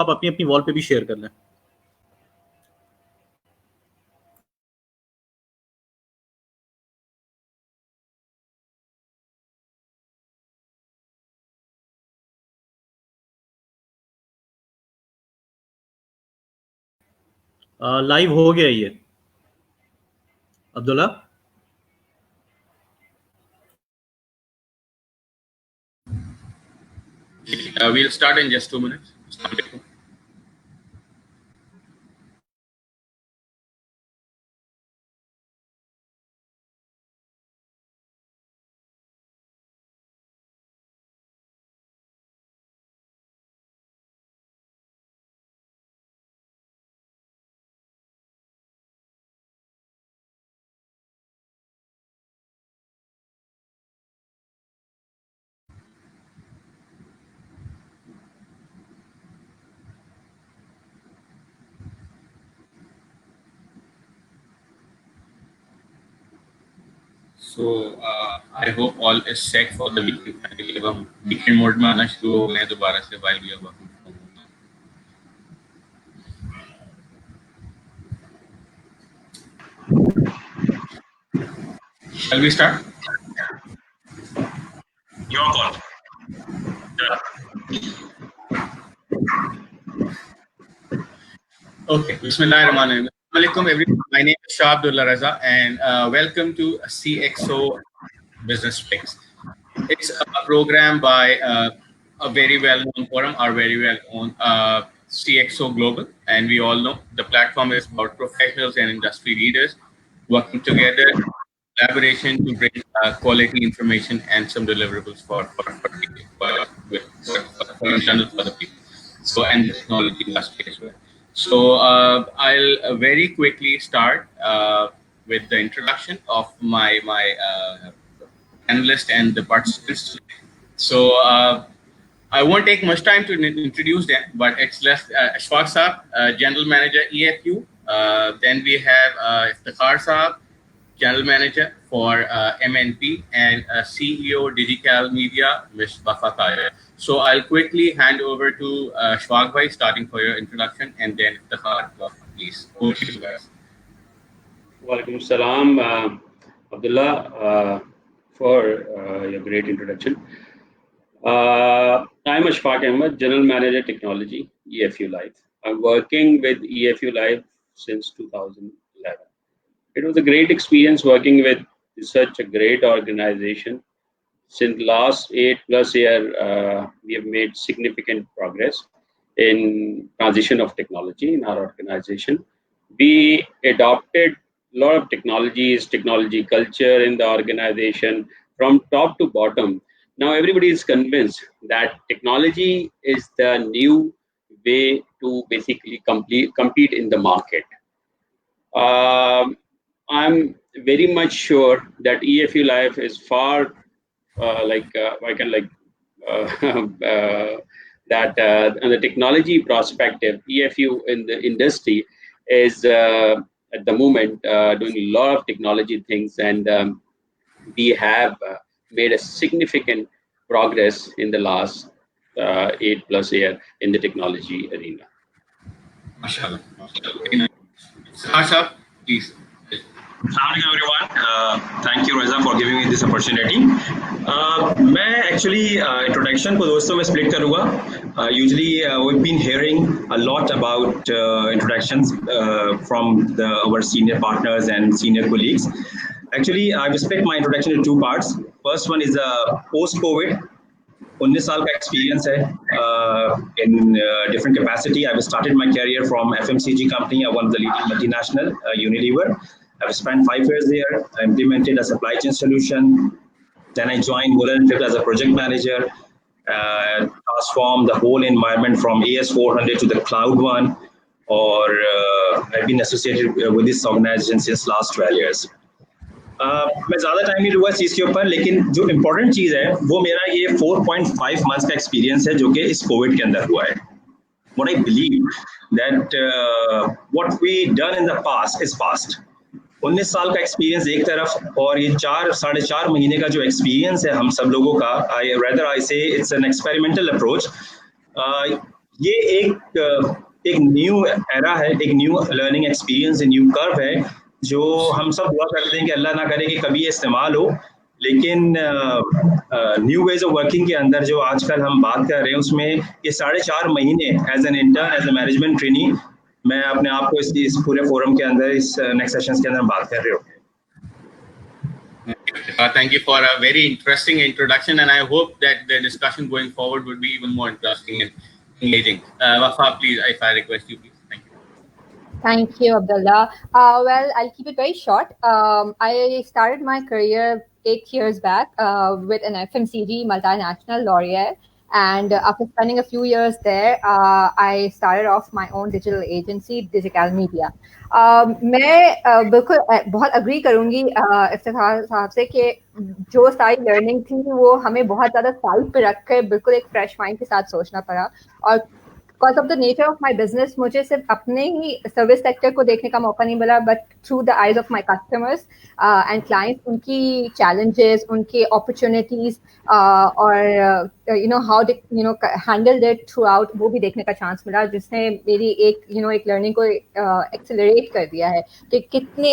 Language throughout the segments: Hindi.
आप अपनी अपनी वॉल पे भी शेयर कर लें। लाइव हो गया ये Abdullah. We'll start in just 2 minutes. So I hope all is set for the weekend. अब हम weekend mode में आना शुरू हो गए हैं दोबारा से while we are working from home. Shall we start? Your call. Okay. Bismillahirrahmanirrahim. Assalamualaikum everyone. My name is Shah Abdullah Raza and welcome to CXO Business Fix. It's a program by a very well-known forum, our very well-known CXO Global, and we all know the platform is about professionals and industry leaders working together, collaboration to bring quality information and some deliverables for the people. So and technology industry as well. So I'll very quickly start with the introduction of my analyst and the participants. So I won't take much time to introduce them, but it's less Ashfaq Saab, General Manager EFU. Then we have Iftikhar Saab, General Manager for MNP, and CEO Digital Media, Ms. Wafa Taher. So I'll quickly hand over to Ashfaq Bhai, starting for your introduction, and then Iftikhar, please. Over to you guys. Walaikum salam, Abdullah, for your great introduction. I'm Ashfaq Ahmed, General Manager Technology, EFU Live. I'm working with EFU Live since 2011. It was a great experience working with such a great organization. Since last 8+ years, we have made significant progress in transition of technology in our organization. We adopted a lot of technologies, technology culture in the organization from top to bottom. Now everybody is convinced that technology is the new way to basically compete in the market. I'm very much sure that EFU Live is far that on the technology perspective, EFU in the industry is at the moment doing a lot of technology things, and we have made a significant progress in the last 8+ years in the technology arena. MashaAllah. Sahasha, please. Assalamualaikum everyone. Thank you Reza for giving me this opportunity. मैं actually introduction को दोस्तों में split करूँगा. Usually we've been hearing a lot about introductions from our senior partners and senior colleagues. Actually, I've split my introduction into 2 parts. First one is post-COVID. 19 साल का experience है in different capacity. I've started my career from FMCG company, one of the leading multinational, Unilever. I've spent 5 years there. I implemented a supply chain solution. Then I joined Muller & Fripp as a project manager, transformed the whole environment from AS400 to the cloud one. Or I've been associated with this organization since last 12 years. मैं ज़्यादा टाइम नहीं लूँगा इस चीज़ के ऊपर, लेकिन जो इम्पोर्टेंट चीज़ है वो मेरा ये 4.5 months का एक्सपीरियंस है जो कि इस कोविड के अंदर हुआ है. What I believe that what we done in the past is past. 19 साल का एक्सपीरियंस एक तरफ और ये 4-4.5 महीने का जो एक्सपीरियंस है हम सब लोगों का, I say it's an experimental approach. ये एक न्यू एरा है, एक new learning experience, new curve है, जो हम सब दुआ करते हैं कि अल्लाह ना करे कि कभी ये इस्तेमाल हो। लेकिन न्यू वेज ऑफ वर्किंग के अंदर जो आजकल हम बात कर रहे हैं, उसमें ये 4.5 महीने as an intern, as a management trainee, मैं अपने आप को इस पूरे फोरम के अंदर, इस नेक्स्ट सेशंस के अंदर बात कर रहे हो। Thank you for a very interesting introduction, and I hope that the discussion going forward would be even more interesting and engaging. Wafa, please, if I request you, please. Thank you. Thank you, Abdullah. Well, I'll keep it very short. I started my career 8 years back with an FMCG multinational, L'Oreal. And after spending a few years there, I started off my own digital agency, Digital Media. मैं बिल्कुल बहुत अग्री करूँगी इफ्तिखार साहब से कि जो सारी लर्निंग थी वो हमें बहुत ज़्यादा साइड पे रख कर बिल्कुल एक फ्रेश माइंड के साथ सोचना पड़ा। और because of the nature of my business मुझे सिर्फ अपने ही सर्विस सेक्टर को देखने का मौका नहीं मिला, but through the eyes of my customers and clients, उनकी चैलेंजेस, उनके अपॉर्चुनिटीज और you know how they you know handle it through out, वो भी देखने का चांस मिला, जिसने मेरी एक लर्निंग को एक्सेलरेट कर दिया है कि कितने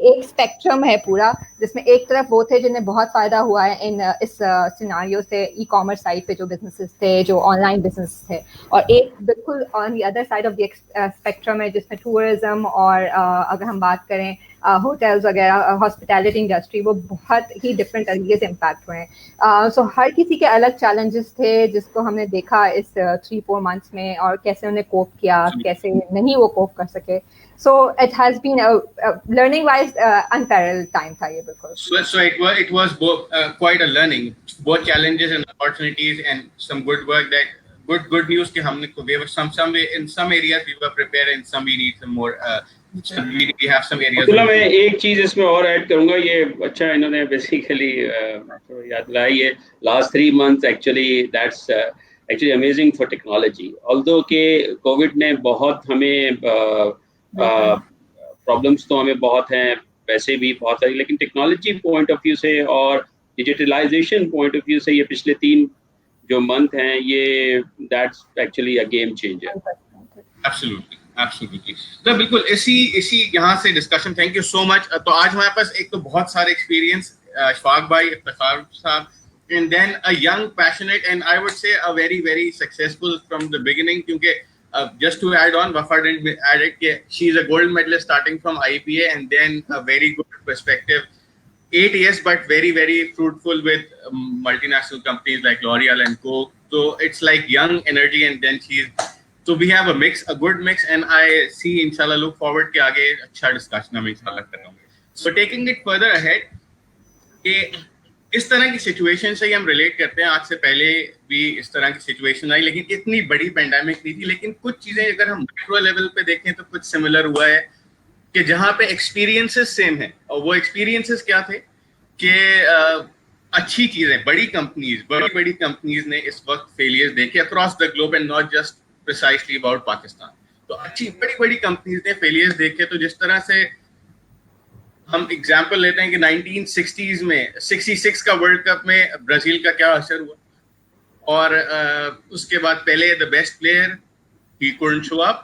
एक स्पेक्ट्रम है पूरा, जिसमें एक तरफ वो थे जिन्हें बहुत फ़ायदा हुआ है इस सिनारियो से, ई कॉमर्स साइड पे जो बिजनेसेस थे, जो ऑनलाइन बिजनेस थे, और एक बिल्कुल on the other side of the spectrum है जिसमें टूरिज्म और अगर हम बात करें होटल्स वगैरह, हॉस्पिटैलिटी इंडस्ट्री, वो बहुत ही डिफरेंट तरीके से इम्पैक्ट हुए हैं। सो हर किसी के अलग चैलेंजेस थे जिसको हमने देखा इस 3-4 मंथ्स में, और कैसे उन्हें कोप किया, कैसे नहीं वो कोप कर सके। So it has been learning wise unparalleled time था ये बिल्कुल। So it was both, quite a learning, both challenges and opportunities, and some good work, that good news कि हमने we were some in some areas we were prepared, and some we need some more we have some areas। मतलब मैं एक चीज इसमें और ऐड करूंगा, ये अच्छा इन्होंने बेसिकली याद दिलाई है, last 3 months actually that's actually amazing for technology. Although के कोविड ने बहुत हमें प्रॉब्लम्स तो हमें बहुत हैं वैसे भी बहुत सारी, लेकिन टेक्नोलॉजी पॉइंट ऑफ व्यू से और डिजिटलाइजेशन पॉइंट ऑफ व्यू से ये पिछले 3 जो मंथ हैं, ये that's actually a game changer. Absolutely तो बिल्कुल इसी यहाँ से discussion. Thank you so much. तो आज हमारे पास एक तो बहुत सारे एक्सपीरियंस, अशफाक भाई, इफ्तिखार साहब, and then a young passionate and I would say a very very successful from the beginning, क्योंकि just to add on, Wafa didn't add it, she's a gold medalist starting from IPA, and then a very good perspective, 8 years but very very fruitful with multinational companies like L'Oreal and Co. So it's like young energy, and then so we have a good mix, and I see inshallah, look forward के आगे अच्छा discussion हम inshallah करेंगे। So taking it further ahead, कि इस तरह की सिचुएशन से ही हम रिलेट करते हैं। आज से पहले भी इस तरह की सिचुएशन आई, लेकिन इतनी बड़ी पेंडेमिक नहीं थी, लेकिन कुछ चीजें अगर हम माइक्रो लेवल पे देखें तो कुछ सिमिलर हुआ है, कि जहाँ पे एक्सपीरियंसेस सेम है। और वो एक्सपीरियंसेस क्या थे कि अच्छी चीजें, बड़ी कंपनीज ने इस वक्त फेलियर्स देखे across the globe, and not just precisely about Pakistan. तो अच्छी बड़ी कंपनीज ने फेलियर्स देखे। तो जिस तरह से हम एग्जाम्पल लेते हैं कि 1960s में 66 का वर्ल्ड कप में ब्राजील का क्या असर हुआ, और उसके बाद पहले the best player he couldn't show up,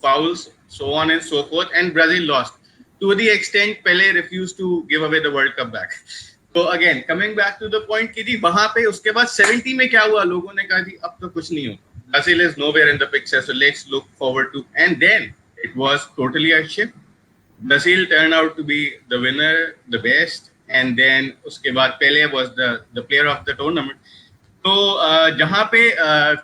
fouls, so on and so forth, and Brazil lost to the extent Pele refused to give away the World Cup back. So again coming back to the point कि जी वहां पे उसके बाद 70 में क्या हुआ, लोगों ने कहा जी अब तो कुछ नहीं होगा, Brazil is nowhere in the picture, so let's look forward to, and then it was totally a shift. Brazil turned out to be the winner, the best, and then उसके बाद Pele was the player of the tournament. तो जहाँ पे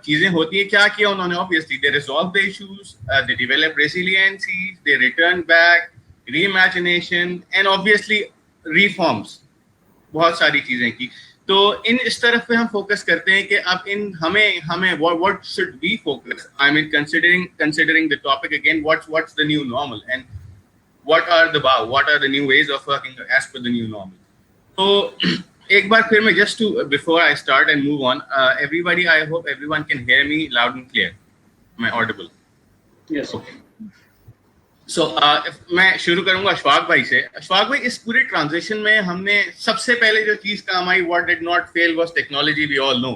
चीजें होती है, क्या किया उन्होंने? Obviously they resolved the issues, they developed resiliency, they returned back, reimagination, and obviously reforms, बहुत सारी चीजें की। तो इस तरफ पे हम फोकस करते हैं कि अब हमें what should we focus? I mean considering the topic again, what's the new normal, and what are the new ways of working as per the new normal. So एक बार फिर मैं just to before I start and move on, everybody, I hope everyone can hear me loud and clear. Am I audible? Yes. Okay. So मैं शुरू करूंगा अशफाक भाई से। अशफाक भाई, इस पूरे ट्रांजिशन में हमने सबसे पहले जो चीज काम आई, what did not fail was technology, we all know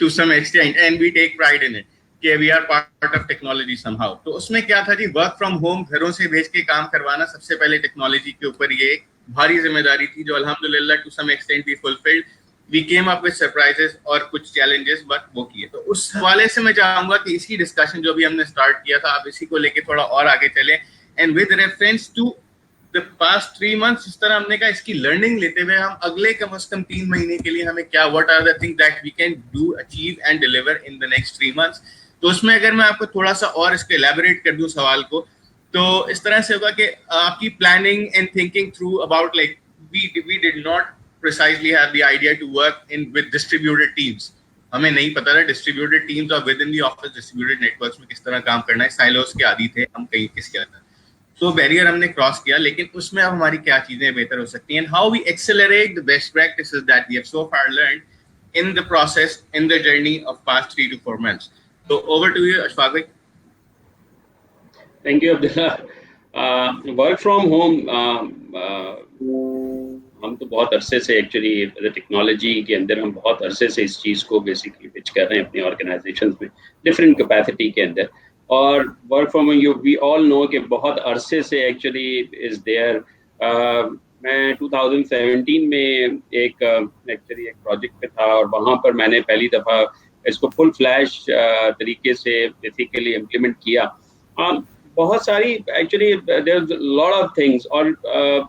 to some extent, and we take pride in it. कि we are part of technology somehow. तो उसमें क्या था जी, वर्क फ्रॉम होम, घरों से भेज के काम करवाना, सबसे पहले टेक्नोलॉजी के ऊपर ये एक भारी जिम्मेदारी थी जो अल्हम्दुलिल्लाह to some extent we fulfilled. We came up with surprises और कुछ चैलेंजेस, बट वो किए। तो उस हवाले से मैं चाहूंगा कि इसी डिस्कशन जो भी हमने स्टार्ट किया था, आप इसी को लेके थोड़ा और आगे चलें, and with reference to the past 3 months, जिस तरह हमने कहा इसकी लर्निंग लेते हुए हम अगले कम से कम 3 महीने के लिए हमें क्या, what are the things that we can do, achieve and deliver in the next 3 months। तो उसमें अगर मैं आपको थोड़ा सा और इसको एलैबोरेट कर दूं सवाल को, तो इस तरह से होगा कि आपकी planning and thinking through about like we did not precisely have the idea to work in with distributed teams. हमें नहीं पता था डिस्ट्रीब्यूटेड टीम्स और within the office distributed networks में किस तरह काम करना है, साइलोस के आदी थे हम कहीं किसके अंदर। तो बैरियर हमने क्रॉस किया, लेकिन उसमें अब हमारी क्या चीजें बेहतर हो सकती हैं, how we accelerate the best practices that we have so far learned in the process, in the journey of past 3 to 4 months। तो ओवर टू यू अशफाक भाई। Thank you Abdullah. Work from home, हम तो बहुत अरसे से एक्चुअली टेक्नोलॉजी के अंदर हम बहुत अरसे से इस चीज़ को बेसिकली पिच कर रहे हैं अपनी ऑर्गेनाइजेशंस में डिफरेंट कैपेसिटी के अंदर। और work from home we all know कि बहुत अरसे से एक्चुअली इज देयर। मैं 2017 में एक एक्चुअली एक प्रोजेक्ट पे था और वहाँ पर मैंने पहली दफ़ा इसको फुल फ्लैश तरीके से बेसिकली इम्प्लीमेंट किया। बहुत सारी actually there is lot of things. और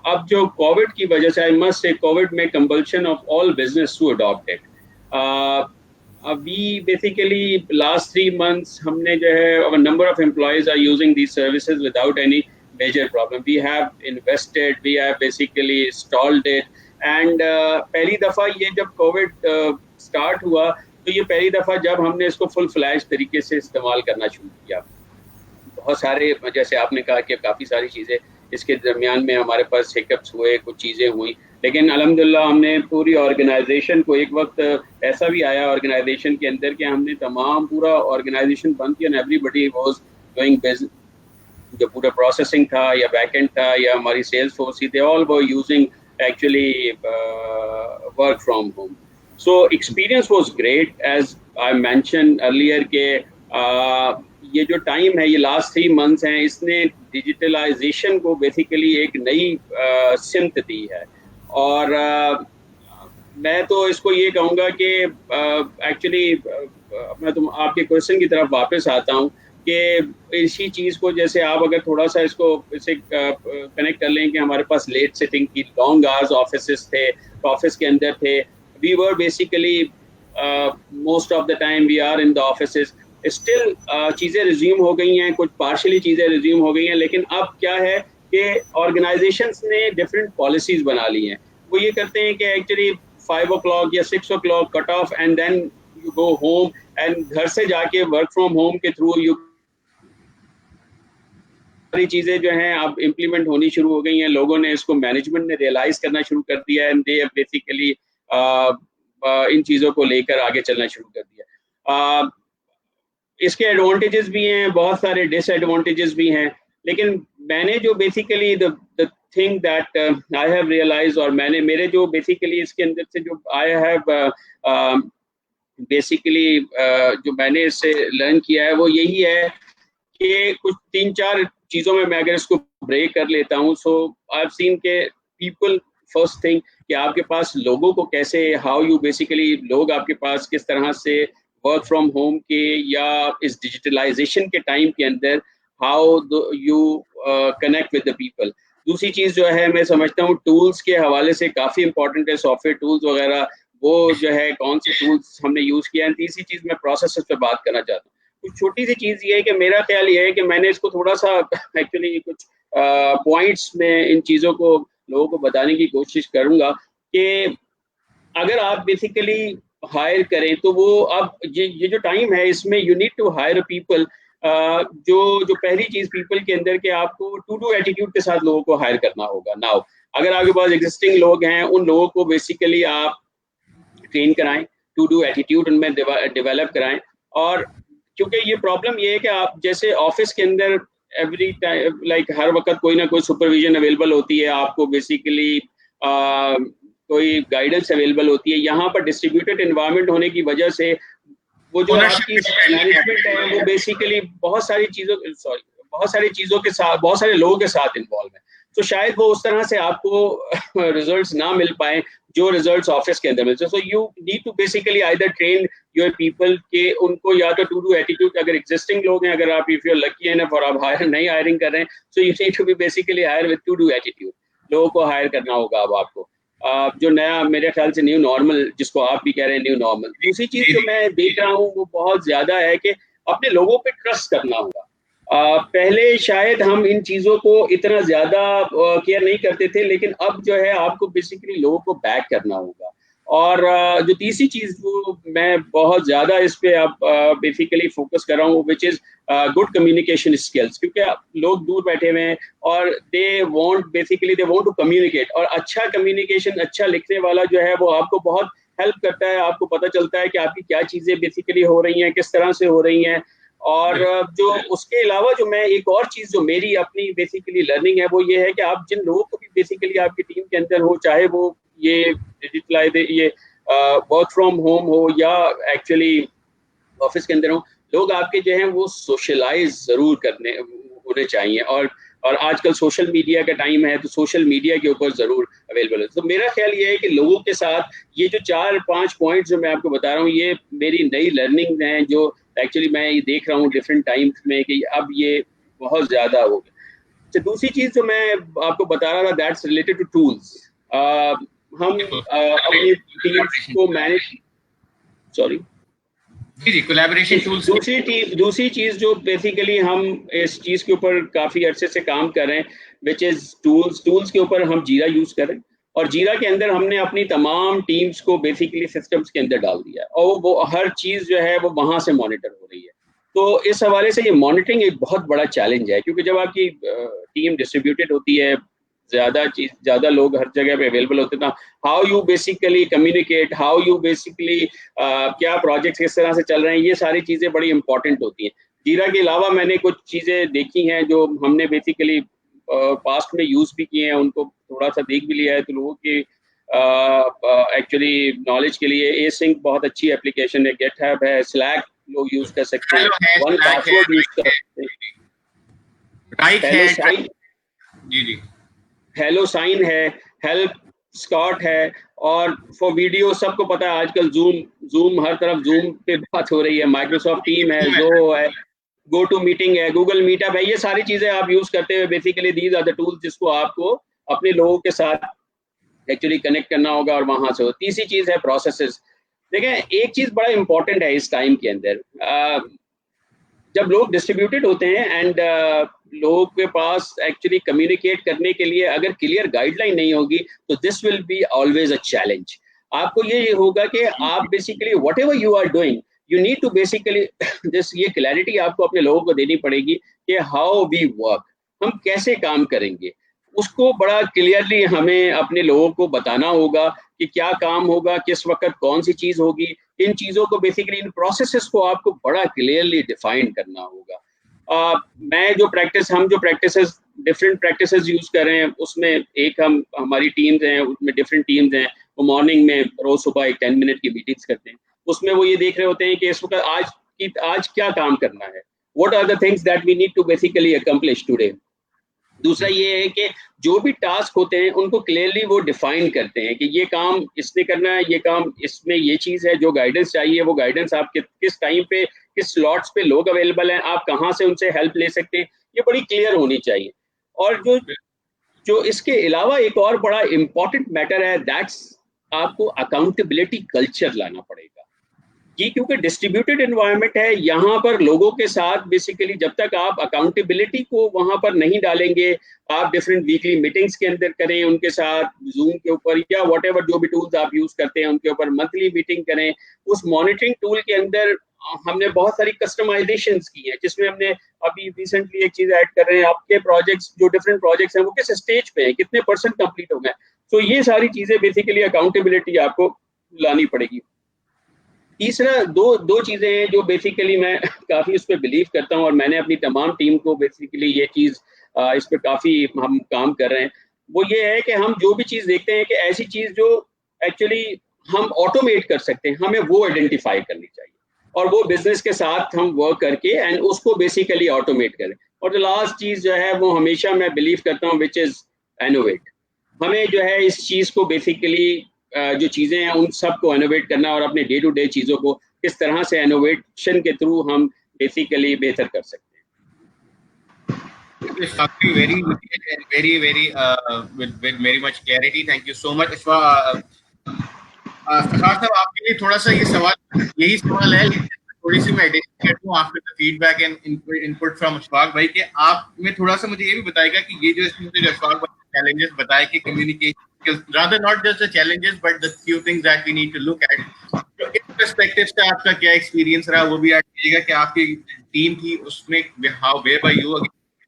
अब जो कोविड की वजह से, आई मस्ट से, कोविड में compulsion of all business to adopt it. we basically last 3 months हमने जो है, our number of employees are using these services without any major problem. We have invested, we have basically installed it, and पहली दफ़ा ये जब कोविड स्टार्ट हुआ तो ये पहली दफ़ा जब हमने इसको फुल फ्लैश तरीके से इस्तेमाल करना शुरू किया। बहुत सारे, जैसे आपने कहा कि काफ़ी सारी चीज़ें इसके दरमियान में हमारे पास हिकअप्स हुए, कुछ चीज़ें हुई, लेकिन अल्हम्दुलिल्लाह हमने पूरी ऑर्गेनाइजेशन को, एक वक्त ऐसा भी आया ऑर्गेनाइजेशन के अंदर कि हमने तमाम पूरा ऑर्गेनाइजेशन बंद किया, एवरीबडी वाज डूइंग बिजनेस। जो पूरा प्रोसेसिंग था या बैकएंड था या हमारी सेल्स फोर्स थी, they all were using actually work from home. So experience was great, as I mention earlier के ये जो टाइम है, ये लास्ट 3 months हैं, इसने डिजिटलाइजेशन को बेसिकली एक नई सिमत दी है। और मैं तो इसको ये कहूँगा कि एक्चुअली मैं तो आपके क्वेश्चन की तरफ वापस आता हूँ कि इसी चीज़ को, जैसे आप अगर थोड़ा सा इसको इसे कनेक्ट कर लें कि हमारे पास लेट सिटिंग की लॉन्ग आवर्स ऑफिस थे, ऑफिस के अंदर थे, we were basically most of the time we are in the office. Still चीज़ें रिज्यूम हो गई हैं, कुछ पार्शली चीज़ें रिज्यूम हो गई हैं, लेकिन अब क्या है कि ऑर्गेनाइजेशंस ने डिफरेंट पॉलिसीज बना ली हैं। वो ये करते हैं कि एक्चुअली 5 o'clock या 6 o'clock cut off, and then you go home, एंड घर से जाके वर्क फ्रॉम होम के थ्रू यू सारी चीज़ें जो हैं अब इम्प्लीमेंट होनी शुरू हो गई हैं। लोगों ने इसको, मैनेजमेंट ने रियलाइज करना शुरू कर दिया है, एंड दे बेसिकली इन चीज़ों को लेकर आगे चलना शुरू कर दिया। इसके एडवांटेजेस भी हैं, बहुत सारे डिसएडवांटेजेस भी हैं, लेकिन मैंने जो basically the thing that I have realise, और मेरे जो बेसिकली इसके अंदर से जो आई हैव बेसिकली जो मैंने इससे लर्न किया है वो यही है कि कुछ 3-4 चीज़ों में मैं अगर इसको ब्रेक कर लेता हूँ। सो आई हैव सीन के पीपल, फर्स्ट थिंग कि आपके पास लोगों को कैसे, हाउ यू बेसिकली, लोग आपके पास किस तरह से वर्क फ्रॉम होम के या इस डिजिटलाइजेशन के टाइम के अंदर how you connect with the people. दूसरी चीज़ जो है, मैं समझता हूँ टूल्स के हवाले से काफ़ी इंपॉर्टेंट है, सॉफ्टवेयर टूल्स वगैरह, वो जो है कौन से टूल्स हमने यूज़ किया है। तीसरी चीज़ मैं प्रोसेसेस पे बात करना चाहता हूँ। कुछ छोटी सी चीज़ ये है कि मेरा ख्याल ये है कि मैंने इसको थोड़ा सा एक्चुअली कुछ पॉइंट्स में इन चीज़ों को लोगों को बताने की कोशिश करूँगा कि अगर आप बेसिकली हायर करें तो वो, अब ये जो टाइम है इसमें you need to hire people. जो पहली चीज़ पीपल के अंदर के आपको टू डू एटीट्यूड के साथ लोगों को हायर करना होगा। नाउ अगर आपके पास एग्जिस्टिंग लोग हैं, उन लोगों को बेसिकली आप ट्रेन कराएं, टू डू एटीट्यूड उनमें डेवलप कराएं। और क्योंकि ये प्रॉब्लम ये है कि आप जैसे ऑफिस के अंदर एवरी टाइम लाइक हर वक्त कोई ना कोई सुपरविजन अवेलेबल होती है, आपको बेसिकली कोई गाइडेंस अवेलेबल होती है। यहाँ पर डिस्ट्रीब्यूटेड एनवायरनमेंट होने की वजह से वो जो आपकी मैनेजमेंट है वो बेसिकली बहुत सारी चीजों के साथ, बहुत सारे लोगों के साथ इन्वॉल्व है, तो शायद वो उस तरह से आपको रिजल्ट्स ना मिल पाए जो रिजल्ट्स ऑफिस के अंदर मिलते हैं। So you need to basically either train your people के उनको या तो टू डू एटीट्यूड, अगर एग्जिस्टिंग लोग हैं, अगर आप if you are lucky enough और आप हायर नई हायरिंग कर रहे हैं, so you need to be basically hire with to do attitude, लोगों को हायर करना होगा अब आपको। जो नया मेरे ख्याल से न्यू नॉर्मल, जिसको आप भी कह रहे हैं न्यू नॉर्मल। दूसरी चीज जो मैं देख रहा हूँ वो बहुत ज्यादा है कि अपने लोगों पे ट्रस्ट करना होगा। पहले शायद हम इन चीजों को इतना ज्यादा केयर नहीं करते थे, लेकिन अब जो है आपको बेसिकली लोगों को बैक करना होगा। और जो तीसरी चीज जो मैं बहुत ज्यादा इस पे अब बेसिकली फोकस कर रहा हूँ, which is good communication skills, क्योंकि लोग दूर बैठे हुए हैं और दे वांट टू कम्युनिकेट, और अच्छा कम्युनिकेशन, अच्छा लिखने वाला जो है वो आपको बहुत हेल्प करता है। आपको पता चलता है कि आपकी क्या चीजें बेसिकली हो रही हैं, किस तरह से हो रही हैं। और जो उसके अलावा जो मैं एक और चीज जो मेरी अपनी बेसिकली लर्निंग है वो ये है कि आप जिन लोगों को भी बेसिकली आपकी टीम के अंदर हो, चाहे वो ये डिजिटलाइज ये वर्क फ्रॉम होम हो या एक्चुअली ऑफिस के अंदर हो, लोग आपके जो हैं वो सोशलाइज जरूर करने होने चाहिए। और आजकल सोशल मीडिया का टाइम है, तो सोशल मीडिया के ऊपर जरूर अवेलेबल है। तो मेरा ख्याल ये है कि लोगों के साथ ये जो 4-5 पॉइंट्स जो मैं आपको बता रहा हूँ, ये मेरी नई लर्निंग हैं जो एक्चुअली मैं ये देख रहा हूँ डिफरेंट टाइम्स में कि अब ये बहुत ज्यादा हो गया। तो दूसरी चीज जो मैं आपको बता रहा था, दैट्स रिलेटेड टू टूल्स। हम अपनी टीम्स को मैनेज, सॉरी कोलैबोरेशन टूल्स। दूसरी चीज जो बेसिकली हम इस चीज के ऊपर काफी अरसे से काम कर रहे हैं, विच इज टूल्स के ऊपर हम जीरा यूज कर रहे हैं, और जीरा के अंदर हमने अपनी तमाम टीम्स को बेसिकली सिस्टम्स के अंदर डाल दिया, और वो हर चीज जो है वो वहां से मॉनिटर हो रही है। तो इस हवाले से ये मॉनिटरिंग एक बहुत बड़ा चैलेंज है, क्योंकि जब आपकी टीम डिस्ट्रीब्यूटेड होती है, ज्यादा लोग हर जगह पे अवेलेबल होते हैं, how you basically communicate, how you basically क्या प्रोजेक्ट्स किस तरह से चल रहे हैं, ये सारी चीजें बड़ी इंपॉर्टेंट होती हैं। जीरा के अलावा मैंने कुछ चीजें देखी हैं जो हमने बेसिकली पास्ट में यूज भी किए हैं, उनको थोड़ा सा देख भी लिया है। तो लोगों की एक्चुअली नॉलेज के लिए एसिंक बहुत अच्छी एप्लीकेशन है, गेटहब है, स्लैक लोग यूज कर सकते हैं, वन पासवर्ड यूज कर सकते हैं, जी हेलो साइन है, हेल्प स्कॉट है, और फॉर वीडियो सबको पता है आजकल जूम हर तरफ जूम पे बात हो रही है, माइक्रोसॉफ्ट टीम है, ज़ो है, गो टू मीटिंग है, गूगल मीटअप है, ये सारी चीजें आप यूज करते हुए basically these are the tools जिसको आपको अपने लोगों के साथ एक्चुअली कनेक्ट करना होगा और वहां से हो। तीसरी चीज है प्रोसेसेस। देखें, एक चीज बड़ा इंपॉर्टेंट है इस टाइम के अंदर, जब लोग डिस्ट्रीब्यूटेड होते हैं एंड लोगों के पास एक्चुअली कम्युनिकेट करने के लिए अगर क्लियर गाइडलाइन नहीं होगी, तो this will be always a challenge. आपको ये होगा कि आप basically whatever you are doing, you need to basically ये क्लैरिटी आपको अपने लोगों को देनी पड़ेगी कि हाउ वी वर्क, हम कैसे काम करेंगे, उसको बड़ा क्लियरली हमें अपने लोगों को बताना होगा कि क्या काम होगा, किस वक्त कौन सी चीज होगी। इन चीजों को बेसिकली, इन प्रोसेसेस को आपको बड़ा क्लियरली डिफाइन करना होगा। हम जो प्रैक्टिसेस डिफरेंट प्रैक्टिसेस यूज कर रहे हैं, उसमें एक हमारी टीम्स हैं, उसमें डिफरेंट टीम्स हैं, वो मॉर्निंग में रोज सुबह एक 10 मिनट की मीटिंग्स करते हैं। उसमें वो ये देख रहे होते हैं कि इस वक्त आज क्या काम करना है, what are the things that we need to basically accomplish today. दूसरा ये है कि जो भी टास्क होते हैं उनको क्लियरली वो डिफाइन करते हैं कि ये काम इसने करना है, ये काम इसमें ये चीज़ है, जो गाइडेंस चाहिए वो गाइडेंस आप किस टाइम पे, किस स्लॉट्स पे लोग अवेलेबल हैं, आप कहाँ से उनसे हेल्प ले सकते हैं, ये बड़ी क्लियर होनी चाहिए। और जो इसके अलावा एक और बड़ा इंपॉर्टेंट मैटर है, दैट्स आपको अकाउंटेबिलिटी कल्चर लाना पड़ेगा। ये क्योंकि डिस्ट्रीब्यूटेड एनवायरनमेंट है, यहाँ पर लोगों के साथ बेसिकली जब तक आप अकाउंटेबिलिटी को वहाँ पर नहीं डालेंगे, आप डिफरेंट वीकली मीटिंग्स के अंदर करें उनके साथ, जूम के ऊपर या व्हाटएवर जो भी टूल्स आप यूज करते हैं उनके ऊपर मंथली मीटिंग करें। उस मॉनिटरिंग टूल के अंदर हमने बहुत सारी कस्टमाइजेशंस की है, जिसमें हमने अभी रिसेंटली एक चीज ऐड कर रहे हैं, आपके प्रोजेक्ट्स जो डिफरेंट प्रोजेक्ट्स हैं वो किस स्टेज पे हैं, कितने % कंप्लीट हो गए। तो ये सारी चीजें बेसिकली अकाउंटेबिलिटी आपको लानी पड़ेगी। तीसरा दो चीजें हैं जो बेसिकली मैं काफी उस पर बिलीव करता हूँ, और मैंने अपनी तमाम टीम को बेसिकली ये चीज इस पर काफी हम काम कर रहे हैं। वो ये है कि हम जो भी चीज देखते हैं कि ऐसी चीज जो एक्चुअली हम ऑटोमेट कर सकते हैं, हमें वो आइडेंटिफाई करनी चाहिए। और वो बिजनेस के साथ हम वर्क करके एंड उसको बेसिकली ऑटोमेट करें। और द लास्ट चीज़ जो है वो हमेशा मैं बिलीव करता हूँ विच इज़ इनोवेट। हमें जो है इस चीज़ को बेसिकली जो चीज़ें हैं उन सब को इनोवेट करना और अपने डे टू डे चीज़ों को किस तरह से इनोवेशन के थ्रू हम बेसिकली बेहतर कर सकते हैं। with very much clarity. Thank you so much. Ishfaq साहब, आपके लिए थोड़ा सा यही सवाल है, थोड़ी सी मैं एडिशन कर दूं after the feedback and input from Ishfaq भाई, कि आप में थोड़ा सा मुझे ये भी बताएगा कि ये जो इसमें जो इशफाक भाई चैलेंजेस बताए कि communication, rather not just the challenges but the few things that we need to look at, तो इस पर्सपेक्टिव से आपका क्या एक्सपीरियंस रहा वो भी ऐड कीजिएगा कि आपकी टीम थी उसमें हाउ वेयर बाय यू,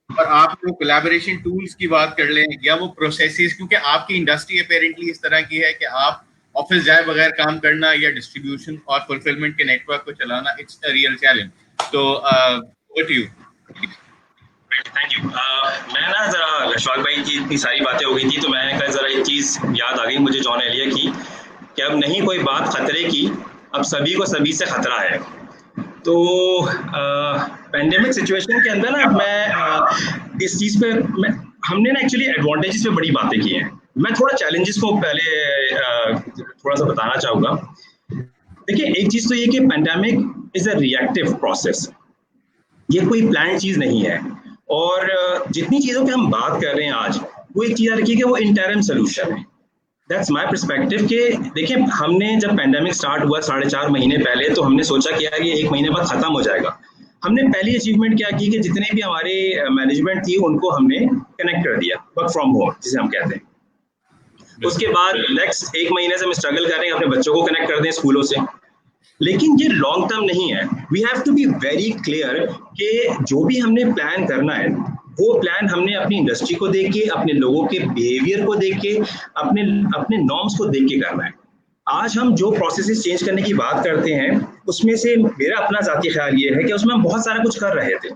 और आप जो कोलैबोरेशन टूल्स की बात कर लें या वो प्रोसेसेस, क्योंकि आपकी इंडस्ट्री अपेरेंटली इस तरह की है कि आप ऑफिस जाए बगैर काम करना या डिस्ट्रीब्यूशन और फुलफिलमेंट के नेटवर्क को चलाना, इट्स अ रियल चैलेंज। तो over to you. Thank you. मैं ना जरा इशफाक भाई की इतनी सारी बातें हो गई थी तो मैंने कहा जरा एक चीज़ याद आ गई मुझे जॉन एलिया की, कि अब नहीं कोई बात खतरे की, अब सभी को सभी से खतरा है। तो पेंडेमिक सिचुएशन के अंदर ना मैं इस चीज़ पे हमने ना एक्चुअली एडवांटेजेस पे बड़ी बातें की हैं। मैं थोड़ा चैलेंजेस को पहले थोड़ा सा बताना चाहूँगा। देखिए, एक चीज़ तो ये कि pandemic is a reactive process, ये कोई प्लान चीज़ नहीं है। और जितनी चीज़ों पे हम बात कर रहे हैं आज, वो एक चीज़ रखिए कि वो इंटरिम सोल्यूशन है। दैट्स माई पर्सपेक्टिव कि देखिए, हमने जब पेंडेमिक स्टार्ट हुआ 4.5 महीने पहले, तो हमने सोचा कि यार ये 1 महीने बाद ख़त्म हो जाएगा। हमने पहली अचीवमेंट क्या की कि जितने भी हमारे मैनेजमेंट थी उनको हमने कनेक्ट कर दिया, वर्क फ्रॉम होम जिसे हम कहते हैं। उसके बाद नेक्स्ट 1 महीने से हम स्ट्रगल कर रहे हैं अपने बच्चों को कनेक्ट कर दें स्कूलों से। लेकिन ये लॉन्ग टर्म नहीं है। We have to be very clear कि जो भी हमने प्लान करना है वो प्लान हमने अपनी इंडस्ट्री को देख के, अपने लोगों के बिहेवियर को देख के, अपने नॉर्म्स को देख के करना है। आज हम जो प्रोसेसेस चेंज करने की बात करते हैं उसमें से मेरा अपना ज़ाती ख्याल ये है कि उसमें हम बहुत सारा कुछ कर रहे थे।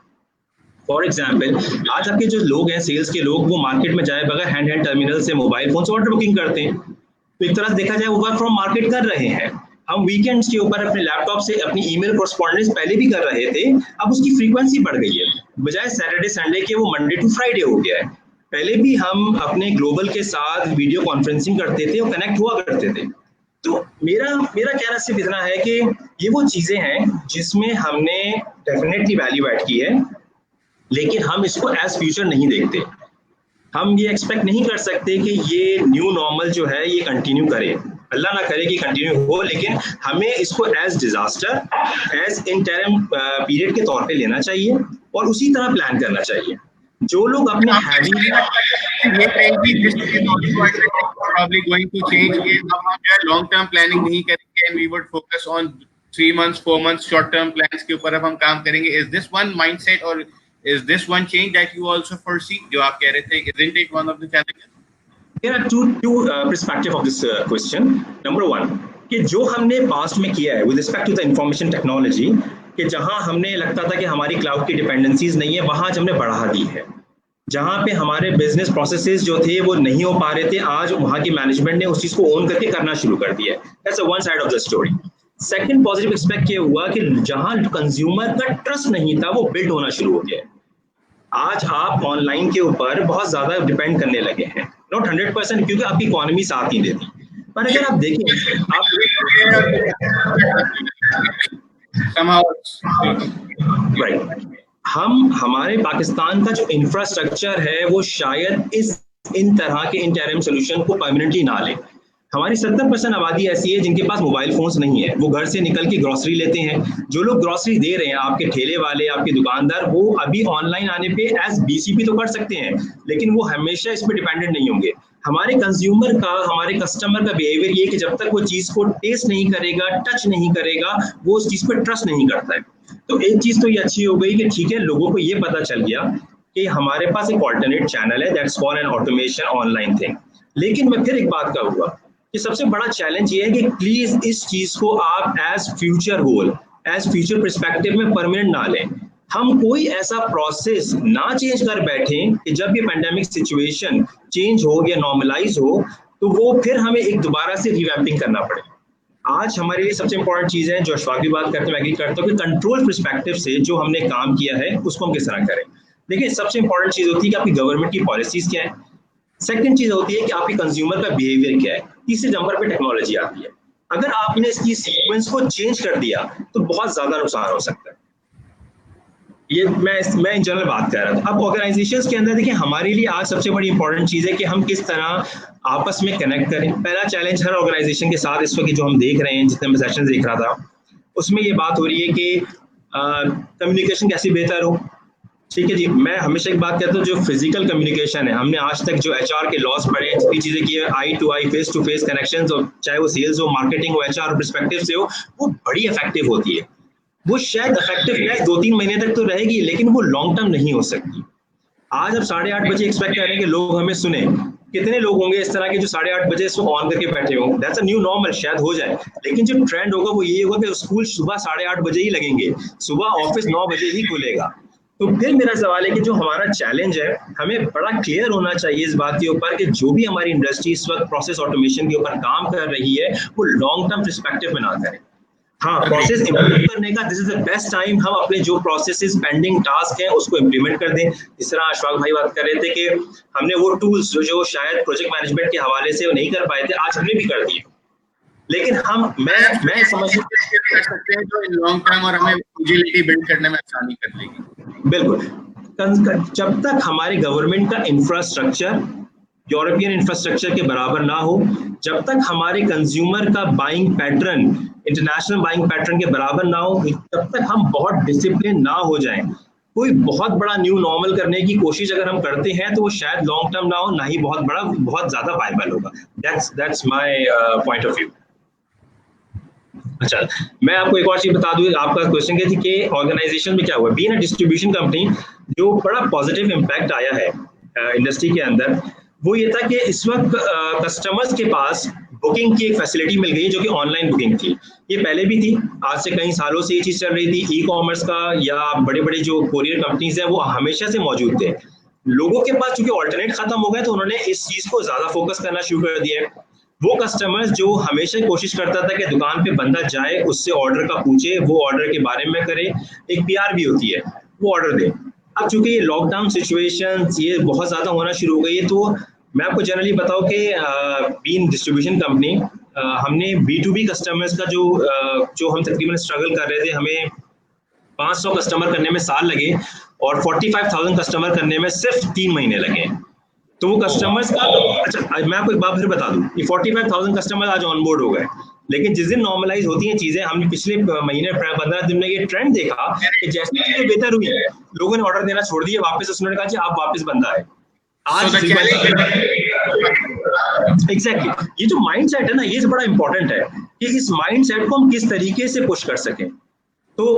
फॉर एग्जाम्पल, आज आपके जो लोग हैं सेल्स के लोग, वो मार्केट में जाए बगैर हैंड टर्मिनल से मोबाइल फोन से ऑर्डर बुकिंग करते हैं। तो एक तरह से देखा जाए वो वर्क फ्रॉम मार्केट कर रहे हैं। हम वीकेंड्स के ऊपर अपने लैपटॉप से अपनी ईमेल कॉरेस्पॉन्डेंस पहले भी कर रहे थे, अब उसकी फ्रीक्वेंसी बढ़ गई है। बजाय सैटरडे संडे के वो मंडे टू फ्राइडे हो गया है। पहले भी हम अपने ग्लोबल के साथ वीडियो कॉन्फ्रेंसिंग करते थे और कनेक्ट हुआ करते थे। तो मेरा कहना सिर्फ इतना है कि ये वो चीज़ें हैं जिसमें हमने डेफिनेटली वैल्यू ऐड की है, लेकिन हम इसको एज फ्यूचर नहीं देखते। हम ये एक्सपेक्ट नहीं कर सकते कि ये न्यू नॉर्मल जो है ये कंटिन्यू करे। अल्लाह ना करे कि कंटिन्यू हो, लेकिन हमें इसको as disaster, as interim period के तौर पे लेना चाहिए और उसी तरह प्लान करना चाहिए। जो लोग अपने probably going to change ये, अब हम जो है लॉन्ग टर्म प्लानिंग नहीं करेंगे and we would focus on 3 months 4 months short term plans के ऊपर अब हम काम करेंगे। Is this one mindset or is this one change that you also foresee जो आप कह रहे थे? Isn't it one of the challenges? There are two perspective of this question. Number one, कि जो हमने पास्ट में किया है with respect to the information technology, कि जहां हमने लगता था कि हमारी क्लाउड की डिपेंडेंसीज नहीं है, वहां हमने बढ़ा दी है। जहां पे हमारे बिजनेस प्रोसेसेस जो थे वो नहीं हो पा रहे थे, आज वहां की मैनेजमेंट ने उस चीज को ओन करके करना शुरू कर दिया है। That's one side of the story. Second positive aspect ये हुआ कि जहां कंज्यूमर का ट्रस्ट नहीं था वो बिल्ड होना शुरू हो गया है। आज आप ऑनलाइन के ऊपर बहुत ज्यादा डिपेंड करने लगे हैं, नॉट 100% क्योंकि आपकी इकोनॉमी साथ नहीं देती, पर अगर आप देखें हमारे पाकिस्तान का जो इंफ्रास्ट्रक्चर है वो शायद इन तरह के इंटरिम सोल्यूशन को परमानेंटली ना ले। हमारी 70% आबादी ऐसी है जिनके पास मोबाइल फोन्स नहीं है, वो घर से निकल के ग्रोसरी लेते हैं। जो लोग ग्रोसरी दे रहे हैं, आपके ठेले वाले, आपके दुकानदार, वो अभी ऑनलाइन आने पे एज बीसीपी तो कर सकते हैं, लेकिन वो हमेशा इस पर डिपेंडेंट नहीं होंगे। हमारे कंज्यूमर का, हमारे कस्टमर का बिहेवियर ये कि जब तक वो चीज़ को टेस्ट नहीं करेगा, टच नहीं करेगा, वो उस चीज़ पर ट्रस्ट नहीं करता है। तो एक चीज़ तो ये अच्छी हो गई कि ठीक है, लोगों को ये पता चल गया कि हमारे पास एक ऑल्टरनेट चैनल है, that's called an automation online thing. लेकिन मैं फिर एक बात कहूँगा कि सबसे बड़ा चैलेंज ये है कि प्लीज इस चीज को आप as future goal, as future perspective में परमानेंट ना लें। हम कोई ऐसा प्रोसेस ना चेंज कर बैठें कि जब ये पेंडेमिक सिचुएशन चेंज हो या नॉर्मलाइज हो तो वो फिर हमें एक दोबारा से रिवैम्पिंग करना पड़े। आज हमारे लिए सबसे इंपॉर्टेंट चीज़ है जो अशफाक की बात करते हैं, मैं एग्री करता हूँ कि कंट्रोल पर्सपेक्टिव से जो हमने काम किया है उसको हम किस तरह करें। देखिए, सबसे इंपॉर्टेंट चीज़ होती है कि आपकी गवर्नमेंट की पॉलिसीज़ क्या है। सेकंड चीज़ होती है कि आपकी कंज्यूमर का बिहेवियर क्या है। तीसरे नंबर पे टेक्नोलॉजी आती है। अगर आपने इसकी सीक्वेंस को चेंज कर दिया तो बहुत ज़्यादा नुकसान हो सकता है। ये मैं इन जनरल बात कर रहा था। अब ऑर्गेनाइजेशंस के अंदर देखिए, हमारे लिए आज सबसे बड़ी इंपॉर्टेंट चीज़ है कि हम किस तरह आपस में कनेक्ट करें। पहला चैलेंज हर ऑर्गेनाइजेशन के साथ इस वक्त जो हम देख रहे हैं, जितने मैं सेशन देख रहा था, उसमें ये बात हो रही है कि कम्युनिकेशन कैसे बेहतर हो। ठीक है जी, मैं हमेशा एक बात कहता हूँ, जो फिजिकल कम्युनिकेशन है, हमने आज तक जो HR के लॉस पढ़े, जितनी चीज़ें की है, eye to eye, face to face connection हो, चाहे वो सेल्स हो, मार्केटिंग हो, HR परस्पेक्टिव से हो, वो बड़ी इफेक्टिव होती है। वो शायद इफेक्टिव 2-3 महीने तक तो रहेगी, लेकिन वो लॉन्ग टर्म नहीं हो सकती। आज अब 8:30 बजे एक्सपेक्ट कर रहे हैं कि लोग हमें सुने। कितने लोग होंगे इस तरह के जो 8:30 बजे इसको ऑन करके बैठे होंगे? दैट्स अ न्यू नॉर्मल, शायद हो जाए। लेकिन जो ट्रेंड होगा वो ये होगा कि स्कूल सुबह 8:30 बजे ही लगेंगे, सुबह ऑफिस 9 बजे ही खुलेगा। तो फिर मेरा सवाल है कि जो हमारा चैलेंज है, हमें बड़ा क्लियर होना चाहिए इस बात के ऊपर कि जो भी हमारी इंडस्ट्री इस वक्त प्रोसेस ऑटोमेशन के ऊपर काम कर रही है, वो लॉन्ग टर्म पर्सपेक्टिव में ना करें। हाँ, प्रोसेस इम्प्लीमेंट करने का this is the best time. हम अपने जो प्रोसेसेस पेंडिंग टास्क हैं उसको इम्प्लीमेंट कर दें। इस तरह अशफाक भाई बात कर रहे थे कि हमने वो टूल्स जो शायद प्रोजेक्ट मैनेजमेंट के हवाले से वो नहीं कर पाए थे, आज हमने भी कर दिए। लेकिन मैं समझ कर सकते हैं जो इन लॉन्ग टर्म और हमें एजिलिटी बिल्ड करने में आसानी कर देगी। बिल्कुल। जब तक हमारे गवर्नमेंट का इंफ्रास्ट्रक्चर यूरोपियन इंफ्रास्ट्रक्चर के बराबर ना हो, जब तक हमारे कंज्यूमर का buying pattern international buying pattern के बराबर ना हो, तब तक हम बहुत डिसिप्लिन ना हो जाएं। कोई बहुत बड़ा न्यू नॉर्मल करने की कोशिश अगर हम करते हैं तो वो शायद लॉन्ग टर्म ना हो, ना ही बहुत ज्यादा वायबल होगा। That's my point of view. अच्छा, मैं आपको एक और चीज बता दूं, आपका क्वेश्चन क्या थी कि ऑर्गेनाइजेशन में क्या हुआ। बीइंग अ डिस्ट्रीब्यूशन कंपनी, जो बड़ा पॉजिटिव इम्पैक्ट आया है इंडस्ट्री के अंदर, वो ये था कि इस वक्त कस्टमर्स के पास बुकिंग की एक फैसिलिटी मिल गई जो कि ऑनलाइन बुकिंग थी। ये पहले भी थी, आज से कई सालों से ये चीज़ चल रही थी। ई कॉमर्स का या बड़े बड़े जो कोरियर कंपनीज हैं वो हमेशा से मौजूद थे। लोगों के पास चूंकि ऑल्टरनेट खत्म हो गए तो उन्होंने इस चीज़ को ज़्यादा फोकस करना शुरू कर दिया है। वो कस्टमर्स जो हमेशा कोशिश करता था कि दुकान पे बंदा जाए, उससे ऑर्डर का पूछे, वो ऑर्डर के बारे में करे, एक PR भी होती है, वो ऑर्डर दे। अब चूंकि ये लॉकडाउन सिचुएशन ये बहुत ज़्यादा होना शुरू हो गई है, तो मैं आपको जनरली बताऊं कि बीइंग डिस्ट्रीब्यूशन कंपनी, हमने B2B कस्टमर्स का जो हम तकरीबन स्ट्रगल कर रहे थे, हमें 500 कस्टमर करने में साल लगे और 45,000 कस्टमर करने में सिर्फ 3 महीने लगे। तो वो कस्टमर्स का, अच्छा मैं आपको एक बात फिर बता दूं, ये 45,000 कस्टमर आज ऑन बोर्ड हो गए, लेकिन जिस दिन नॉर्मलाइज होती हैं चीजें, हमने पिछले महीने 15 दिन में ये ट्रेंड देखा कि जैसे चीजें बेहतर हुई है, लोगों ने ऑर्डर देना छोड़ दिया वापस। उसने कहा कि आप वापस बंदा है आज। एग्जैक्टली, ये जो माइंडसेट है ना, ये बड़ा इंपॉर्टेंट है कि इस माइंडसेट को हम किस तरीके से पुश कर सकें। तो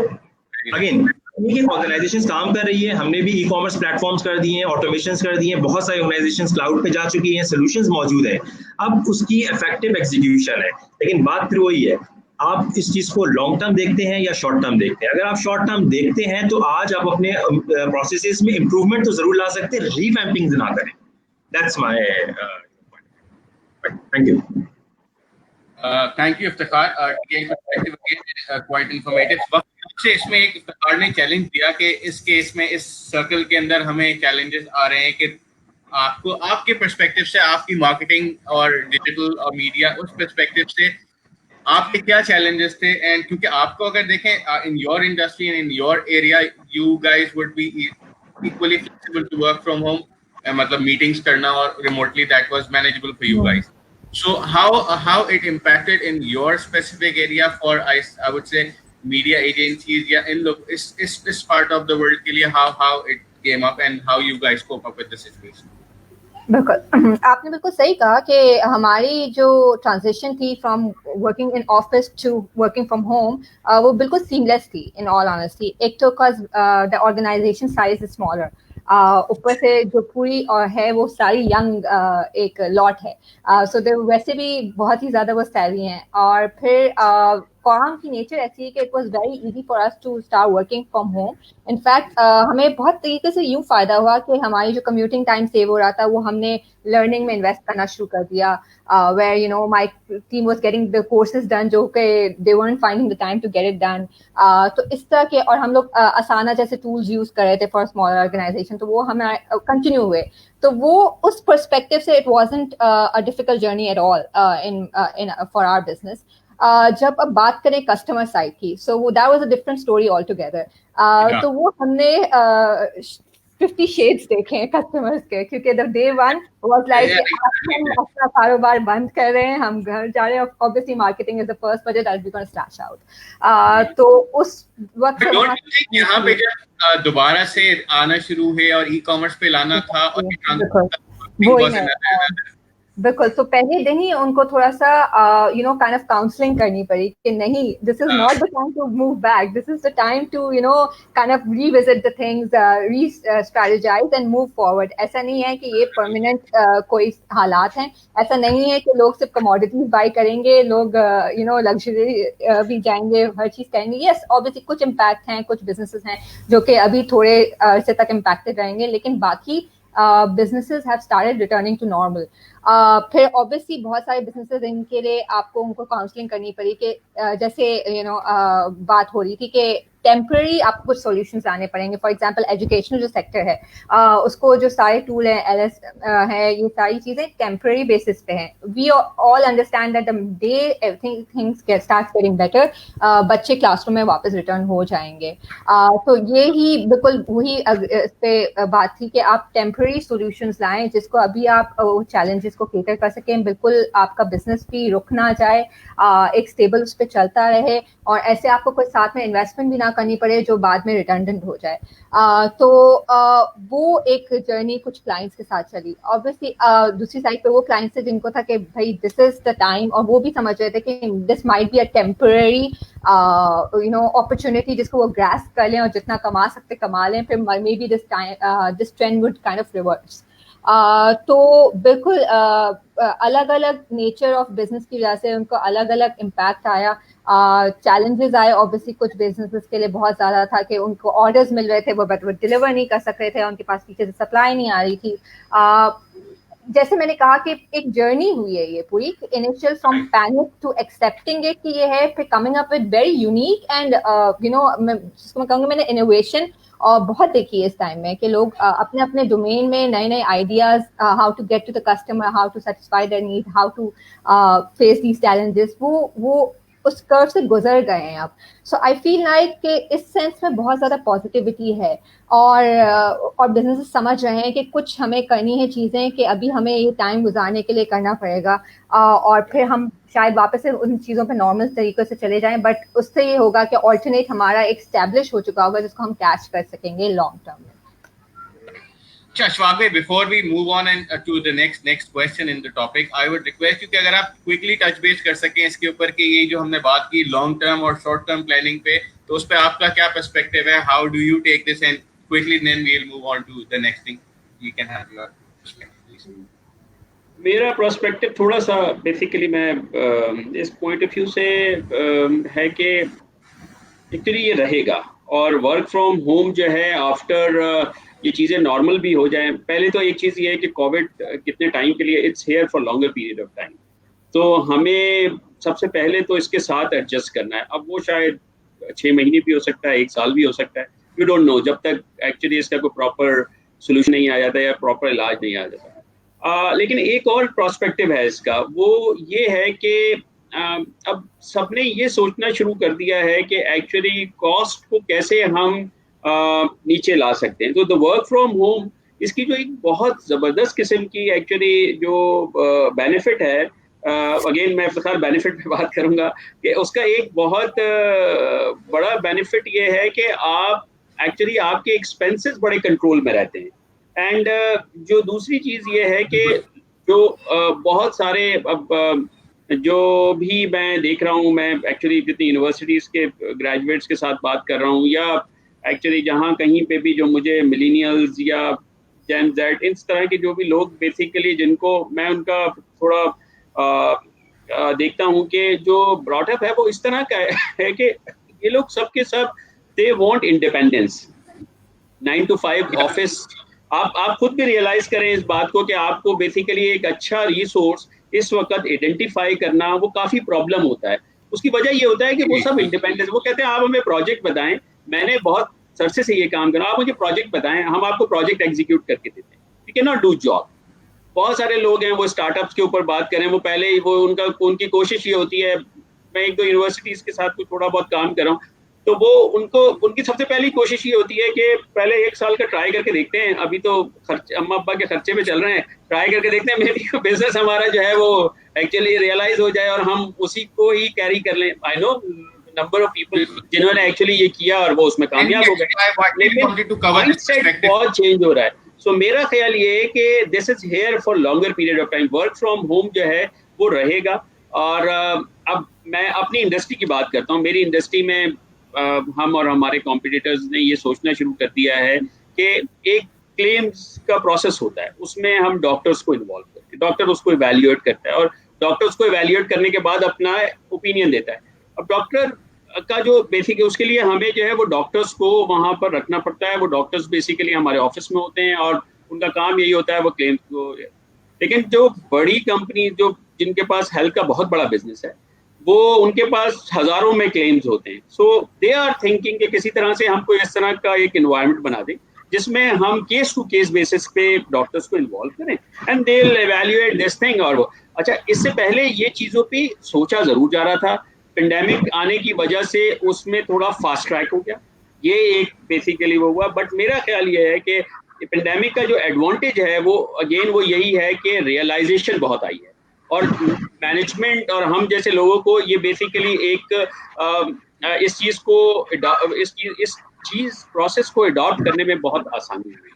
अगेन ऑर्गेनाइजेशंस काम कर रही है, हमने भी ई-कॉमर्स प्लेटफॉर्म्स कर दिए हैं, ऑटोमेशंस कर दिए हैं, बहुत सारी ऑर्गेनाइजेशंस क्लाउड पे जा चुकी हैं, सॉल्यूशंस मौजूद हैं। अब उसकी इफेक्टिव एग्जीक्यूशन है, लेकिन बात फिर वही है, आप इस चीज को लॉन्ग टर्म देखते हैं या शॉर्ट टर्म देखते हैं। अगर आप शॉर्ट टर्म देखते हैं तो आज आप अपने प्रोसेसेस में इंप्रूवमेंट तो जरूर ला सकते हैं, रीवैम्पिंग ना करें। That's my thank you. Thank you, Iftikhar. Again, perspective again quite informative. से इसमें एक इफ्तिखार ने चैलेंज दिया कि इस केस में इस सर्कल के अंदर हमें चैलेंजेस आ रहे हैं कि आपको आपके पर्सपेक्टिव से, आपकी मार्केटिंग और डिजिटल और मीडिया उस पर्सपेक्टिव से आपके क्या चैलेंजेस थे। एंड क्योंकि आपको अगर देखें in your industry and in your area, you guys would be equally flexible to work from home, मतलब मीटिंग्स करना और remotely, that was manageable for you guys. So how it impacted in your specific area for I would say media agencies, yeah, in look is part of the world के लिए how it came up and how you guys cope up with the situation. बिल्कुल, आपने बिल्कुल सही कहा कि हमारी जो ट्रांजिशन थी from working in office to working from home, वो बिल्कुल सीमलेस थी इन ऑल ऑनेस्टी। एक तो because the organisation size is smaller, ऊपर से जो पूरी है वो सारी यंग एक लॉट है, सो दे वैसे भी बहुत ही ज़्यादा वो सैली हैं। और फिर काम की नेचर ऐसी है कि it was very easy for us to start working from home. In fact हमें बहुत तरीके से यूँ फायदा हुआ कि हमारी जो कम्यूटिंग टाइम सेव हो रहा था वो हमने लर्निंग में इन्वेस्ट करना शुरू कर दिया, where you know my team was getting the courses done जो कि they weren't finding the time to get it done। तो इस तरह के, और हम लोग असाना जैसे टूल्स यूज कर रहे थे फॉर स्मॉल ऑर्गेनाइजेशन, तो वो हमें कंटिन्यू हुए। तो वो उस पर्सपेक्टिव से it wasn't a difficult journey at all in for our business. जब अब बात करें कस्टमर साइड की, so that was a different story all together. तो वो हमने 50 शेड्स देखे हैं कस्टमर्स के, क्योंकि the day one was like हम अपना कारोबार बंद कर रहे हैं, हम घर जा रहे हैं, obviously marketing is the first budget that we gonna slash out. तो उस वक्त यहाँ पे जब दोबारा से आना शुरू हुए और ई कॉमर्स पे लाना था और बिल्कुल, तो पहले दिन ही उनको थोड़ा सा you know kind of counselling करनी पड़ी कि नहीं, this is not the time to move back, this is the time to you know kind of revisit the things, restrategize and move forward. ऐसा नहीं है कि ये परमानेंट कोई हालात हैं, ऐसा नहीं है कि लोग सिर्फ कमोडिटीज बाय करेंगे, लोग यू नो लग्जरी भी जाएंगे, हर चीज करेंगे। यस, ऑब्वियसली कुछ इम्पैक्ट हैं, कुछ बिजनेसेस हैं जो कि अभी थोड़े अरसे तक इम्पैक्टेड रहेंगे, लेकिन बाकी businesses have started returning to normal। फिर ऑब्वियसली बहुत सारे बिजनेसेस इनके लिए आपको उनको काउंसलिंग करनी पड़ी कि जैसे यू नो बात हो रही थी कि टेम्पररी आपको कुछ सॉल्यूशंस लाने पड़ेंगे। फॉर एग्जांपल एजुकेशनल जो सेक्टर है, उसको जो सारे टूल हैं, एलएस है, ये सारी चीज़ें टेम्पररी बेसिस पे हैं। We all understand that the day everything things start getting better, बच्चे क्लासरूम में वापस रिटर्न हो जाएंगे। तो ये ही बिल्कुल वही इस पे बात थी कि आप टेम्पररी सॉल्यूशंस लाएं जिसको अभी आप चैलेंजेस को केटर कर सकें, बिल्कुल आपका बिजनेस भी रुक ना जाए, एक स्टेबल उस पर चलता रहे, और ऐसे आपको कोई साथ में इन्वेस्टमेंट भी ना करनी पड़े जो बाद में रिटर्डेंट हो जाए। तो वो एक जर्नी कुछ क्लाइंट्स के साथ चली। ऑब्वियसली दूसरी साइड पे वो क्लाइंट्स थे जिनको था कि भाई दिस इज द टाइम, और वो भी समझ रहे थे कि this might be a temporary you know opportunity जिसको वो ग्रास्प कर लें और जितना कमा सकते कमा लें, फिर may be this trend would kind of reverse. तो बिल्कुल अलग अलग नेचर ऑफ बिजनेस की वजह से उनको अलग अलग इम्पैक्ट आया, चैलेंजेस आए। ऑब्वियसली कुछ बिजनेसेस के लिए बहुत ज़्यादा था कि उनको ऑर्डर्स मिल रहे थे वो बट वो डिलीवर नहीं कर सक रहे थे, उनके पास पीछे से सप्लाई नहीं आ रही थी। जैसे मैंने कहा कि एक जर्नी हुई है ये पूरी, initial from panic to accepting it कि ये है, फिर coming up with very unique and you know जिसको मैं कहूँगी मैंने इनोवेशन और बहुत देखी है इस टाइम में कि लोग अपने अपने डोमेन में नए नए ideas, how to get to the customer, how to satisfy their need, how to face these challenges, वो उस कर्व से गुजर गए हैं अब। सो आई फील लाइक कि इस सेंस में बहुत ज़्यादा पॉजिटिविटी है, और बिजनेस समझ रहे हैं कि कुछ हमें करनी है चीज़ें कि अभी हमें ये टाइम गुजारने के लिए करना पड़ेगा, और फिर हम शायद वापस से उन चीज़ों पे नॉर्मल तरीके से चले जाएं, बट उससे ये होगा कि ऑल्टरनेट हमारा एक स्टैब्लिश हो चुका होगा जिसको हम कैच कर सकेंगे लॉन्ग टर्म में। Ashfaq, before we move on and to the next question in the topic, I would request you कि अगर आप quickly touch base कर सकें इसके ऊपर कि ये जो हमने बात की long term और short term planning पे, तो उस पे आपका क्या perspective है? How do you take this, and quickly then we'll move on to the next thing. You can have your perspective. मेरा पर्सपेक्टिव थोड़ा सा बेसिकली मैं इस पॉइंट ऑफ व्यू से है कि एक्चुअली ये रहेगा, और वर्क फ्रॉम होम जो है आफ्टर ये चीज़ें नॉर्मल भी हो जाएं। पहले तो एक चीज़ ये है कि कोविड कितने टाइम के लिए, it's here for longer period of time, तो हमें सबसे पहले तो इसके साथ एडजस्ट करना है। अब वो शायद 6 महीने भी हो सकता है, 1 साल भी हो सकता है, यू डोंट नो, जब तक एक्चुअली इसका कोई प्रॉपर सोल्यूशन नहीं आ जाता या प्रॉपर इलाज नहीं आ जाता। लेकिन एक और प्रोस्पेक्टिव है इसका, वो ये है कि अब सबने ये सोचना शुरू कर दिया है कि एक्चुअली कॉस्ट को कैसे हम नीचे ला सकते हैं। तो द वर्क फ्रॉम होम, इसकी जो एक बहुत ज़बरदस्त किस्म की एक्चुअली जो बेनिफिट है, अगेन मैं फिलहाल बेनिफिट पे बात करूंगा, कि उसका एक बहुत बड़ा बेनिफिट ये है कि आप एक्चुअली आपके एक्सपेंसेस बड़े कंट्रोल में रहते हैं। एंड जो दूसरी चीज़ ये है कि जो बहुत सारे अब जो भी मैं देख रहा हूँ, मैं एक्चुअली जितनी यूनिवर्सिटीज़ के ग्रेजुएट्स के साथ बात कर रहा हूँ, या एक्चुअली जहाँ कहीं पे भी जो मुझे मिलेनियल्स या जेन जेड इस तरह के जो भी लोग बेसिकली जिनको मैं उनका थोड़ा देखता हूँ कि जो ब्रॉटअप है वो इस तरह का है कि ये लोग सबके सब they want independence, 9 to 5 office. आप खुद भी रियलाइज करें इस बात को कि आपको बेसिकली एक अच्छा रिसोर्स इस वक्त आइडेंटिफाई करना वो काफी प्रॉब्लम होता है। उसकी वजह ये होता है कि वो सब इंडिपेंडेंस, वो कहते हैं आप हमें प्रोजेक्ट बताएं, मैंने बहुत सरसे से ये काम करा, आप मुझे प्रोजेक्ट बताएं, हम आपको प्रोजेक्ट एग्जीक्यूट करके देते हैं, you can not do job. बहुत सारे लोग हैं वो स्टार्टअप्स के ऊपर बात करें, वो पहले वो उनकी कोशिश ये होती है, मैं 1-2 यूनिवर्सिटीज के साथ थोड़ा बहुत काम कर रहा हूँ, तो वो उनकी सबसे पहली कोशिश ये होती है कि पहले 1 साल का ट्राई करके देखते हैं, अभी तो अम्मा अब्बा के खर्चे पे चल रहे हैं, ट्राई करके देखते हैं मे बी बिजनेस हमारा जो है वो एक्चुअली रियलाइज हो जाए और हम उसी को ही कैरी कर लें। I know number of people जिन्होंने एक्चुअली ये किया और वो उसमें कामयाब हो गए, लेकिन माइंडसेट बहुत चेंज हो रहा है। सो मेरा ख्याल ये है कि this is here for longer period of time, work from home जो है वो रहेगा। और अब मैं अपनी इंडस्ट्री की बात करता हूँ, मेरी इंडस्ट्री में हम और हमारे कॉम्पिटिटर्स ने ये सोचना शुरू कर दिया है कि एक क्लेम्स का प्रोसेस होता है, उसमें हम डॉक्टर्स को इन्वॉल्व करते हैं, डॉक्टर उसको इवैल्यूएट करता है और डॉक्टर उसको इवैल्यूएट करने के बाद अपना ओपिनियन देता है। अब डॉक्टर का जो बेसिक है उसके लिए हमें जो है वो डॉक्टर्स को वहाँ पर रखना पड़ता है, वो डॉक्टर्स बेसिकली हमारे ऑफिस में होते हैं और उनका काम यही होता है वो क्लेम्स को। लेकिन जो बड़ी कंपनी जो जिनके पास हेल्थ का बहुत बड़ा बिजनेस है वो उनके पास हजारों में क्लेम्स होते हैं। सो दे आर थिंकिंग कि किसी तरह से हमको इस तरह का एक एनवायरनमेंट बना दें जिसमें हम केस टू केस बेसिस पे डॉक्टर्स को इन्वॉल्व करें and they will evaluate this thing. और वो अच्छा, इससे पहले ये चीज़ों पे सोचा ज़रूर जा रहा था, पेंडेमिक आने की वजह से उसमें थोड़ा फास्ट ट्रैक हो गया, ये एक बेसिकली वो हुआ। बट मेरा ख्याल ये है कि पेंडेमिक का जो एडवांटेज है वो अगेन वो यही है कि रियलाइजेशन बहुत आई है और मैनेजमेंट और हम जैसे लोगों को ये बेसिकली एक इस चीज़ को इस चीज़ प्रोसेस को अडॉप्ट करने में बहुत आसानी हुई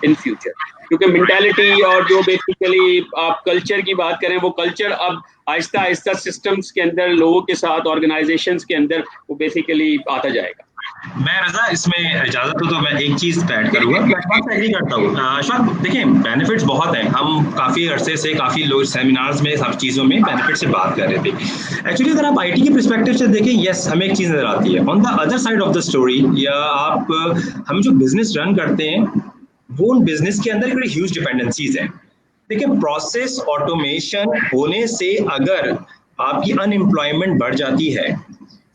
इन फ्यूचर, क्योंकि मेंटालिटी और जो बेसिकली आप कल्चर की बात करें वो कल्चर अब आहिस्ता आहिस्ता सिस्टम्स के अंदर लोगों के साथ ऑर्गेनाइजेशंस के अंदर वो बेसिकली आता जाएगा। मैं रजा इसमें इजाजत हो तो मैं एक चीज ऐड करूंगा, मैं एग्री करता हूँ। अशफाक देखिए बेनिफिट्स बहुत हैं, हम काफी अरसे से काफी लोग सेमिनार्स में सब चीजों में बेनिफिट से बात कर रहे थे। एक्चुअली अगर आप आईटी के पर्सपेक्टिव से देखें, यस हमें एक चीज नजर आती है on the other side of the story, या आप हम जो बिजनेस रन करते हैं वो उन बिजनेस के अंदर बड़ी ह्यूज डिपेंडेंसीज हैं। देखिए प्रोसेस ऑटोमेशन होने से अगर आपकी अनएम्प्लॉयमेंट बढ़ जाती है,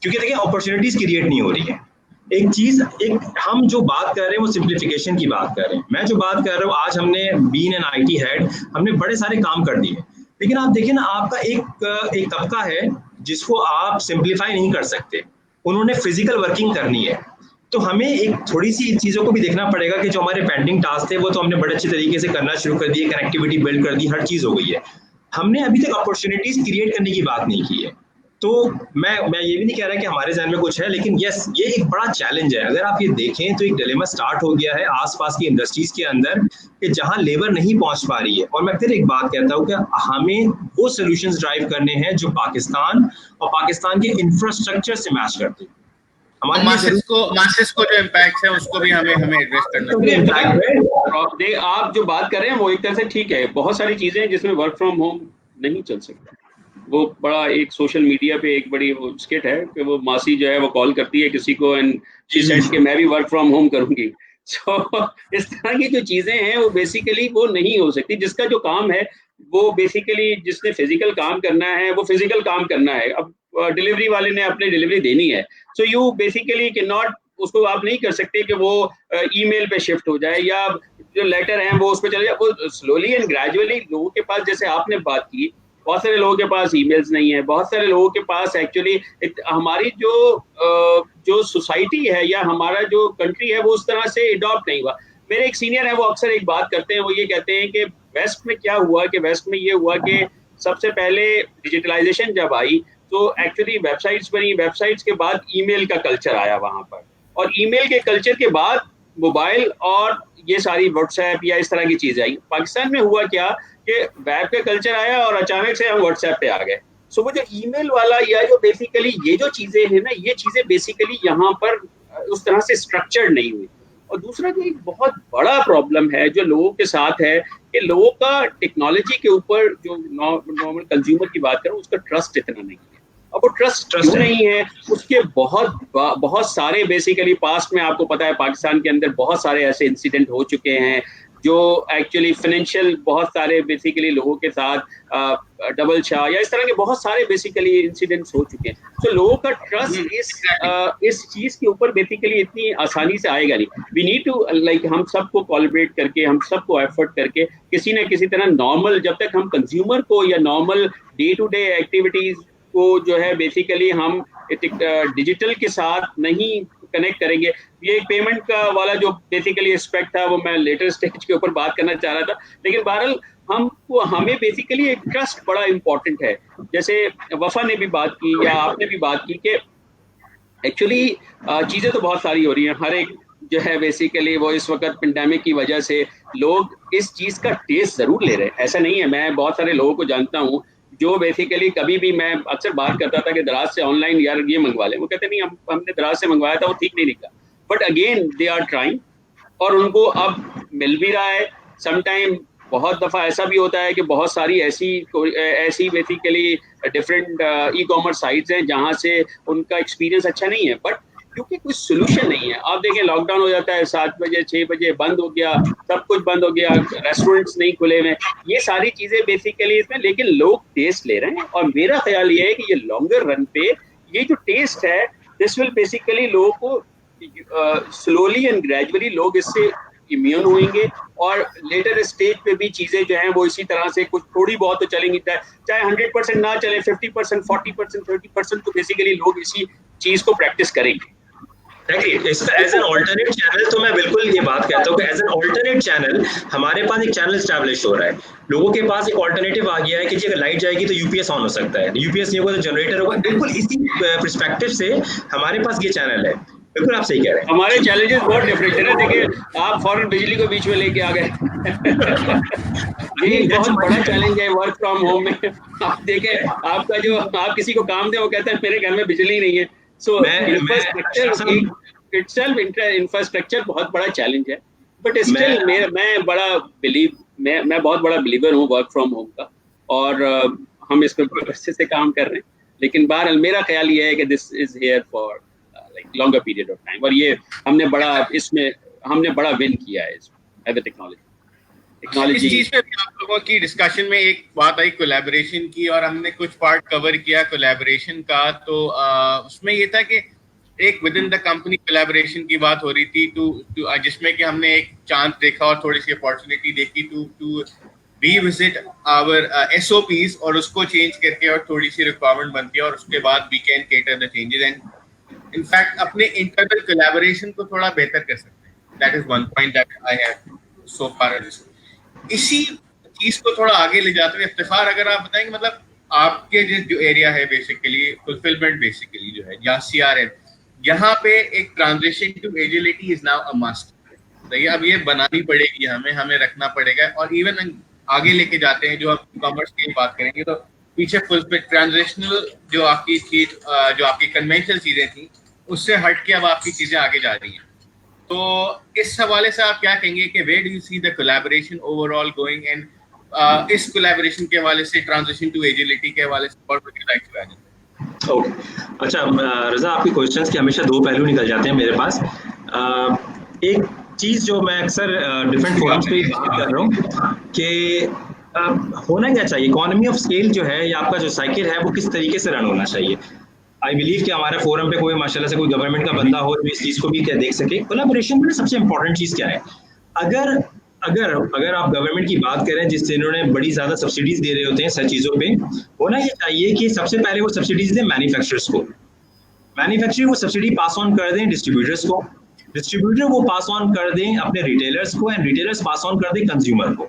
क्योंकि देखिए अपॉर्चुनिटीज क्रिएट नहीं हो रही है। एक हम जो बात कर रहे हैं वो सिंप्लीफिकेशन की बात कर रहे हैं, मैं जो बात कर रहा हूँ आज हमने बीन एन आईटी हेड, हमने बड़े सारे काम कर दिए, लेकिन आप देखिए ना आपका एक तबका है जिसको आप सिंप्लीफाई नहीं कर सकते, उन्होंने फिजिकल वर्किंग करनी है। तो हमें एक थोड़ी सी चीज़ों को भी देखना पड़ेगा कि जो हमारे पेंडिंग टास्क थे वो तो हमने बड़े अच्छे तरीके से करना शुरू कर दिए, कनेक्टिविटी बिल्ड कर दी, हर चीज़ हो गई है, हमने अभी तक अपॉर्चुनिटीज क्रिएट करने की बात नहीं की है। तो मैं ये भी नहीं कह रहा कि हमारे ज़हन में कुछ है, लेकिन यस ये एक बड़ा चैलेंज है। अगर आप ये देखें तो एक डिलेमा स्टार्ट हो गया है आसपास की इंडस्ट्रीज के अंदर कि जहां लेबर नहीं पहुंच पा रही है। और मैं फिर एक बात कहता हूं कि हमें वो सॉल्यूशंस ड्राइव करने हैं जो पाकिस्तान और पाकिस्तान के इंफ्रास्ट्रक्चर से मैच करते हैं। हमारे मासेस को जो इम्पैक्ट है उसको भी हमें एड्रेस करना चाहिए। आप जो बात कर रहे हैं वो एक तरह से ठीक है, बहुत सारी चीजें हैं जिसमें वर्क फ्रॉम होम नहीं चल सकता। वो बड़ा एक सोशल मीडिया पे एक बड़ी वो स्किट है कि वो मासी जो है वो कॉल करती है किसी को एंड शी सेड कि मैं भी वर्क फ्रॉम होम करूंगी। सो इस तरह की जो चीजें हैं वो बेसिकली वो नहीं हो सकती। जिसका जो काम है वो बेसिकली जिसने फिजिकल काम करना है वो फिजिकल काम करना है। अब डिलीवरी वाले ने अपनी डिलीवरी देनी है, so you basically can not, उसको आप नहीं कर सकते कि वो ईमेल पे शिफ्ट हो जाए या जो लेटर हैं वो उस पर चले जाए। वो स्लोली एंड ग्रेजुअली लोगों के पास, जैसे आपने बात की, बहुत सारे लोगों के पास ईमेल्स नहीं है, बहुत सारे लोगों के पास एक्चुअली हमारी जो सोसाइटी है या हमारा जो कंट्री है वो उस तरह से अडॉप्ट नहीं हुआ। मेरे एक सीनियर है वो अक्सर एक बात करते हैं, वो ये कहते हैं कि वेस्ट में क्या हुआ कि वेस्ट में ये हुआ कि सबसे पहले डिजिटलाइजेशन जब आई तो एक्चुअली वेबसाइट्स बनी, वेबसाइट्स के बाद ईमेल का कल्चर आया वहाँ पर, और ईमेल के कल्चर के बाद मोबाइल और ये सारी व्हाट्सएप या इस तरह की चीज़ें आई। पाकिस्तान में हुआ क्या कि वेब का कल्चर आया और अचानक से हम व्हाट्सएप पे आ गए। सो वो जो ईमेल वाला या जो बेसिकली ये जो चीज़ें हैं ना, ये चीज़ें बेसिकली यहाँ पर उस तरह से स्ट्रक्चर्ड नहीं हुई। और दूसरा जो एक बहुत बड़ा प्रॉब्लम है जो लोगों के साथ है कि लोगों का टेक्नोलॉजी के ऊपर, जो नॉर्मल कंज्यूमर की बात करूं, उसका ट्रस्ट इतना नहीं है। अब वो ट्रस्ट क्यों नहीं है, उसके बहुत सारे बेसिकली पास्ट में आपको पता है पाकिस्तान के अंदर बहुत सारे ऐसे इंसिडेंट हो चुके हैं जो एक्चुअली फाइनेंशियल बहुत सारे बेसिकली लोगों के साथ डबल शाह या इस तरह के बहुत सारे बेसिकली इंसिडेंट्स हो चुके हैं। तो लोगों का ट्रस्ट इस चीज के ऊपर बेसिकली इतनी आसानी से आएगा नहीं। वी नीड टू लाइक हम सबको कोलैबोरेट करके, हम सबको एफर्ट करके किसी ना किसी तरह नॉर्मल, जब तक हम कंज्यूमर को या normal day to day activities को जो है बेसिकली हम डिजिटल के साथ नहीं कनेक्ट करेंगे। ये एक पेमेंट का वाला जो बेसिकली एस्पेक्ट था वो मैं लेटर स्टेज के ऊपर बात करना चाह रहा था, लेकिन बहरहाल हमें बेसिकली एक ट्रस्ट बड़ा इंपॉर्टेंट है। जैसे वफा ने भी बात की या आपने भी बात की कि एक्चुअली चीज़ें तो बहुत सारी हो रही हैं, हर एक जो है बेसिकली वो इस वक्त पेंडेमिक की वजह से लोग इस चीज़ का टेस्ट ज़रूर ले रहे हैं। ऐसा नहीं है, मैं बहुत सारे लोगों को जानता हूँ जो बेसिकली कभी भी, मैं अक्सर बात करता था कि दराज से ऑनलाइन यार ये मंगवा लें, वो कहते नहीं हमने दराज से मंगवाया था वो ठीक नहीं निकला, but again they are trying और उनको अब मिल भी रहा है। समटाइम बहुत दफ़ा ऐसा भी होता है कि बहुत सारी ऐसी basically different e commerce sites हैं जहाँ से उनका एक्सपीरियंस अच्छा नहीं है, बट क्योंकि कोई सोल्यूशन नहीं है। आप देखें लॉकडाउन हो जाता है, 7 बजे 6 बजे बंद हो गया, सब कुछ बंद हो गया, रेस्टोरेंट्स नहीं खुले हुए, ये सारी चीजें बेसिकली इसमें, लेकिन लोग टेस्ट ले रहे हैं। और मेरा ख्याल ये है कि ये लॉन्गर रन पे ये जो टेस्ट है दिस विल बेसिकली लोगों को स्लोली एंड ग्रेजुअली लोग इससे इम्यून होंगे और लेटर स्टेज पे भी चीजें जो हैं वो इसी तरह से कुछ थोड़ी बहुत तो चलेंगी, चाहे 100% ना चले, 50%, 40%, 30% तो बेसिकली लोग इसी चीज को प्रैक्टिस करेंगे। एज एन ऑल्टरनेट चैनल तो मैं बिल्कुल ये बात कहता हूँ कि एज एन ऑल्टरनेट चैनल हमारे पास एक चैनल स्टैब्लिश हो रहा है, लोगों के पास एक ऑल्टरनेटिव आ गया है कि जी अगर लाइट जाएगी तो यूपीएस ऑन हो सकता है, यूपीएस नहीं होगा तो जनरेटर होगा। बिल्कुल इसी पर्सपेक्टिव से हमारे पास ये चैनल है। बिल्कुल आप सही कह रहे हैं, हमारे चैलेंजेस बहुत डिफरेंट है ना। देखिए आप फौरन बिजली को बीच में लेके आ गए ये बहुत बड़ा चैलेंज है वर्क फ्रॉम होम में। आप देखें आपका जो आप किसी को काम दे वो कहता है मेरे घर में बिजली नहीं है। सो इंफ्रास्ट्रक्चर बहुत बड़ा चैलेंज है, बट स्टिल मैं बहुत बड़ा बिलीवर हूँ वर्क फ्रॉम होम का और हम इस पर अच्छे से काम कर रहे हैं। लेकिन बहरहाल मेरा ख्याल ये है कि this is here for like longer period of time और ये हमने बड़ा विन किया है इसमें एज अ टेक्नोलॉजी। इस चीज पे भी आप लोगों की डिस्कशन में एक बात आई कोलैबोरेशन की और हमने कुछ पार्ट कवर किया कोलैबोरेशन का। तो उसमें ये था कि एक with in the company collaboration की बात हो रही थी जिसमें कि हमने एक चांस देखा और थोड़ी सी अपॉर्चुनिटी देखी टू रीविजिट आवर SOPs और उसको चेंज करके और थोड़ी सी रिक्वायरमेंट बनती है और उसके बाद we can cater the changes and in fact अपने इंटरनल कोलैबोरेशन को थोड़ा बेहतर कर सकते हैं। That is one point that I have so far. इसी चीज को थोड़ा आगे ले जाते हुए इफ्तिखार अगर आप बताएंगे मतलब आपके जो एरिया है बेसिकली फुलफिलमेंट बेसिकली जो है या CRM, यहाँ पे एक transition to agility is now a must. तो ये अब ये बनानी पड़ेगी हमें रखना पड़ेगा और इवन आगे लेके जाते हैं जो आप कॉमर्स की बात करेंगे तो पीछे ट्रांजिशनल जो आपकी चीज जो आपकी कन्वेंशनल चीजें थी उससे हट के अब आपकी चीजें आगे जा रही हैं। तो इस हवाले से आप क्या कहेंगे कि where do you see the collaboration overall going and इस कोलैबोरेशन के हवाले से ट्रांजिशन टू एजिलिटी के हवाले से what would you like to add? Okay, अच्छा रजा आपकी क्वेश्चंस के हमेशा दो पहलू निकल जाते हैं मेरे पास। एक चीज जो मैं अक्सर डिफरेंट फोरम्स पे बात कर रहा हूँ कि होना क्या चाहिए, इकोनॉमी ऑफ स्केल जो है या आपका जो साइकिल है वो किस तरीके से रन होना चाहिए। आई बिलीव कि हमारे फोरम पे कोई माशाल्लाह से कोई गवर्नमेंट का बंदा हो जो इस चीज को भी क्या देख सके। कोलैबोरेशन में सबसे इंपॉर्टेंट चीज क्या है, अगर आप गवर्नमेंट की बात करें जिससे इन्होंने बड़ी ज्यादा सब्सिडीज दे रहे होते हैं सब चीजों पे, होना ये चाहिए कि सबसे पहले वो सब्सिडीज दें मैन्युफैक्चरर्स को, मैन्युफैक्चरर वो सब्सिडी पास ऑन कर दें डिस्ट्रीब्यूटर्स को, डिस्ट्रीब्यूटर वो पास ऑन कर दें अपने रिटेलर्स को एंड रिटेलर्स पास ऑन कर दें कंज्यूमर को।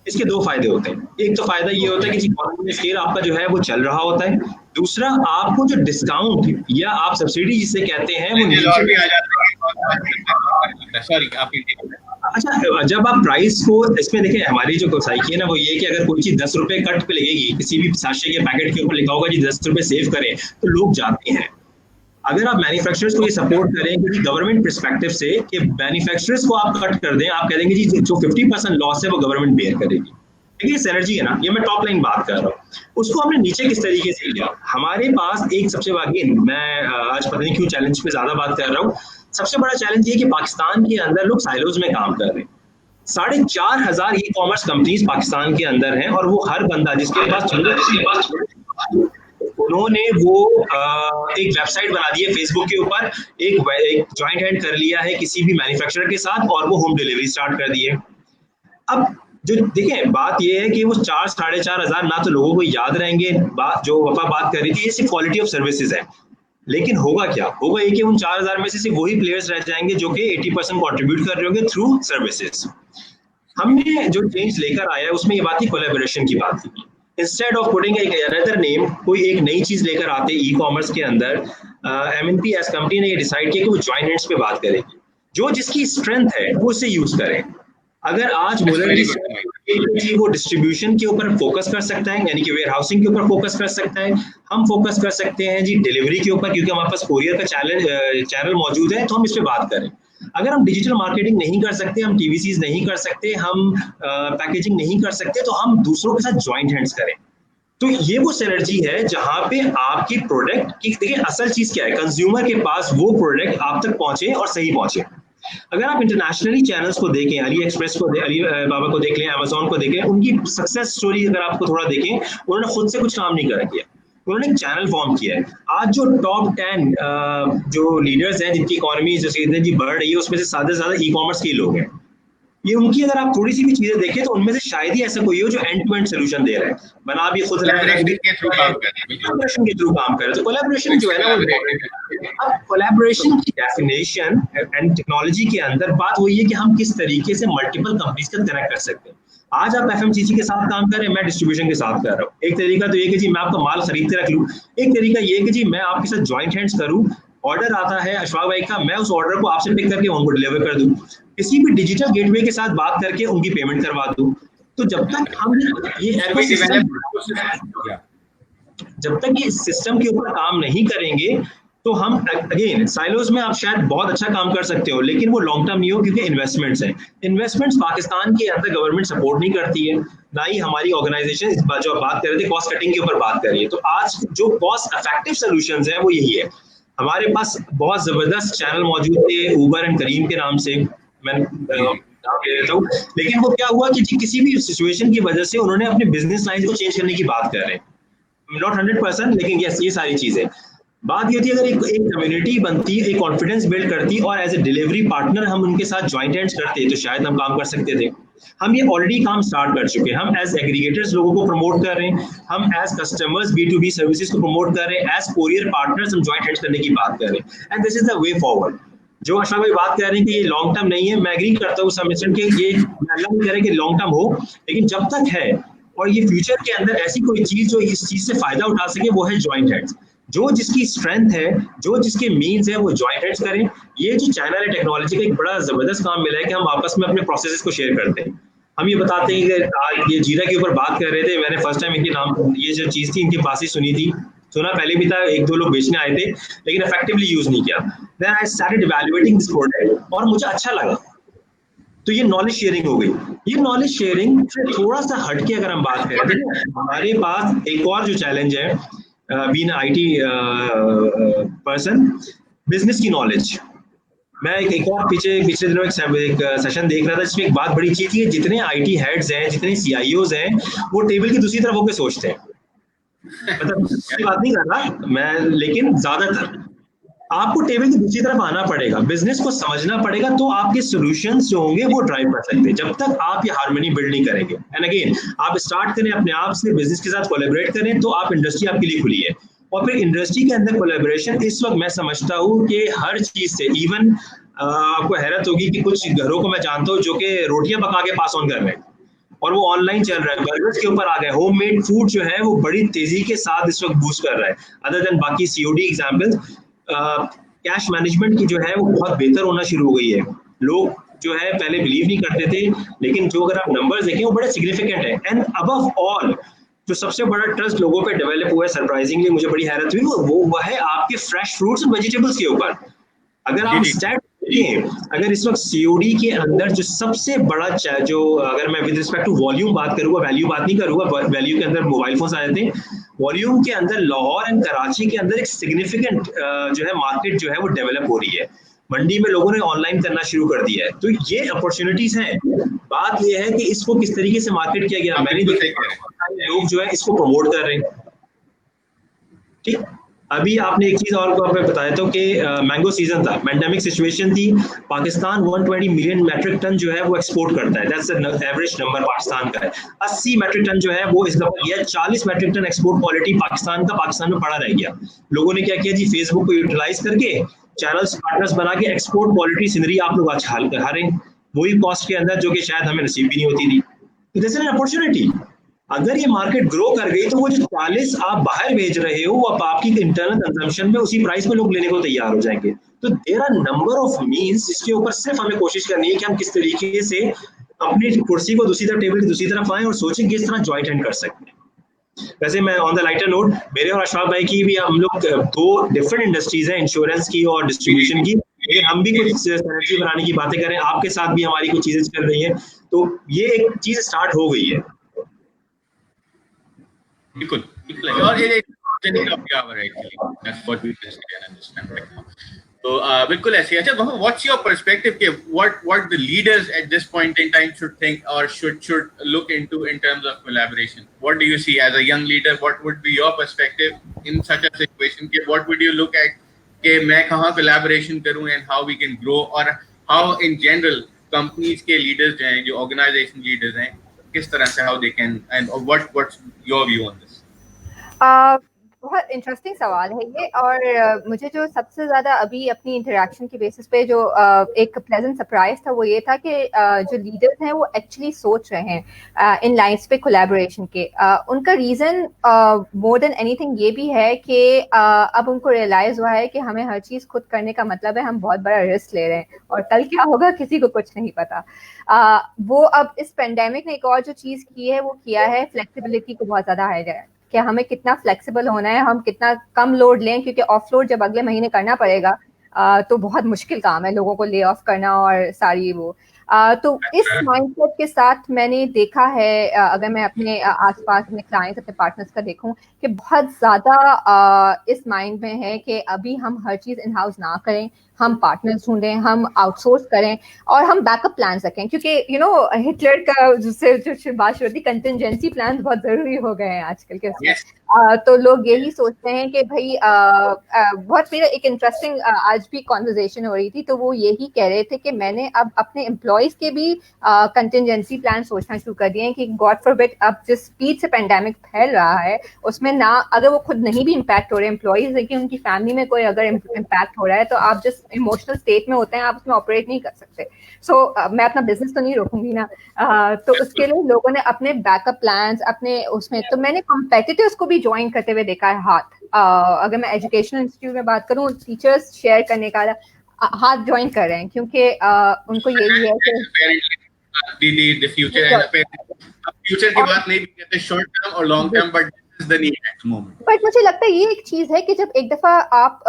इसके दो फायदे होते हैं, एक तो फायदा ये होता है कि इकोनॉमी स्केल आपका जो है वो चल रहा होता है, दूसरा आपको जो डिस्काउंट या आप सब्सिडी जिसे कहते हैं वो नीचे भी आ जाता है। सॉरी आप अच्छा, जब आप प्राइस को इसमें देखें, हमारी जो साइकी है ना वो ये कि अगर कोई चीज 10 रुपए कट पे लगेगी, किसी भी साशे के पैकेट के ऊपर लिखा होगा जी 10 रुपए सेव करें, तो लोग जाते हैं। अगर आप मैन्युफैक्चरर्स को ये सपोर्ट करें कि गवर्नमेंट पर्सपेक्टिव से कि मैन्युफैक्चरर्स को आप कट कर दें, आप कह देंगे जी जो 50% लॉस है वो गवर्नमेंट बेयर करेगी। देखिए सिनर्जी है ना, ये मैं टॉप लाइन बात कर रहा हूँ। उसको हमने नीचे किस तरीके से लिया, हमारे पास एक सबसे मैं आज पता नहीं क्यों चैलेंज पे ज्यादा बात कर रहा हूँ, सबसे बड़ा चैलेंज ये कि पाकिस्तान के अंदर लोग साइलोज में काम कर रहे हैं। 4,500 ई कॉमर्स कंपनीज पाकिस्तान के अंदर हैं और वो हर बंदा जिसके पास उन्होंने वो एक वेबसाइट बना दी है फेसबुक के ऊपर, एक जॉइंट हैंड कर लिया है किसी भी मैन्युफैक्चरर के साथ और वो होम डिलीवरी स्टार्ट कर दी है। अब जो देखें बात ये है कि वो 4-4,500 ना तो लोगों को याद रहेंगे, बात जो वफा बात कर रही थी ये सिर्फ क्वालिटी ऑफ सर्विसेज है, लेकिन होगा क्या, होगा ये कि उन 4,000 में से सिर्फ वही प्लेयर्स रह जाएंगे जो कि 80% कंट्रीब्यूट कर रहे होंगे थ्रू सर्विसेज। हमने जो चेंज लेकर आया है उसमें ये बात थी कोलैबोरेशन की बात थी। Instead of putting another name, कोई एक नई चीज लेकर आते ई कॉमर्स के अंदर, एमएनपी एस कंपनी ने ये डिसाइड किया कि वो जॉइंट हैंड्स पे बात करेगी, जो जिसकी स्ट्रेंथ है वो उसे यूज करें। अगर आज जी वो डिस्ट्रीब्यूशन के ऊपर फोकस कर सकता है, यानी कि वेयर हाउसिंग के ऊपर फोकस कर सकता है, हम फोकस कर सकते हैं जी डिलीवरी के ऊपर क्योंकि हमारे पास कोरियर का चैनल मौजूद है, तो हम इस पे बात करें। अगर हम डिजिटल मार्केटिंग नहीं कर सकते, हम टीवीसीज नहीं कर सकते, हम पैकेजिंग नहीं कर सकते, तो हम दूसरों के साथ जॉइंट हैंड्स करें। तो ये वो सिनर्जी है जहां पे आपकी प्रोडक्ट की, देखिए असल चीज क्या है, कंज्यूमर के पास वो प्रोडक्ट आप तक पहुंचे और सही पहुंचे। अगर आप इंटरनेशनली चैनल्स को देखें, अली एक्सप्रेस को, अली बाबा को देख लें, अमेजोन को देखें, उनकी सक्सेस स्टोरी अगर आपको थोड़ा देखें, उन्होंने खुद से कुछ काम नहीं किया, उन्होंने एक चैनल फॉर्म किया है। आज जो टॉप 10 जो लीडर्स हैं जिनकी इकोनॉमी जैसे जी बढ़ रही है, उसमें से ज्यादा ई कॉमर्स के लोग हैं। ये उनकी अगर आप थोड़ी सी भी चीजें देखें तो उनमें से शायद ही ऐसा कोई हो जो एंड टू एंड सोल्यूशन दे रहा है, बना भी खुद कोलैबोरेशन के थ्रू काम कर रहे हैं। तो कोलैबोरेशन जो है ना, अब कोलैबोरेशन की डेफिनेशन एंड टेक्नोलॉजी के अंदर बात वही है कि हम किस तरीके से मल्टीपल कंपनीज का कनेक्ट कर सकते हैं। आज आप एफएमसीजी के साथ काम कर रहे हैं, मैं डिस्ट्रीब्यूशन के साथ कर रहा हूँ। एक तरीका तो ये कि जी मैं आपका माल खरीद के रख लूँ, एक तरीका ये कि जी मैं आपके साथ जॉइंट हैंड्स करूँ, ऑर्डर आता है अशफाक भाई का, मैं उस ऑर्डर को आपसे पिक करके उनको डिलीवर कर दूं, किसी भी डिजिटल गेटवे के साथ बात करके उनकी पेमेंट करवा दूं। तो जब तक हम ये सिस्टम के ऊपर काम नहीं करेंगे तो हम अगेन साइलोज में आप शायद बहुत अच्छा काम कर सकते हो, लेकिन वो लॉन्ग टर्म नहीं हो क्योंकि इन्वेस्टमेंट्स हैं। इन्वेस्टमेंट्स पाकिस्तान के अंदर गवर्नमेंट सपोर्ट नहीं करती है, ना ही हमारी ऑर्गेनाइजेशन जो आप बात कर रहे थे कॉस्ट कटिंग के ऊपर बात कर रही है। तो आज जो कॉस्ट इफेक्टिव सोल्यूशंस है वो यही है। हमारे पास बहुत जबरदस्त चैनल मौजूद थे उबर एंड करीम के नाम से, मैं नाम ले लेता हूँ, लेकिन वो क्या हुआ कि किसी भी सिचुएशन की वजह से उन्होंने अपने बिजनेस लाइन को चेंज करने की बात कर रहे हैं, नॉट 100% लेकिन यस ये सारी चीजें। बात ये थी अगर एक कम्युनिटी बनती, एक कॉन्फिडेंस बिल्ड करती और एज ए डिलीवरी पार्टनर हम उनके साथ ज्वाइंट हैंड्स करते तो शायद हम काम कर सकते थे। हम ये ऑलरेडी काम स्टार्ट कर चुके हैं, हम एज एग्रीगेटर्स लोगों को प्रमोट कर रहे हैं, हम एज कस्टमर्स B2B सर्विसेज को प्रमोट कर रहे हैं, एज कोरियर पार्टनर्स हम ज्वाइंट हैंड्स करने की बात कर रहे हैं, and this is the way forward. जो अशफाक भाई बात कर रहे हैं कि ये लॉन्ग टर्म नहीं है, मैं एग्री करता हूँ सबमिशन के, ये अल्लाह नहीं करे कि लॉन्ग टर्म हो, लेकिन जब तक है और ये फ्यूचर के अंदर ऐसी कोई चीज जो इस चीज से फायदा उठा सके वो है ज्वाइंट हैंड्स। जो जिसकी स्ट्रेंथ है, जो जिसके मीन्स है वो ज्वाइंट हैंड्स करें। ये जो चैनल है टेक्नोलॉजी का एक बड़ा जबरदस्त काम मिला है कि हम आपस में अपने प्रोसेसेस को शेयर करते हैं। हम ये बताते हैं कि ये जीरा के ऊपर बात कर रहे थे, मैंने फर्स्ट टाइम इनके नाम ये जो चीज थी इनके पास ही सुनी थी, सुना पहले भी था, 1-2 लोग बेचने आए थे लेकिन इफेक्टिवली यूज नहीं किया। Then I started evaluating this product और मुझे अच्छा लगा, तो ये नॉलेज शेयरिंग हो गई। ये नॉलेज शेयरिंग से थोड़ा सा हटके अगर हम बात करें तो हमारे पास एक और जो चैलेंज है बीइंग IT पर्सन, बिजनेस की नॉलेज। मैं एक और पिछले दिनों एक सेशन देख रहा था जिसमें एक बात बड़ी अच्छी थी, जितने IT हेड्स हैं, जितने CIOs हैं, वो टेबल की दूसरी तरफ होकर सोचते हैं। मतलब बात नहीं कर रहा मैं, लेकिन ज्यादातर आपको टेबल की दूसरी तरफ आना पड़ेगा, बिजनेस को समझना पड़ेगा, तो आपके सॉल्यूशंस जो होंगे वो ड्राइव कर सकते हैं। जब तक आप ये हार्मनी बिल्ड नहीं करेंगे, एंड अगेन आप स्टार्ट करें अपने आप से, बिजनेस के साथ कोलैबोरेट करें, तो आप इंडस्ट्री आपके लिए खुली है। और फिर इंडस्ट्री के अंदर कोलैबोरेशन इस वक्त मैं समझता हूँ कि हर चीज से, इवन आपको हैरत होगी कि कुछ घरों को मैं जानता हूँ जो कि रोटियां पका के पास ऑन कर रहे हैं और वो ऑनलाइन चल रहा है, बर्गर्स के ऊपर आ गए, होममेड फूड जो है वो बड़ी तेजी के साथ इस वक्त बूस्ट कर रहा है। अदर देन बाकी COD एग्जाम्पल्स, कैश मैनेजमेंट की जो है वो बहुत बेहतर होना शुरू हो गई है। लोग जो है पहले बिलीव नहीं करते थे, लेकिन जो अगर आप नंबर्स देखें वो बड़े सिग्निफिकेंट है। एंड अबव ऑल जो सबसे बड़ा ट्रस्ट लोगों पे डेवलप हुआ है, सरप्राइजिंगली मुझे बड़ी हैरत हुई, वो है आपके फ्रेश फ्रूट्स एंड वेजिटेबल्स के ऊपर। अगर आप स्टैट देखें, अगर इस वक्त सीओडी के अंदर जो सबसे बड़ा जो, अगर मैं विद रिस्पेक्ट टू वॉल्यूम बात करूंगा, वैल्यू बात नहीं करूंगा, वैल्यू के अंदर मोबाइल फोन आ जाते हैं, वॉल्यूम के अंदर लाहौर एंड कराची के अंदर एक सिग्निफिकेंट जो है मार्केट जो है वो डेवलप हो रही है। मंडी में लोगों ने ऑनलाइन करना शुरू कर दिया है, तो ये अपॉर्चुनिटीज हैं। बात ये है कि इसको किस तरीके से मार्केट किया गया, मैंने देखा लोग जो है इसको प्रमोट कर रहे हैं। ठीक, अभी आपने एक चीज और को मैं बताया था कि मैंगो सीजन था, पैंडेमिक सिचुएशन थी, पाकिस्तान 120 मिलियन मैट्रिक टन जो है वो एक्सपोर्ट करता है, that's the average number Pakistan का है। 80 मैट्रिक टन जो है वो इस दफा गया, 40 metric ton export quality Pakistan का पाकिस्तान में पड़ा रह गया। लोगों ने क्या किया जी, फेसबुक को यूटिलाइज करके चैनल्स पार्टनर्स बना के एक्सपोर्ट क्वालिटी सीनरी आप लोग आज हाल कर रहे हैं, वही कॉस्ट के अंदर जो कि शायद हमें नसीब भी नहीं होती थी। तो दिस इज एन अपॉर्चुनिटी। अगर ये मार्केट ग्रो कर गई तो वो जो 40 आप बाहर भेज रहे हो वो आपकी इंटरनल कंजम्पशन में उसी प्राइस में लोग लेने को तैयार हो जाएंगे। तो there are number of means, जिसके ऊपर सिर्फ हमें कोशिश करनी है कि हम किस तरीके से अपनी कुर्सी को दूसरी तरफ, टेबल की दूसरी तरफ आए और सोचें किस तरह ज्वाइंट हैंड कर सकते हैं। वैसे मैं ऑन द लाइटर नोट, मेरे और अशफाक भाई की भी, हम लोग 2 डिफरेंट इंडस्ट्रीज हैं, इंश्योरेंस की और डिस्ट्रीब्यूशन की, लेकिन हम भी कुछ सिनर्जी बनाने की बातें करें, आपके साथ भी हमारी कुछ चीजें चल रही हैं, तो ये एक चीज स्टार्ट हो गई है। बिल्कुल, और ये तो बिल्कुल ऐसे। अच्छा, व्हाट्स योर पर्सपेक्टिव के what the leaders at this point in time should think or should look into in terms of collaboration? What do you see as a young leader? What would be your perspective in such a situation? के what would you look at कि मैं कहाँ collaboration करूँ and how we can grow, or how in general companies के leaders जो हैं, जो organization leaders हैं, किस तरह से how they can, and what's your view on this? बहुत इंटरेस्टिंग सवाल है ये, और मुझे जो सबसे ज़्यादा अभी अपनी इंटरेक्शन के बेसिस पे जो एक प्लेजेंट सरप्राइज था वो ये था कि जो लीडर्स हैं वो एक्चुअली सोच रहे हैं इन लाइन्स पे कोलैबोरेशन के। उनका रीज़न मोर देन एनीथिंग ये भी है कि अब उनको रियलाइज़ हुआ है कि हमें हर चीज़ खुद करने का मतलब है हम बहुत बड़ा रिस्क ले रहे हैं और कल क्या होगा किसी को कुछ नहीं पता। वो अब इस पेंडेमिक ने एक और जो चीज़ की है वो किया है फ्लेक्सिबिलिटी को बहुत ज़्यादा हाईलाइट, कि हमें कितना फ्लेक्सिबल होना है, हम कितना कम लोड लें, क्योंकि ऑफ लोड जब अगले महीने करना पड़ेगा तो बहुत मुश्किल काम है लोगों को ले ऑफ करना और सारी वो। तो इस माइंडसेट के साथ मैंने देखा है, अगर मैं अपने आसपास अपने क्लाइंट्स, अपने पार्टनर्स का देखूं, कि बहुत ज़्यादा इस माइंड में है कि अभी हम हर चीज़ इन हाउस ना करें, हम पार्टनर्स ढूंढें, हम आउटसोर्स करें और हम बैकअप प्लान रखें, क्योंकि हिटलर का जिससे जो बात होती, कंटिजेंसी प्लान बहुत ज़रूरी हो गए हैं आजकल के उसमें। तो लोग यही सोचते हैं कि भाई बहुत मेरा एक इंटरेस्टिंग आज भी कॉन्वर्जेशन हो रही थी, तो वो यही कह रहे थे कि मैंने अब अपने एम्प्लॉयज के भी कंटिजेंसी प्लान सोचना शुरू कर दिए हैं कि गॉड फॉरबिड अब जिस स्पीड से पेंडेमिक फैल रहा है उसमें ना, अगर वो खुद नहीं भी इम्पैक्ट हो रहे एम्प्लॉयज, लेकिन उनकी फैमिली में कोई अगर इम्पैक्ट हो रहा है तो आप जिस इमोशनल स्टेट में होते हैं आप उसमें ऑपरेट नहीं कर सकते। सो मैं अपना बिजनेस तो नहीं रोकूंगी ना, तो उसके लिए लोगों ने अपने बैकअप प्लान्स अपने उसमें, तो मैंने कॉम्पिटिटर्स को भी ज्वाइन करते हुए देखा है हाथ। अगर मैं एजुकेशनल इंस्टीट्यूट में बात करूं, टीचर्स शेयर करने का हाथ ज्वाइन कर रहे हैं, क्योंकि उनको यही है कि फ्यूचर की बात नहीं कहते, शॉर्ट टर्म और लॉन्ग टर्म, बट बट मुझे लगता है ये एक चीज है कि जब एक दफा आप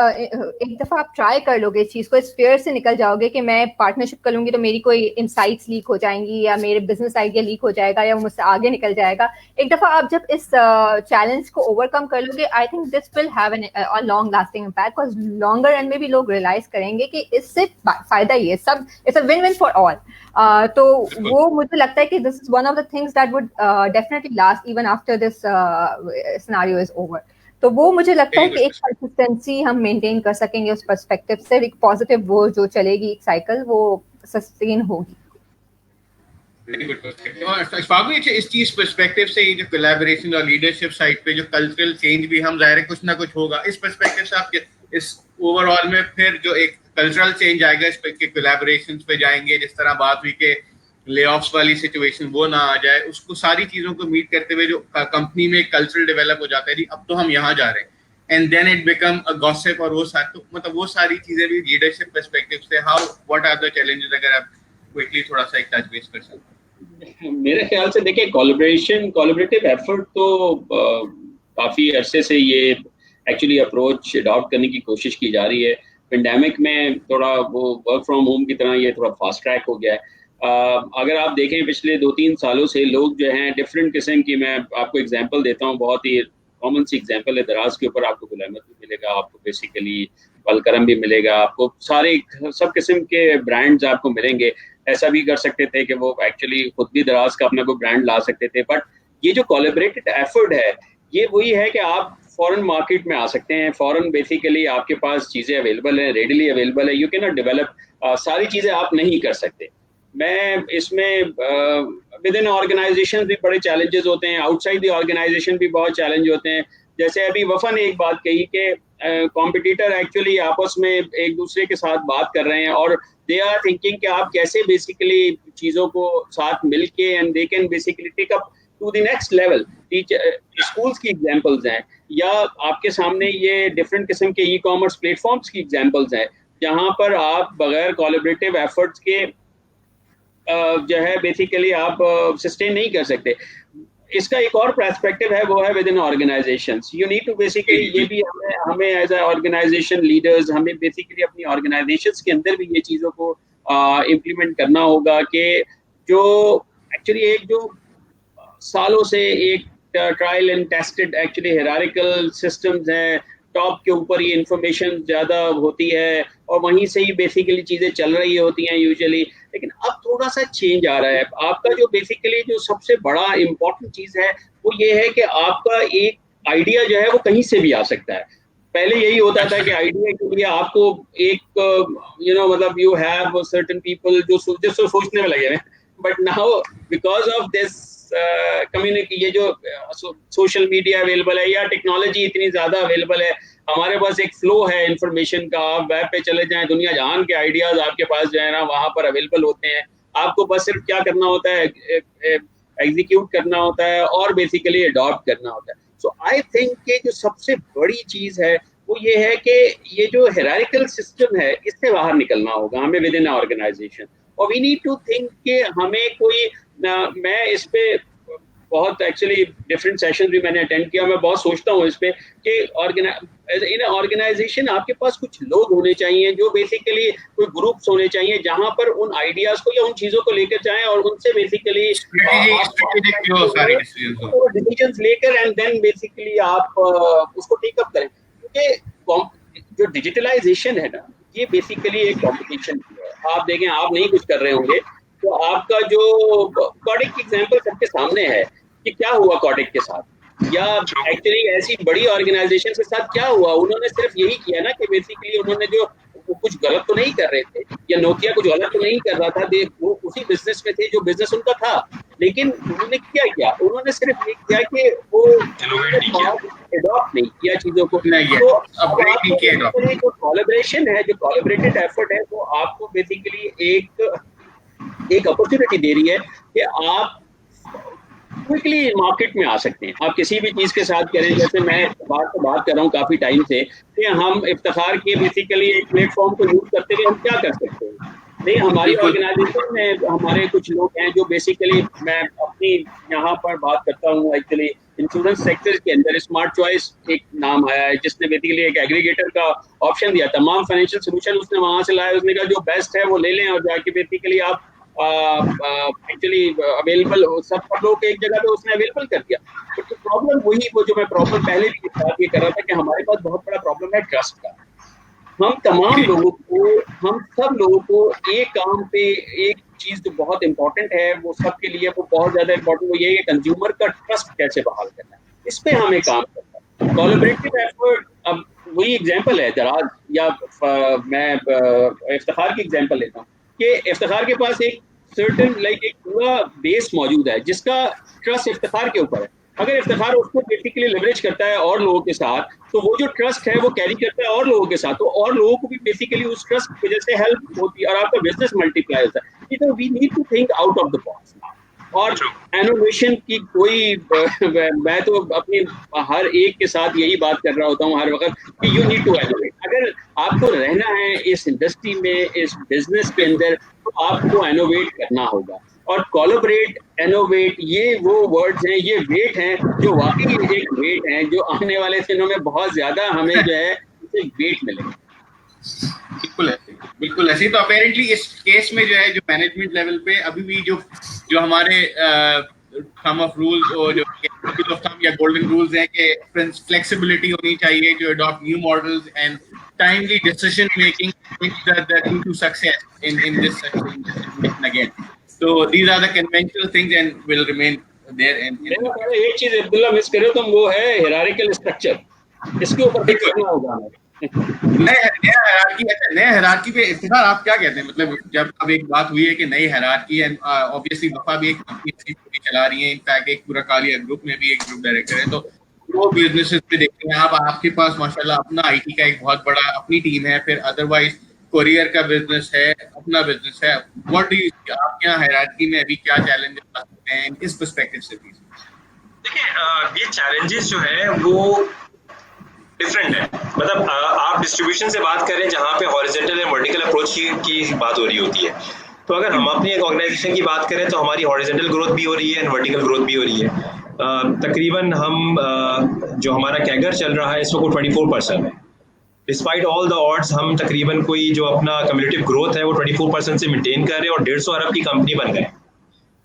ट्राई कर लोगे इस चीज को, इस फेयर से निकल जाओगे कि मैं पार्टनरशिप कर लूंगी तो मेरी कोई इनसाइट्स लीक हो जाएंगी या मेरे बिजनेस आइडिया लीक हो जाएगा या मुझसे आगे निकल जाएगा। एक दफा आप जब इस चैलेंज को ओवरकम कर लोगे, I think this will have a long lasting impact, because longer run में भी लोग रियलाइज करेंगे कि इससे फायदा ही है, सब it's a win win for all. तो वो मुझे लगता है कि this is one of the things that would definitely last even after this scenario is over. तो वो मुझे लगता है कि एक कंसिस्टेंसी हम मेंटेन कर सकेंगे उस पर्सपेक्टिव से, एक पॉजिटिव वो जो चलेगी एक साइकिल वो सस्टेन होगी। इस चीज पर्सपेक्टिव से, ये जो कोलैबोरेशन और लीडरशिप साइड पे जो कल्चरल चेंज भी हम जाहिर है कुछ ना कुछ होगा, इस पर्सपेक्टिव से आप इस ओवरऑल में फिर जो एक कल्चरल चेंज आएगा, इस पे कोलैबोरेशंस पे जाएंगे, जिस तरह बात हुई कि ले ऑफ्स वाली सिचुएशन वो ना आ जाए, उसको सारी चीजों को मीट करते हुए जो कंपनी में कल्चरल डेवलप हो जाता है, अब तो हम यहाँ जा रहे हैं, and then it become a gossip, और वो सारी, मतलब वो सारी चीजें भी लीडरशिप पर्सपेक्टिव से how what are the challenges, अगर आप क्विकली थोड़ा सा एक टच बेस कर सकते हैं। मेरे ख्याल से देखिए कोलैबोरेटिव एफर्ट तो काफ़ी अरसे से ये एक्चुअली अप्रोच अडॉप्ट करने की कोशिश की जा रही है। पेंडेमिक में थोड़ा वो वर्क फ्रॉम होम की तरह ये थोड़ा फास्ट ट्रैक हो गया है। अगर आप देखें पिछले 2-3 सालों से लोग जो हैं डिफरेंट किस्म की, मैं आपको एग्जांपल देता हूँ, बहुत ही कॉमन सी एग्जांपल है। दराज के ऊपर आपको गुल अहमद भी मिलेगा, आपको बेसिकली अलकरम भी मिलेगा, आपको सारे सब किस्म के ब्रांड्स आपको मिलेंगे। ऐसा भी कर सकते थे कि वो एक्चुअली खुद भी दराज का अपना कोई ब्रांड ला सकते थे। बट ये जो कोलैबोरेटेड एफर्ट है ये वही है कि आप फॉरेन मार्केट में आ सकते हैं। फॉरेन बेसिकली आपके पास चीज़ें अवेलेबल हैं, रेडिली अवेलेबल है। यू कैन नॉट डेवलप सारी चीज़ें आप नहीं कर सकते। मैं इसमें विद इन ऑर्गेनाइजेशन भी बड़े चैलेंजेस होते हैं, आउटसाइड द ऑर्गेनाइजेशन भी बहुत चैलेंज होते हैं। जैसे अभी वफा ने एक बात कही कि कॉम्पिटिटर एक्चुअली आपस में एक दूसरे के साथ बात कर रहे हैं और दे आर थिंकिंग कि आप कैसे बेसिकली चीज़ों को साथ मिलके and they can basically take up to the next level. Schools की एग्जांपल्स हैं, या आपके सामने ये डिफरेंट किस्म के ई कॉमर्स प्लेटफॉर्म्स की एग्जांपल्स हैं, जहां पर आप बगैर कोलैबोरेटिव एफर्ट्स के जो है बेसिकली आप सस्टेन नहीं कर सकते। इसका एक और पर्सपेक्टिव है, वो है within organisations. You need to basically, ये भी हमें एज ए ऑर्गेनाइजेशन लीडर्स हमें बेसिकली अपनी ऑर्गेनाइजेशंस के अंदर भी ये चीज़ों को इम्प्लीमेंट करना होगा कि जो एक्चुअली एक जो सालों से एक trial and tested actually hierarchical systems हैं, टॉप के ऊपर ही इंफॉर्मेशन ज़्यादा होती है और वहीं से ही बेसिकली चीज़ें चल रही होती हैं यूजुअली। लेकिन अब थोड़ा सा चेंज आ रहा है। आपका जो बेसिकली जो सबसे बड़ा इम्पोर्टेंट चीज़ है वो ये है कि आपका एक आइडिया जो है वो कहीं से भी आ सकता है। पहले यही होता था कि आइडिया के लिए आपको एक मतलब यू हैव सर्टेन पीपल जो सोचने में लगे हैं। But now because of this community, ये जो सोशल मीडिया अवेलेबल है या टेक्नोलॉजी इतनी ज़्यादा अवेलेबल है, हमारे पास एक फ्लो है इंफॉर्मेशन का। आप वेब पे चले जाएं, दुनिया जहान के आइडियाज़ आपके पास जो है ना वहाँ पर अवेलेबल होते हैं। आपको बस सिर्फ क्या करना होता है, एग्जीक्यूट करना होता है और बेसिकली अडॉप्ट करना होता है। सो आई थिंक कि जो सबसे बड़ी चीज़ है वो ये है कि ये जो हायरार्किकल सिस्टम है इससे बाहर निकलना होगा हमें विद इन ऑर्गेनाइजेशन। और वी नीड टू थिंक कि हमें कोई मैं इस पे बहुत एक्चुअली डिफरेंट सेशन भी मैंने अटेंड किया, मैं बहुत सोचता हूँ इस पे कि इन ऑर्गेनाइजेशन आपके पास कुछ लोग होने चाहिए जो बेसिकली कोई ग्रुप्स होने चाहिए जहां पर उन आइडियाज को या उन चीजों को लेकर जाएं और उनसे बेसिकली डिसीजंस लेकर एंड देन बेसिकली आप उसको टेक अप करें। क्योंकि जो डिजिटलाइजेशन है ना, ये बेसिकली एक कॉम्पिटिशन है। आप देखें, आप नहीं कुछ कर रहे होंगे तो आपका जो कोडेक की एग्जांपल सबके सामने है कि क्या हुआ कोडेक के साथ, या एक्चुअली ऐसी बड़ी ऑर्गेनाइजेशन के साथ क्या हुआ। उन्होंने सिर्फ यही किया ना कि बेसिकली उन्होंने जो कुछ गलत तो नहीं कर रहे थे, या नोकिया कुछ गलत तो नहीं कर रहा था, वो उसी बिजनेस में थे जो बिजनेस उनका था। लेकिन उन्होंने क्या किया, उन्होंने सिर्फ ये किया कि वो एडॉप्ट नहीं किया चीजों को। तो जो कोलैबोरेशन है, जो कोलैबोरेटेड एफर्ट है, वो आपको बेसिकली एक अपॉर्चुनिटी दे रही है कि आप क्विकली मार्केट में आ सकते हैं। आप किसी भी चीज़ के साथ करें, जैसे मैं बात कर रहा हूँ काफ़ी टाइम से कि हम इफ्तिखार के बेसिकली एक प्लेटफॉर्म को यूज करते हुए हम क्या कर सकते हैं। नहीं, हमारी ऑर्गेनाइजेशन में हमारे कुछ लोग हैं जो बेसिकली, मैं अपनी यहाँ पर बात करता हूँ एक्चुअली इंश्योरेंस सेक्टर के अंदर स्मार्ट चॉइस एक नाम आया है, जिसने बेसिकली एक एग्रीगेटर का ऑप्शन दिया। तमाम फाइनेंशियल सोल्यूशन उसने वहाँ से लाया। उसने कहा जो बेस्ट है वो ले लें और जाके बेसिकली आप एक्चुअली अवेलेबल सब लोग एक जगह पे उसने अवेलेबल कर दिया। तो प्रॉब्लम वही, वो जो मैं प्रॉब्लम पहले भी बात ये कर रहा था कि हमारे पास बहुत बड़ा प्रॉब्लम है ट्रस्ट का। हम तमाम लोगों को, हम सब लोगों को एक काम पे एक चीज जो बहुत इंपॉर्टेंट है वो सबके लिए वो बहुत ज्यादा इंपॉर्टेंट, वो ये है कंज्यूमर का ट्रस्ट कैसे बहाल करना है। इस पे हमें काम करना है। कोलैबोरेटिव एफर्ट, अब वही एग्जांपल है दराज, या मैं इफ्तिखार की एग्जांपल लेता हूँ कि इफ्तिखार के पास एक सर्टेन एक पूरा बेस मौजूद है जिसका ट्रस्ट इफ्तिखार के ऊपर है। अगर इफ्तिखार उसको बेसिकली लेवरेज करता है और लोगों के साथ, तो वो जो ट्रस्ट है वो कैरी करता है और लोगों के साथ, तो और लोगों को भी बेसिकली उस ट्रस्ट की वजह से हेल्प होती है और आपका बिजनेस मल्टीप्लाई होता है। तो we need to think out of the box. और इनोवेशन की कोई मैं तो अपनी हर एक के साथ यही बात कर रहा होता हूँ हर वक्त कि यू नीड टू इनोवेट। अगर आपको रहना है इस इंडस्ट्री में, इस बिजनेस के अंदर, तो आपको इनोवेट करना होगा। और कोलैबोरेट, इनोवेट, ये वो वर्ड्स हैं, ये वेट हैं जो वाकई एक वेट हैं जो आने वाले दिनों में बहुत ज्यादा हमें जो है वेट मिलेगा। बिल्कुल ऐसे। तो अपेरेंटली इस केस में जो है जो मैनेजमेंट लेवल पे अभी भी जो हमारे थम ऑफ रूल्स और जो थम या गोल्डन रूल्स हैं कि फ्लेक्सिबिलिटी होनी चाहिए जो adopt new models and timely decision making is the key to success in this situation again. So these are the conventional things and will remain there. एक चीज अब्दुल्ला मिस करे तुम, वो है हायरार्किकल स्ट्रक्चर, इसके ऊपर भी करना होगा। नया हायरार्की पे इफ्तिखार आप क्या कहते हैं? मतलब जब अब एक बात हुई है कि नई हायरार्की है, ऑब्वियसली वफा भी एक कंपनी चला रही है, इनफैक्ट एक पूरा कालिया ग्रुप में भी एक ग्रुप डायरेक्टर है, तो वो बिजनेसेस पे देखते हैं आप, आपके पास माशाल्लाह अपना आईटी का एक बहुत बड़ा अपनी टीम है, फिर अदरवाइज कोरियर का बिजनेस है, अपना बिजनेस है। व्हाट डू यू, आपके यहाँ हायरार्की में अभी क्या चैलेंजेस आ सकते हैं इस पर्सपेक्टिव से? देखिए ये चैलेंजेस जो है वो डिफरेंट है। मतलब आप डिस्ट्रीब्यूशन से बात करें जहाँ पे हॉरिजॉन्टल एंड वर्टिकल अप्रोच की बात हो रही होती है, तो अगर हम अपनी एक ऑर्गेनाइजेशन की बात करें तो हमारी हॉरिजॉन्टल ग्रोथ भी हो रही है एंड वर्टिकल ग्रोथ भी हो रही है। तकरीबन हम जो हमारा कैगर चल रहा है इस वक्त 24% है। डिस्पाइट ऑल द ऑड्स हम तकरीबन कोई जो अपना कम्युनिटिव ग्रोथ है वो 24% से मेंटेन कर रहे हैं और 150 अरब की कंपनी बन गए।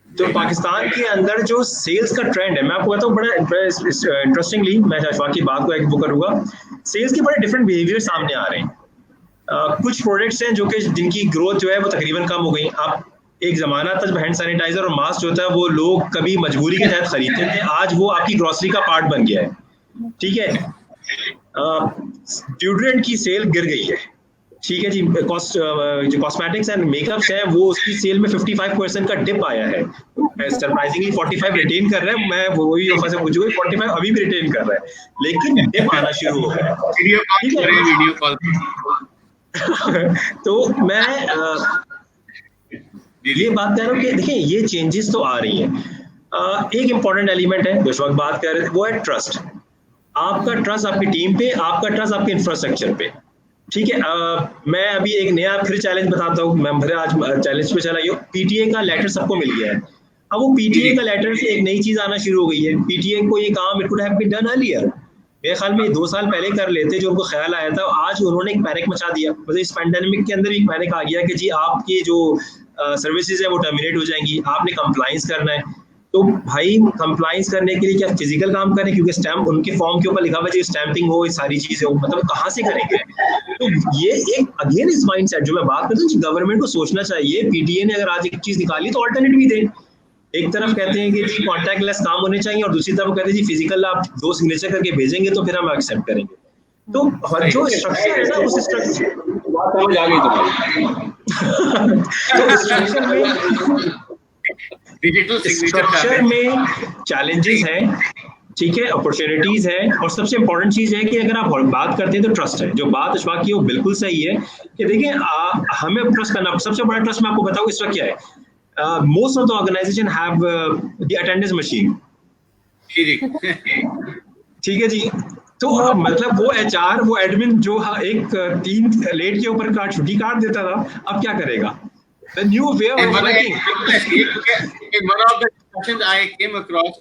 तो पाकिस्तान के अंदर जो सेल्स का ट्रेंड है, मैं आपको बताऊँ बड़ा इंटरेस्टिंगली, मैं अशफाक की बात को वो करूँगा, सेल्स के बड़े डिफरेंट बिहेवियर सामने आ रहे हैं। कुछ प्रोडक्ट्स हैं जो कि जिनकी ग्रोथ जो है वो तकरीबन कम हो गई। आप एक ज़माना था जब हैंड सैनिटाइजर और मास्क जो था वो लोग कभी मजबूरी के तहत खरीदते थे, आज वो आपकी ग्रोसरी का पार्ट बन गया है। ठीक है, डिओड्रेंट की सेल गिर गई है। ठीक है जी, जो कॉस्मेटिक्स एंड मेकअप्स है वो उसकी सेल में 55% का डिप आया है। सरप्राइजिंगली 45 रिटेन कर रहा है, मैं वही ऑफर से पूछूंगा 45 अभी भी रिटेन कर रहा है, लेकिन डिप आना शुरू हो गया। वीडियो कॉल तो मैं ये बात कर रहा हूँ कि देखिए ये चेंजेस तो आ रही हैं। एक इम्पॉर्टेंट एलिमेंट है जो इस वक्त बात कर रहे थे, वो है ट्रस्ट। आपका ट्रस्ट आपकी टीम पे, आपका ट्रस्ट आपके इंफ्रास्ट्रक्चर पे। ठीक है, मैं अभी एक नया फिर चैलेंज बताता हूँ। मैं फिर आज चैलेंज पे चला गया। पीटीए का लेटर सबको मिल गया है। अब वो पीटीए का लेटर से एक नई चीज आना शुरू हो गई है। पीटीए को ये काम it could have been done earlier, मेरे ख्याल में 2 साल पहले कर लेते जो उनको ख्याल आया था। आज उन्होंने एक पैनिक मचा दिया। मतलब इस पैंडेमिक के अंदर एक पैनिक आ गया कि जी आपकी जो सर्विसेज है वो टर्मिनेट हो जाएंगी, आपने कंप्लाइंस करना है। तो भाई कंप्लाइंस करने के लिए क्या फिजिकल काम करें, क्योंकि स्टैम्प उनके फॉर्म के ऊपर लिखा हुआ है स्टैंपिंग हो, ये सारी चीजें हो, मतलब कहाँ से करेंगे? तो ये एक अगेन इस माइंडसेट जो मैं बात करता हूँ, गवर्नमेंट को सोचना चाहिए। पीटीए ने अगर आज एक चीज निकाली तो ऑल्टरनेट भी दें। एक तरफ कहते हैं कि जी कॉन्टैक्टलेस काम होने चाहिए और दूसरी तरफ कहते हैं जी फिजिकल आप 2 सिग्नेचर करके भेजेंगे तो फिर हम एक्सेप्ट करेंगे। तो जो स्ट्रक्चर है ना उस स्ट्रक्चर बात समझ आ गई तुम्हारी। तो स्ट्रक्चर में चैलेंजेस हैं, ठीक है, अपॉर्चुनिटीज है, और सबसे इंपॉर्टेंट चीज है कि अगर आप बात करते हैं तो ट्रस्ट है। जो बात अशफाक की वो बिल्कुल सही है कि देखिए हमें ट्रस्ट करना। सबसे बड़ा ट्रस्ट मैं आपको बताऊं इस वक्त क्या है। Most of the organization have the attendance machine. ठीक है जी, तो मतलब वो एचआर वो एडमिन जो एक 3 लेट के ऊपर का छुट्टी काट देता था, अब क्या करेगा? The new way of working. In one of the discussions I came across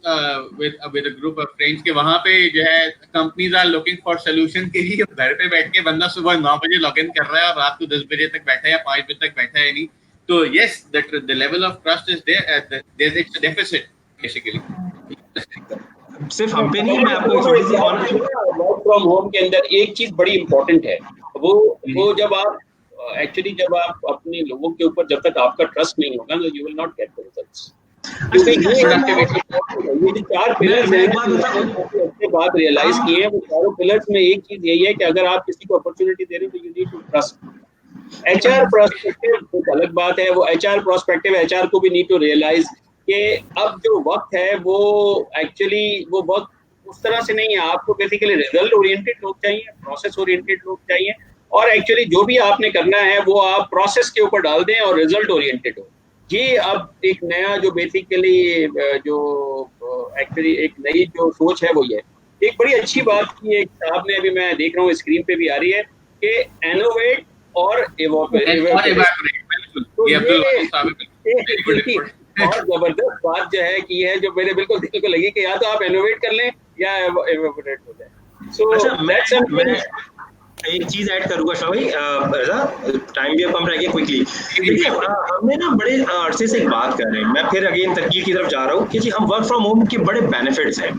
with a group of friends के वहाँ पे जो है companies are looking for solution के लिए घर पे बैठ के बंदा सुबह 9 बजे लॉग इन कर रहा है और रात को 10 बजे तक बैठा है या 5 बजे तक बैठा है नहीं। So yes, the level of trust is there. There's a deficit basically. सिर्फ हम पे नहीं, मैं आपको छोटी सी वर्क फ्रॉम होम के अंदर एक चीज बड़ी इंपॉर्टेंट है, वो जब आप एक्चुअली जब आप अपने लोगों के ऊपर जब तक आपका ट्रस्ट नहीं होगा ना, you will not get the results. ये जो 4 पिलर्स हैं उसके बाद रियलाइज किए हैं, वो चारों पिलर्स में एक चीज यही है कि अगर आप किसी को अपॉर्चुनिटी दे रहे हो तो you need to trust. HR prospective एक अलग बात है, वो एचआर प्रोस्पेक्टिव एचआर को भी नीड टू रियलाइज कि अब जो वक्त है वो एक्चुअली वो वक्त उस तरह से नहीं है। आपको बेसिकली रिजल्ट ओरिएंटेड लोग चाहिए, प्रोसेस ओरिएंटेड लोग चाहिए, और एक्चुअली जो भी आपने करना है वो आप प्रोसेस के ऊपर डाल दें और रिजल्ट ओरिएंटेड हो। ये अब एक नया जो बेसिकली जो एक्चुअली एक नई जो सोच है वो ये एक बड़ी अच्छी बात की एक साहब ने, अभी मैं देख रहा हूँ स्क्रीन पे भी आ रही है कि इनोवेट और बहुत जबरदस्त बात जो है की है, जो मेरे बिल्कुल दिल को लगी कि या तो आप इनोवेट कर लें या एवोपोरेट हो जाए। सो अच्छा, मैं एक चीज ऐड करूंगा शाह भाई, टाइम भी अब कम रह गया, क्विकली। देखिए हमने ना बड़े अरसे से एक बात कर रहे हैं, मैं फिर अगेन तरकीब की तरफ जा रहा हूँ कि जी हम वर्क फ्रॉम होम के बड़े बेनिफिट्स हैं।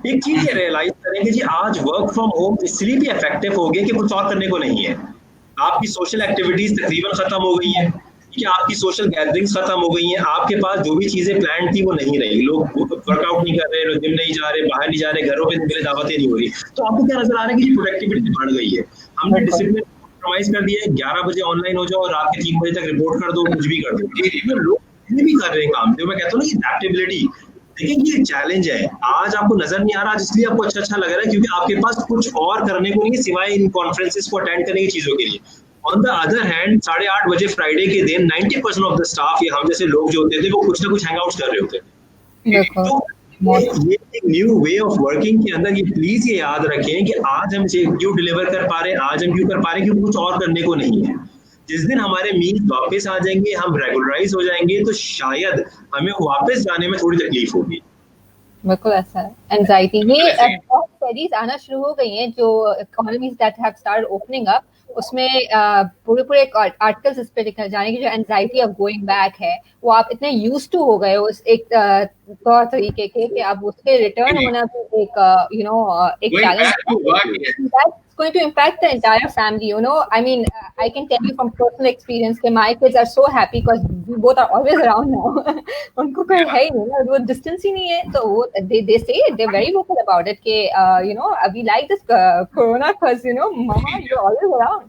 एक चीज ये रियलाइज करें कि जी आज वर्क फ्रॉम होम इसलिए भी इफेक्टिव हो गया कि कुछ और करने को नहीं है। आपकी सोशल एक्टिविटीज तकरीबन खत्म हो गई है, कि आपकी सोशल गैदरिंग्स खत्म हो गई हैं, आपके पास जो भी चीजें प्लान थी वो नहीं रही, लोग वर्कआउट नहीं कर रहे, लोग जिम नहीं जा रहे, बाहर नहीं जा रहे, घरों पे मिले दावतें नहीं हो रही, तो आपको क्या नजर आ रहा है कि प्रोडक्टिविटी बढ़ गई है। हमने डिसिप्लिन कॉम्प्रोमाइज कर दिया है, 11 बजे ऑनलाइन हो जाओ और रात के 3 बजे तक रिपोर्ट कर दो, कुछ भी कर दो। लोग भी कर रहे हैं काम, जो मैं कहता हूँ ना एडेप्टेबिलिटी। देखिए ये चैलेंज है, आज आपको नजर नहीं आ रहा, इसलिए आपको अच्छा लग रहा है क्योंकि आपके पास कुछ और करने को नहीं है सिवाय इन कॉन्फ्रेंसेस को अटेंड करने की चीजों के लिए। ऑन द अदर हैंड 8:30 बजे फ्राइडे के दिन 90% ऑफ द स्टाफ या हम जैसे लोग जो होते थे वो कुछ ना कुछ हैंग आउट कर रहे होते थे। तो ये एक न्यू वे ऑफ वर्किंग के अंदर ये प्लीज ये याद रखें कि आज हम क्यों डिलीवर कर पा रहे हैं, आज हम क्यों कर पा रहे हैं, क्योंकि कुछ और करने को नहीं है। जिस दिन हमारे मील वापस आ जाएंगे, हम रेगुलराइज हो जाएंगे, तो शायद हमें वापस जाने में थोड़ी तकलीफ होगी। बिल्कुल ऐसा है, एंजाइटी ये बहुत स्टडीज आना शुरू हो गई हैं, जो economies that have started opening up, उसमें पूरे आर्टिकल्स इस पे लिखे जाने की जो एंजाइटी ऑफ गोइंग बैक है, वो आप इतने यूज्ड टू हो गए हो उस एक तौर तरीके के कि अब उसके रिटर्न होना भी एक एक challenge going to impact the entire family, I mean, I can tell you from personal experience that my kids are so happy because we both are always around now. उनको कोई है ही नहीं, वो distance ही नहीं है, तो वो they say they're very vocal about it कि we like this corona because mama you're always around.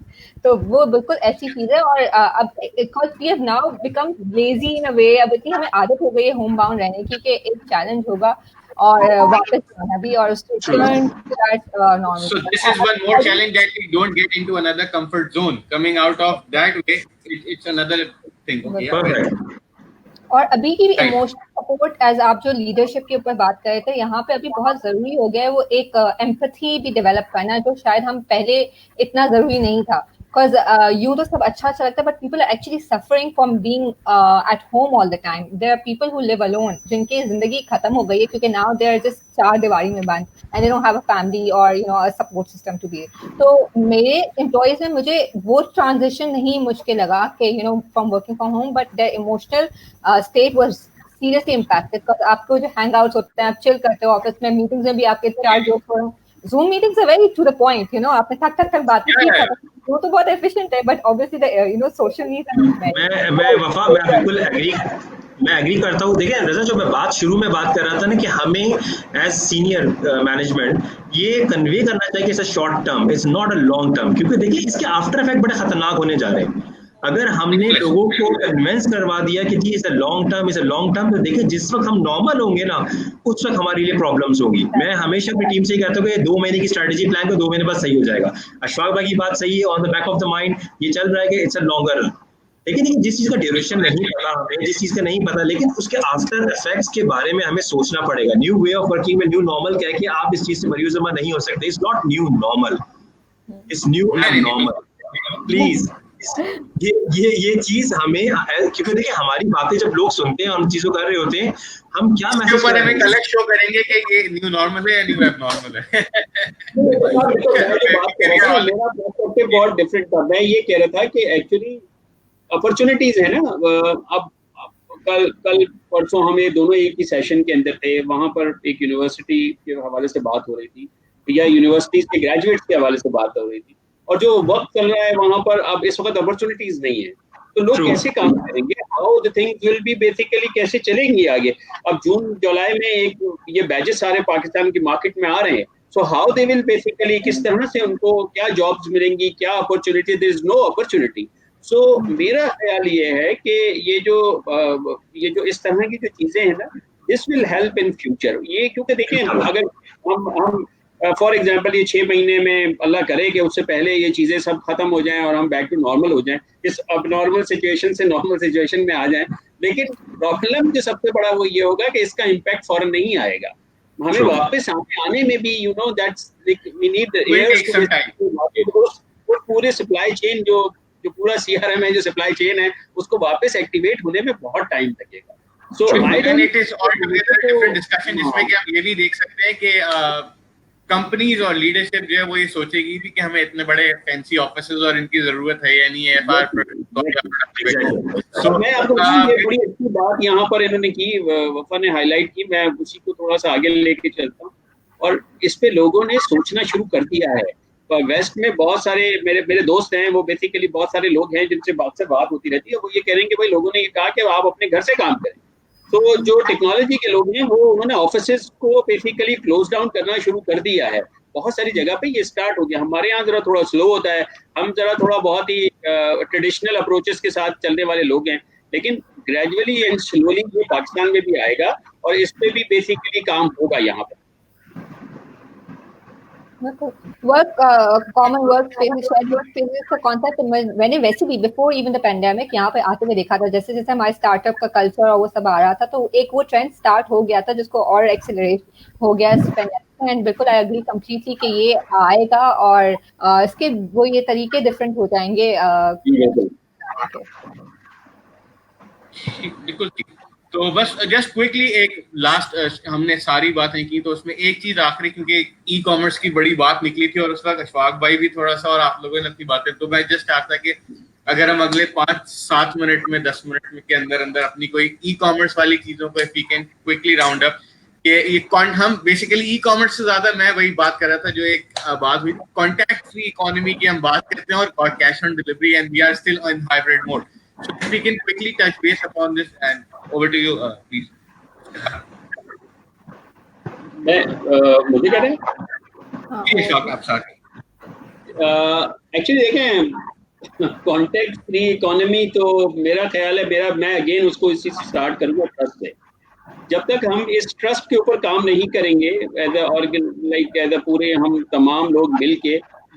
तो वो बिल्कुल ऐसी चीज है। और अब because we have now become lazy in a way, अब इतनी हमें आदत हो गई है होम बाउंड रहने की कि एक चैलेंज होगा और वापस जाना भी और उसको return to that normal. So this is one more challenge that we don't get into another comfort zone. Coming out of that way, it's another thing. और अभी की इमोशनल सपोर्ट एज आप जो लीडरशिप के ऊपर बात कर रहे थे, यहाँ पे अभी बहुत जरूरी हो गया है वो एक एम्पैथी भी डेवलप करना, जो शायद हम पहले इतना जरूरी नहीं था। Because you तो सब अच्छा लगता है, but people are actually suffering from being at home all the time. There are people who live alone, जिनकी जिंदगी खत्म हो गई है क्योंकि now they are just 4 दीवारी में बंद and they don't have a family or a support system to be. तो मेरे employees में मुझे वो transition नहीं मुश्किल लगा कि from working from home, but their emotional state was seriously impacted. Because आपको जो hangouts होते हैं, आप chill करते हो ऑफिस में, मीटिंग्स में भी आपके 4 जोक हो, Zoom meetings are very to the point, आपने थक बात की, वो तो बहुत एफिशिएंट है, but obviously the social needs. मैं वफा मैं बिल्कुल एग्री करता हूँ। देखिए रजा, जो मैं शुरू में बात कर रहा था ना कि हमें एज सीनियर मैनेजमेंट ये कन्वे करना चाहिए कि it's a short term, it's not a long term, क्योंकि देखिए इसके आफ्टर इफेक्ट बड़े खतरनाक होने जा रहे हैं। अगर हमने लोगों को कन्विंस करवा दिया कि जी इट्स अ लॉन्ग टर्म, तो देखिए जिस वक्त हम नॉर्मल होंगे ना उस वक्त हमारे लिए प्रॉब्लम्स होगी। मैं हमेशा अपनी टीम से ही कहता हूँ कि 2 महीने की स्ट्रेटेजी प्लान को 2 महीने बाद सही हो जाएगा। अशफाक भाई की बात सही है, on the back of the mind ये चल रहा है कि इट्स अ लॉन्गर रन। लेकिन जिस चीज का ड्यूरेशन नहीं पता हमें, जिस चीज का नहीं पता, लेकिन उसके आफ्टर इफेक्ट्स के बारे में हमें सोचना पड़ेगा। न्यू वे ऑफ वर्किंग में न्यू नॉर्मल क्या है कि आप इस चीज से मरीजमा नहीं हो सकते। It's not new normal, it's new and normal. Please ये चीज हमें, क्योंकि देखिए हमारी बातें जब लोग सुनते हैं, हम चीजों कर रहे होते हैं, हम क्या मैसेज ऊपर हमें कलेक्ट शो करेंगे कि ये न्यू नॉर्मल है या न्यू एबनॉर्मल है। मेरा पर्सपेक्टिव बहुत डिफरेंट था। मैं ये कह रहा था कि एक्चुअली अपॉर्चुनिटीज है ना। अब कल परसों हम ये दोनों एक ही सेशन के अंदर थे, वहां पर एक यूनिवर्सिटी के हवाले से बात हो रही थी या यूनिवर्सिटीज के ग्रेजुएट्स के हवाले से बात हो रही थी, और जो वक्त चल रहा है वहां पर अब इस वक्त अपॉर्चुनिटीज नहीं है, तो लोग कैसे काम करेंगे, how the things will be basically, कैसे चलेंगी आगे। अब जून जुलाई में एक ये बैजेस सारे पाकिस्तान की मार्केट में आ रहे हैं, so how they will basically, किस तरह से उनको क्या जॉब्स मिलेंगी, क्या opportunity, there is no opportunity. So मेरा ख्याल ये है कि ये जो इस तरह की जो चीजें हैं ना, this will help in future. ये क्योंकि देखिए अगर हम फॉर एग्जाम्पल ये 6 महीने में अल्लाह करे कि उससे पहले ये चीजें सब खत्म हो जाएं और हम बैक टू नॉर्मल हो जाएं, इस अब नॉर्मल सिचुएशन से नॉर्मल सिचुएशन में आ जाएं, लेकिन प्रॉब्लम जो सबसे बड़ा वो ये होगा कि इसका इम्पैक्ट फौरन नहीं आएगा। हमें वापस आने में भी दैट्स वी नीड पूरे सप्लाई चेन जो पूरा CRM है, जो सप्लाई चेन है, उसको वापस एक्टिवेट होने में बहुत टाइम लगेगा। So I and it is altogether a different discussion जिसमें कि हम ये भी देख सकते हैं कि कंपनीज और लीडरशिप जो है वो ये सोचेगी भी कि हमें इतने बड़े फैंसी ऑफिसेज और इनकी जरूरत है या नहीं है So मैं आपको ये बड़ी अच्छी बात यहाँ पर इन्होंने की, वफा ने हाईलाइट की, मैं उसी को थोड़ा सा आगे लेके चलता हूँ। और इस पे लोगों ने सोचना शुरू कर दिया है। वेस्ट में बहुत सारे मेरे दोस्त हैं, वो बेसिकली बहुत सारे लोग हैं जिनसे बात होती रहती है, वो ये कह रहे हैं कि भाई लोगों ने ये कहा कि आप अपने घर से काम करें। तो जो टेक्नोलॉजी के लोग हैं वो उन्होंने ऑफिसेज को बेसिकली क्लोज डाउन करना शुरू कर दिया है। बहुत सारी जगह पे ये स्टार्ट हो गया। हमारे यहाँ जरा थोड़ा स्लो होता है, हम जरा थोड़ा बहुत ही ट्रेडिशनल अप्रोचेस के साथ चलने वाले लोग हैं, लेकिन ग्रेजुअली एंड स्लोली ये पाकिस्तान में भी आएगा और इस पे भी बेसिकली काम होगा यहाँ पे। Common work spaces, shared work spaces का कॉन्सेप्ट मैंने वैसे भी बिफोर इवन द पेंडेमिक यहाँ पे आते हुए देखा था। जैसे जैसे हमारे स्टार्टअप का कल्चर और वो सब आ रहा था, तो एक वो ट्रेंड स्टार्ट हो गया था जिसको और एक्सेलरेट हो गया इस पेंडेमिक। एंड बिल्कुल आई एग्री कंप्लीटली कि ये आएगा और इसके वो ये तरीके डिफरेंट हो जाएंगे। बिल्कुल। तो बस जस्ट क्विकली एक लास्ट, हमने सारी बातें की तो उसमें एक चीज आखिरी, क्योंकि ई कॉमर्स की बड़ी बात निकली थी और उस वक्त अशफाक भाई भी थोड़ा सा और आप लोगों ने अपनी बातें, तो मैं जस्ट चाहता कि अगर हम अगले 5-7 मिनट में 10 मिनट में के अंदर अंदर अपनी कोई ई कॉमर्स वाली चीजों को if we can quickly round up, कि ये हम बेसिकली ई कॉमर्स से ज्यादा मैं वही बात कर रहा था जो एक बात हुई, कॉन्टैक्ट फ्री इकोनॉमी की हम बात करते हैं और cash on delivery, and we are still in hybrid mode. So if we can quickly touch base upon this, and over to you, please. मुझे कह रहे हैं? एक्चुअली देखें, कॉन्टेक्ट फ्री इकोनॉमी तो मेरा ख्याल है, मैं अगेन उसको इसी से स्टार्ट करूंगा, ट्रस्ट से। जब तक हम इस ट्रस्ट के ऊपर काम नहीं करेंगे एज अ पूरे हम तमाम लोग मिल के,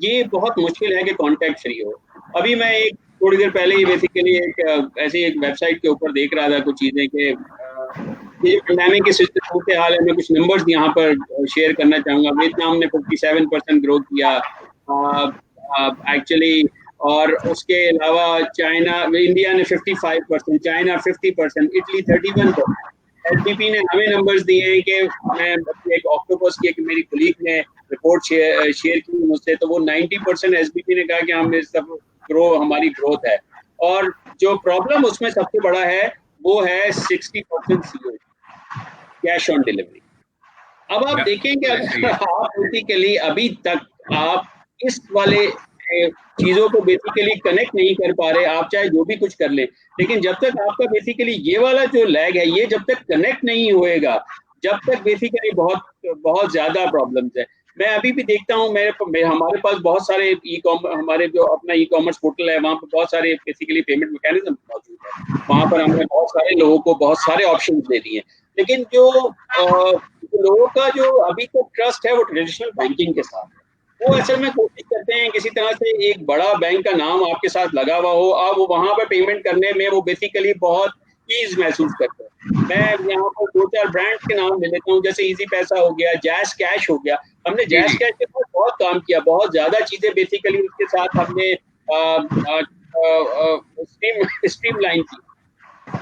ये बहुत मुश्किल है कि कॉन्टेक्ट फ्री हो। अभी मैं थोड़ी देर पहले ही बेसिकली एक वेबसाइट के ऊपर देख रहा था कुछ चीजें कि ये पैंडेमिक की सूरत हाल है। मैं कुछ नंबर्स यहाँ पर शेयर करना चाहूँगा। वियतनाम ने 57% ग्रोथ किया एक्चुअली, और उसके अलावा इंडिया ने 55%, चाइना 50%, इटली 31%। एसबीपी ने हमें नंबर्स दिए हैं कि मैं एक ऑक्टोपस की मेरी कोलीग ने रिपोर्ट शेयर की मुझसे, तो वो 90% एसबीपी ने कहा कि हम इस सब हमारी ग्रोथ है। और जो प्रॉब्लम उसमें सबसे बड़ा है वो है 60% सीओ, कैश ऑन डिलीवरी। अब आप देखेंगे अगर आप बेसिकली अभी तक आप इस वाले चीजों को बेसिकली कनेक्ट नहीं कर पा रहे, आप चाहे जो भी कुछ कर ले, लेकिन जब तक आपका बेसिकली ये वाला जो लैग है, ये जब तक कनेक्ट नहीं होएगा, जब तक बेसिकली बहुत ज्यादा प्रॉब्लम्स है। मैं अभी भी देखता हूँ, हमारे पास बहुत सारे हमारे जो अपना ई कॉमर्स पोर्टल है, वहाँ पर बहुत सारे बेसिकली पेमेंट मैकेनिज्म मौजूद है। वहाँ पर हमने बहुत सारे लोगों को बहुत सारे ऑप्शन दे दिए, लेकिन जो लोगों का जो अभी तक ट्रस्ट है वो ट्रेडिशनल बैंकिंग के साथ, वो असल में कोशिश करते हैं किसी तरह से एक बड़ा बैंक का नाम आपके साथ लगा हुआ हो, आप वो वहाँ पर पेमेंट करने में वो बेसिकली बहुत ईज महसूस करते हैं। मैं यहाँ पर 2-4 ब्रांड्स के नाम ले लेता हूँ, जैसे इजी पैसा हो गया, जैस कैश हो गया। हमने जैस कैश के साथ बहुत काम किया, बहुत ज्यादा चीजें बेसिकली उसके साथ हमने स्ट्रीमलाइन की।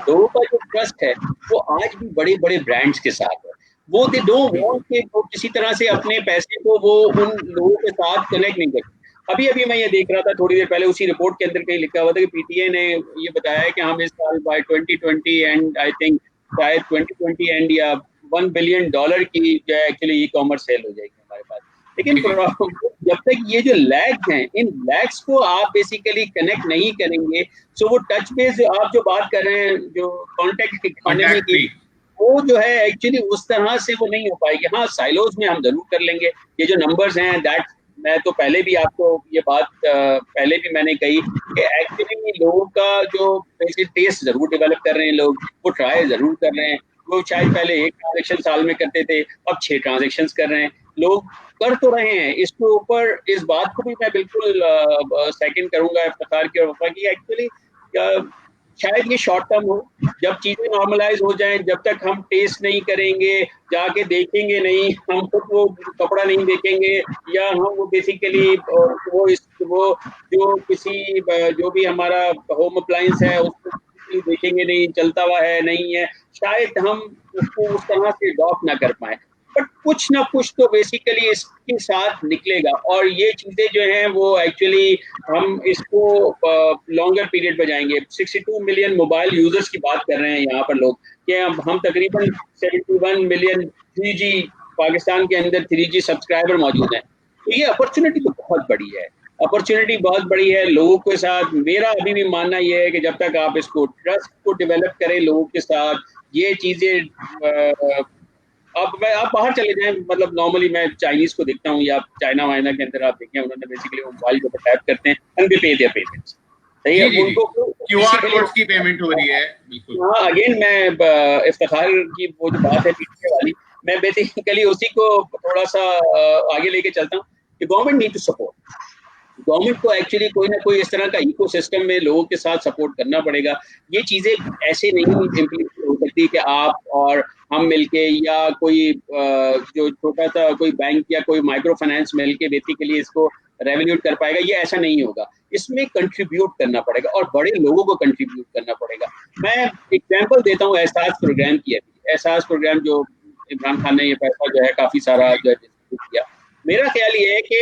लोगों का जो ट्रस्ट है वो आज भी बड़े बड़े ब्रांड्स के साथ है। वो दे डोंट वांट कि वो किसी तरह से अपने पैसे को वो उन लोगों के साथ कनेक्ट नहीं करते। अभी मैं ये देख रहा था थोड़ी देर पहले, उसी रिपोर्ट के अंदर कहीं लिखा हुआ था कि पीटीए ने ये बताया है कि हम इस साल बाय 2020 एंड आई थिंक शायद 2020 एंड या $1 बिलियन की जो है एक्चुअली ई कॉमर्स सेल हो जाएगी हमारे पास। लेकिन जब तक ये जो लैग्स हैं, इन लैग्स को आप बेसिकली कनेक्ट नहीं करेंगे, सो वो टच बेस आप जो बात कर रहे हैं, जो कॉन्टेक्ट इकोनॉमी की, वो जो है एक्चुअली उस तरह से वो नहीं हो पाएगी। हाँ, साइलोज में हम जरूर कर लेंगे। ये जो नंबर्स हैं दैट, मैं तो पहले भी आपको ये बात पहले भी मैंने कही कि एक्चुअली लोगों का जो टेस्ट जरूर डेवलप कर रहे हैं लोग, वो ट्राई जरूर कर रहे हैं। वो शायद पहले 1 ट्रांजेक्शन साल में करते थे, अब 6 ट्रांजेक्शंस कर रहे हैं। लोग कर तो रहे हैं। इसके ऊपर इस बात को भी मैं बिल्कुल सेकंड करूंगा इफ्तिखार की और वफा की, एक्चुअली शायद ये शॉर्ट टर्म हो। जब चीजें नॉर्मलाइज हो जाएं, जब तक हम टेस्ट नहीं करेंगे, जाके देखेंगे नहीं, हम खुद वो कपड़ा नहीं देखेंगे, या हम वो बेसिकली वो जो किसी जो भी हमारा होम अप्लायंस है उसको बेसिकली देखेंगे नहीं, चलता हुआ है नहीं है, शायद हम उसको उस तरह से अडॉप्ट ना कर पाए, बट कुछ ना कुछ तो बेसिकली इसके साथ निकलेगा। और ये चीज़ें जो हैं वो एक्चुअली हम इसको लॉन्गर पीरियड पर जाएंगे। 62 मिलियन मोबाइल यूजर्स की बात कर रहे हैं यहाँ पर लोग, कि हम तकरीबन 71 मिलियन 3G पाकिस्तान के अंदर 3G सब्सक्राइबर मौजूद हैं। तो ये अपॉर्चुनिटी तो बहुत बड़ी है, अपॉर्चुनिटी बहुत बड़ी है लोगों के साथ। मेरा अभी भी मानना ये है कि जब तक आप इसको ट्रस्ट को डेवलप करें लोगों के साथ, ये चीज़ें आप बाहर चले जाएं, मतलब नॉर्मली मैं चाइनीज को देखता हूँ या चाइना वाइना के अंदर आप देखें, उन्होंने बेसिकली मोबाइल के ऊपर टैप करते हैं एंड दे पे देयर पेमेंट्स, सही है, उनको क्यूआर कोड्स की पेमेंट हो रही है। बिल्कुल। हाँ, अगेन मैं इफ्तिखार की वो जो बात है पीछे वाली, मैं बेसिकली उसी को थोड़ा सा आगे लेके चलता हूँ कि government need to support, government को एक्चुअली कोई ना कोई इस तरह का इकोसिस्टम में लोगों के साथ सपोर्ट करना पड़ेगा। ये चीज़ें ऐसे नहीं इम्प्लीमेंट हो सकती कि आप और हम मिलके या कोई जो छोटा सा कोई बैंक या कोई माइक्रो फाइनेंस मिलके बेसिकली इसको रेवेन्यूट कर पाएगा, ये ऐसा नहीं होगा। इसमें कंट्रीब्यूट करना पड़ेगा और बड़े लोगों को कंट्रीब्यूट करना पड़ेगा। मैं एग्जांपल देता हूँ एहसास प्रोग्राम की। अभी एहसास प्रोग्राम जो इमरान खान ने ये पैसा जो है काफ़ी सारा जो डिस्ट्रीब्यूट किया, मेरा ख्याल ये है कि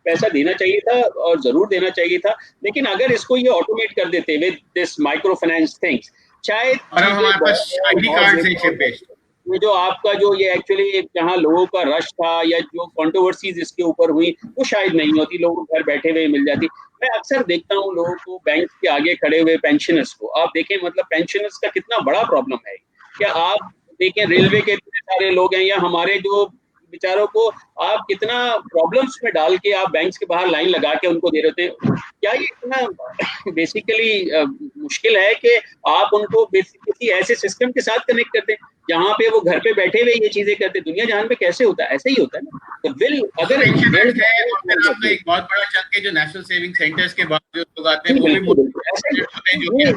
पैसा देना चाहिए था और ज़रूर देना चाहिए था, लेकिन अगर इसको ये ऑटोमेट कर देते with this micro finance things, शायद हमारे पास आईडी कार्ड से चिप बेस्ड जो आपका जो ये एक्चुअली जहाँ लोगों का रश था या जो कंट्रोवर्सीज इसके ऊपर हुई वो शायद नहीं होती, लोगों को घर बैठे हुए मिल जाती। मैं अक्सर देखता हूँ लोगों को बैंक के आगे खड़े हुए पेंशनर्स को, आप देखें मतलब पेंशनर्स का कितना बड़ा प्रॉब्लम है। क्या आप देखें रेलवे के इतने सारे लोग हैं या हमारे जो बेचारों को आप कितना प्रॉब्लम्स में डाल के आप बैंक्स के बाहर लाइन लगा के उनको दे रहे थे। क्या ये इतना बेसिकली मुश्किल है कि आप उनको किसी ऐसे सिस्टम के साथ कनेक्ट करते हैं जहाँ पे वो घर पे बैठे हुए ये चीजें करते? दुनिया जहान पे कैसे होता है? ऐसा ही होता है ना। तो बिल अगर है तो फिर आपका एक बहुत बड़ा चंक है जो नेशनल सेविंग सेंटर्स के बाद जो लोग आते हैं वो भी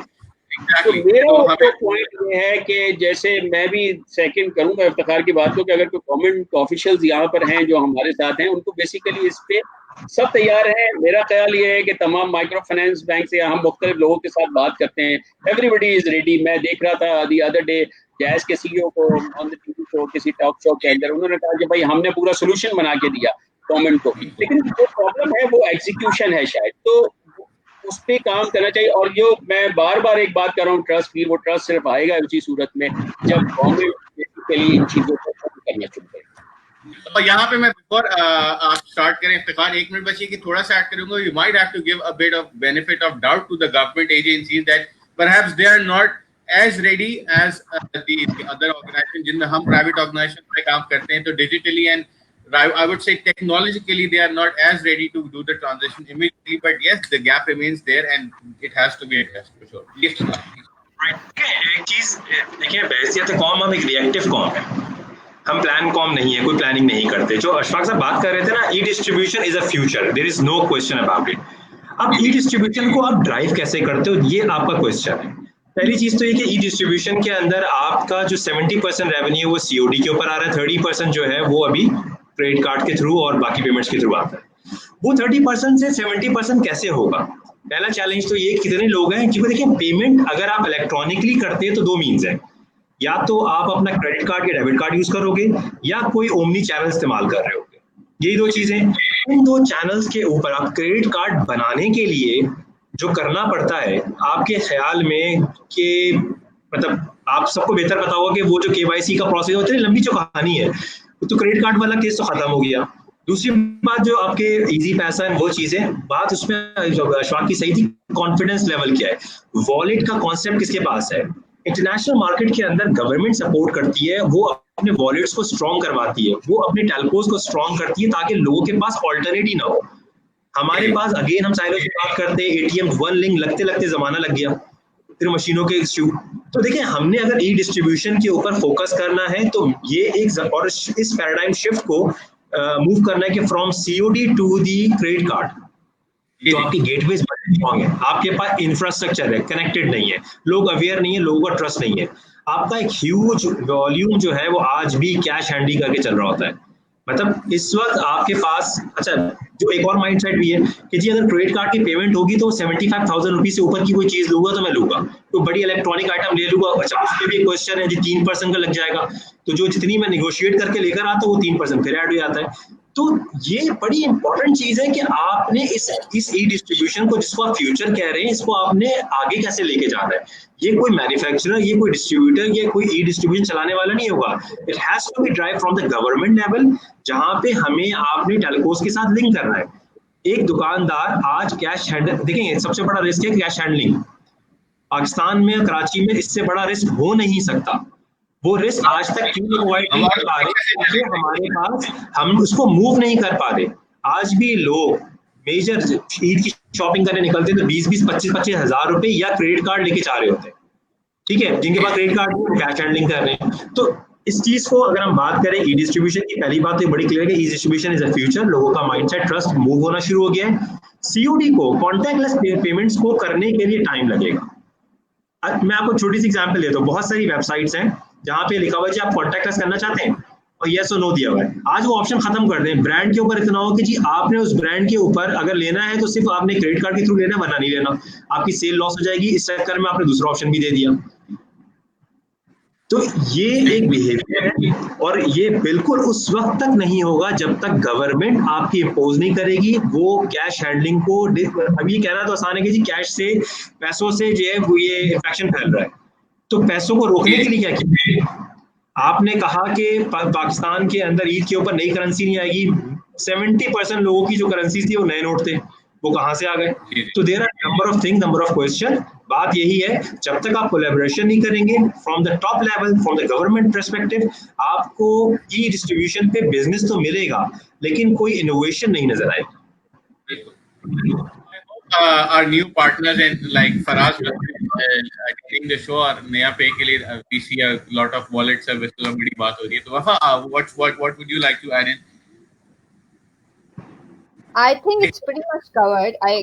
तो मेरा तो पॉइंट ये है कि जैसे मैं भी सेकंड करूंगा इफ्तिखार की बात को कि अगर कोई गवर्नमेंट ऑफिशियल्स यहाँ पर हैं जो हमारे साथ हैं, उनको बेसिकली इस पे सब तैयार है। मेरा ख्याल ये है कि तमाम माइक्रो फाइनेंस बैंक से हम मुख्तलिफ लोगों के साथ बात करते हैं, एवरीबडी इज रेडी। मैं देख रहा था दी अदर डे जैस के सीईओ को ऑन द टीवी शो, किसी टॉक शो के अंदर, उन्होंने कहा कि भाई हमने पूरा सोल्यूशन बना के दिया गवर्नमेंट को, लेकिन जो प्रॉब्लम है वो एग्जीक्यूशन है शायद, तो उस पर काम करना चाहिए। और जो मैं बार बार एक बात कर रहा हूँ ट्रस्ट की, वो ट्रस्ट सिर्फ आएगा उसी सूरत में जब गवर्नमेंट बेसिकली इन चीज़ों को करना शुरू करे। और यहाँ पे मैं बिफोर आप स्टार्ट करें इफ्तिखार, 1 मिनट बची कि थोड़ा सा ऐड करूंगा। You might have to give a bit of benefit of doubt to the government agencies that perhaps they are not as ready as the other organisation जिनमें हम प्राइवेट ऑर्गेनाइजेशन में काम करते हैं। तो digitally and I would say technologically they are not as ready to do the transition immediately, but yes, the gap remains there and it has to be addressed for sure. Yes, एक चीज देखिए, बहसियत कौम हम एक रिएक्टिव कौम है, हम प्लान कौम नहीं है, कोई प्लानिंग नहीं करते। जो अशफाक साहब बात कर रहे थे ना, E distribution is a future, there is no question about it. अब ई डिस्ट्रीब्यूशन को आप ड्राइव कैसे करते हो, ये आपका क्वेश्चन है। पहली चीज तो ये कि ई डिस्ट्रीब्यूशन के अंदर आपका जो 70% रेवेन्यू वो सीओडी के ऊपर आ रहा है, 30% जो है वो अभी क्रेडिट कार्ड के थ्रू और बाकी पेमेंट्स के थ्रू आता है। वो 30% से 70% कैसे होगा? पहला चैलेंज तो ये कितने लोग हैं, क्योंकि देखिए पेमेंट अगर आप इलेक्ट्रॉनिकली करते हैं तो 2 मीन्स है, या तो आप अपना क्रेडिट कार्ड या डेबिट कार्ड यूज करोगे या कोई ओमनी चैनल इस्तेमाल कर रहे होगे, यही 2 चीजें। इन 2 चैनल्स के ऊपर आप क्रेडिट कार्ड बनाने के लिए जो करना पड़ता है, आपके ख्याल में कि मतलब आप सबको बेहतर पता होगा कि वो जो KYC का प्रोसेस होता है, लंबी जो कहानी है, तो क्रेडिट कार्ड वाला केस तो खत्म हो गया। दूसरी बात जो आपके इजी पैसा है वो चीजें, बात उसमें अशफाक की सही थी, कॉन्फिडेंस लेवल क्या है, वॉलेट का कॉन्सेप्ट किसके पास है। इंटरनेशनल मार्केट के अंदर गवर्नमेंट सपोर्ट करती है, वो अपने वॉलेट्स को स्ट्रॉन्ग करवाती है, वो अपने टेलकोस को स्ट्रॉन्ग करती है ताकि लोगों के पास ऑल्टरनेट ही ना हो। हमारे पास अगेन हम साइलो से बात करते हैं, ATM 1 लिंक लगते लगते जमाना लग गया, फिर मशीनों के इश्यू। तो देखिए हमने अगर ई डिस्ट्रीब्यूशन के ऊपर फोकस करना है तो ये एक और इस पैराडाइम शिफ्ट को मूव करना है कि from COD to the credit card. तो आपकी गेटवे स्ट्रॉन्ग है, आपके पास इंफ्रास्ट्रक्चर है, कनेक्टेड नहीं है, लोग अवेयर नहीं है, लोगों का ट्रस्ट नहीं है, आपका एक ह्यूज वॉल्यूम जो है वो आज भी कैश हैंडी करके चल रहा होता है। मतलब इस वक्त आपके पास, अच्छा जो एक और माइंडसेट भी है कि जी अगर क्रेडिट कार्ड की पेमेंट होगी तो 75,000 रुपीज से ऊपर की कोई चीज लूंगा तो मैं लूंगा, तो बड़ी इलेक्ट्रॉनिक आइटम ले लूंगा। अच्छा उसमें भी क्वेश्चन है जी 3% का लग जाएगा, तो जो जितनी मैं निगोशिएट करके लेकर आता हूँ वो 3% फिर ऐड हो जाता है। तो ये बड़ी इंपॉर्टेंट चीज है कि आपने इस ई डिस्ट्रीब्यूशन को, जिसको आप फ्यूचर कह रहे हैं, इसको आपने आगे कैसे लेके जाना है। ये कोई मैन्युफैक्चरर, ये कोई डिस्ट्रीब्यूटर, ये कोई ई डिस्ट्रीब्यूशन चलाने वाला नहीं होगा। It has to be drive from the government level, जहां पे हमें आपने टेलीकॉस के साथ लिंक करना है। एक दुकानदार आज कैश हैंडल, देखेंगे सबसे बड़ा रिस्क है कैश हैंडलिंग। पाकिस्तान में, कराची में इससे बड़ा रिस्क हो नहीं सकता। वो रिस्क आज तक क्यों अवॉइड नहीं कर पा रहे, क्योंकि हमारे पास हम उसको मूव नहीं कर पा रहे। आज भी लोग मेजर ईद की शॉपिंग करने निकलते तो 20-20, 25-25 हजार रुपए या क्रेडिट कार्ड लेके जा रहे होते हैं, ठीक है। जिनके पास क्रेडिट कार्ड है कैश हैंडलिंग कर रहे हैं। तो इस चीज को अगर हम बात करें ई डिस्ट्रीब्यूशन की, पहली बात तो बड़ी क्लियर है, ई डिस्ट्रीब्यूशन इज अ फ्यूचर। लोगों का माइंडसेट, ट्रस्ट मूव होना शुरू हो गया है। सीओडी को, कॉन्टैक्टलेस पेमेंट्स को करने के लिए टाइम लगेगा। मैं आपको छोटी सी एग्जांपल देता हूँ। बहुत सारी वेबसाइट्स हैं जहाँ पे लिखा हुआ है जी आप कॉन्टैक्टलेस करना चाहते हैं और यस और नो दिया हुआ है। आज वो ऑप्शन खत्म कर दें। ब्रांड के ऊपर इतना हो कि जी आपने उस ब्रांड के ऊपर अगर लेना है तो सिर्फ आपने क्रेडिट कार्ड के थ्रू लेना, वरना नहीं लेना, आपकी सेल लॉस हो जाएगी। इस चक्कर में आपने दूसरा ऑप्शन भी दे दिया। तो ये एक बिहेवियर है और ये बिल्कुल उस वक्त तक नहीं होगा जब तक गवर्नमेंट आपकी इम्पोज नहीं करेगी वो कैश हैंडलिंग को। अब ये कहना तो आसान है कि जी कैश से, पैसों से जो है वो ये इन्फेक्शन फैल रहा है, तो पैसों को रोकने के लिए क्या किया? आपने कहा कि पाकिस्तान के अंदर ईद के ऊपर नई करेंसी नहीं आएगी। 70% लोगों की जो करेंसी थी वो नए नोट थे, वो कहां से आ गए? तो there are number of thing, number of question. बात यही है, जब तक आप कोलैबोरेशन नहीं करेंगे from the top level, from the government perspective, आपको ई डिस्ट्रीब्यूशन पे बिजनेस तो मिलेगा लेकिन कोई इनोवेशन नहीं नजर आएगा। Our new partners and like Faraz attending the show और नया पे के लिए we see a lot of wallet services और बड़ी बात हो रही है। तो वफा, what would you like to add in? I think it's pretty much covered. I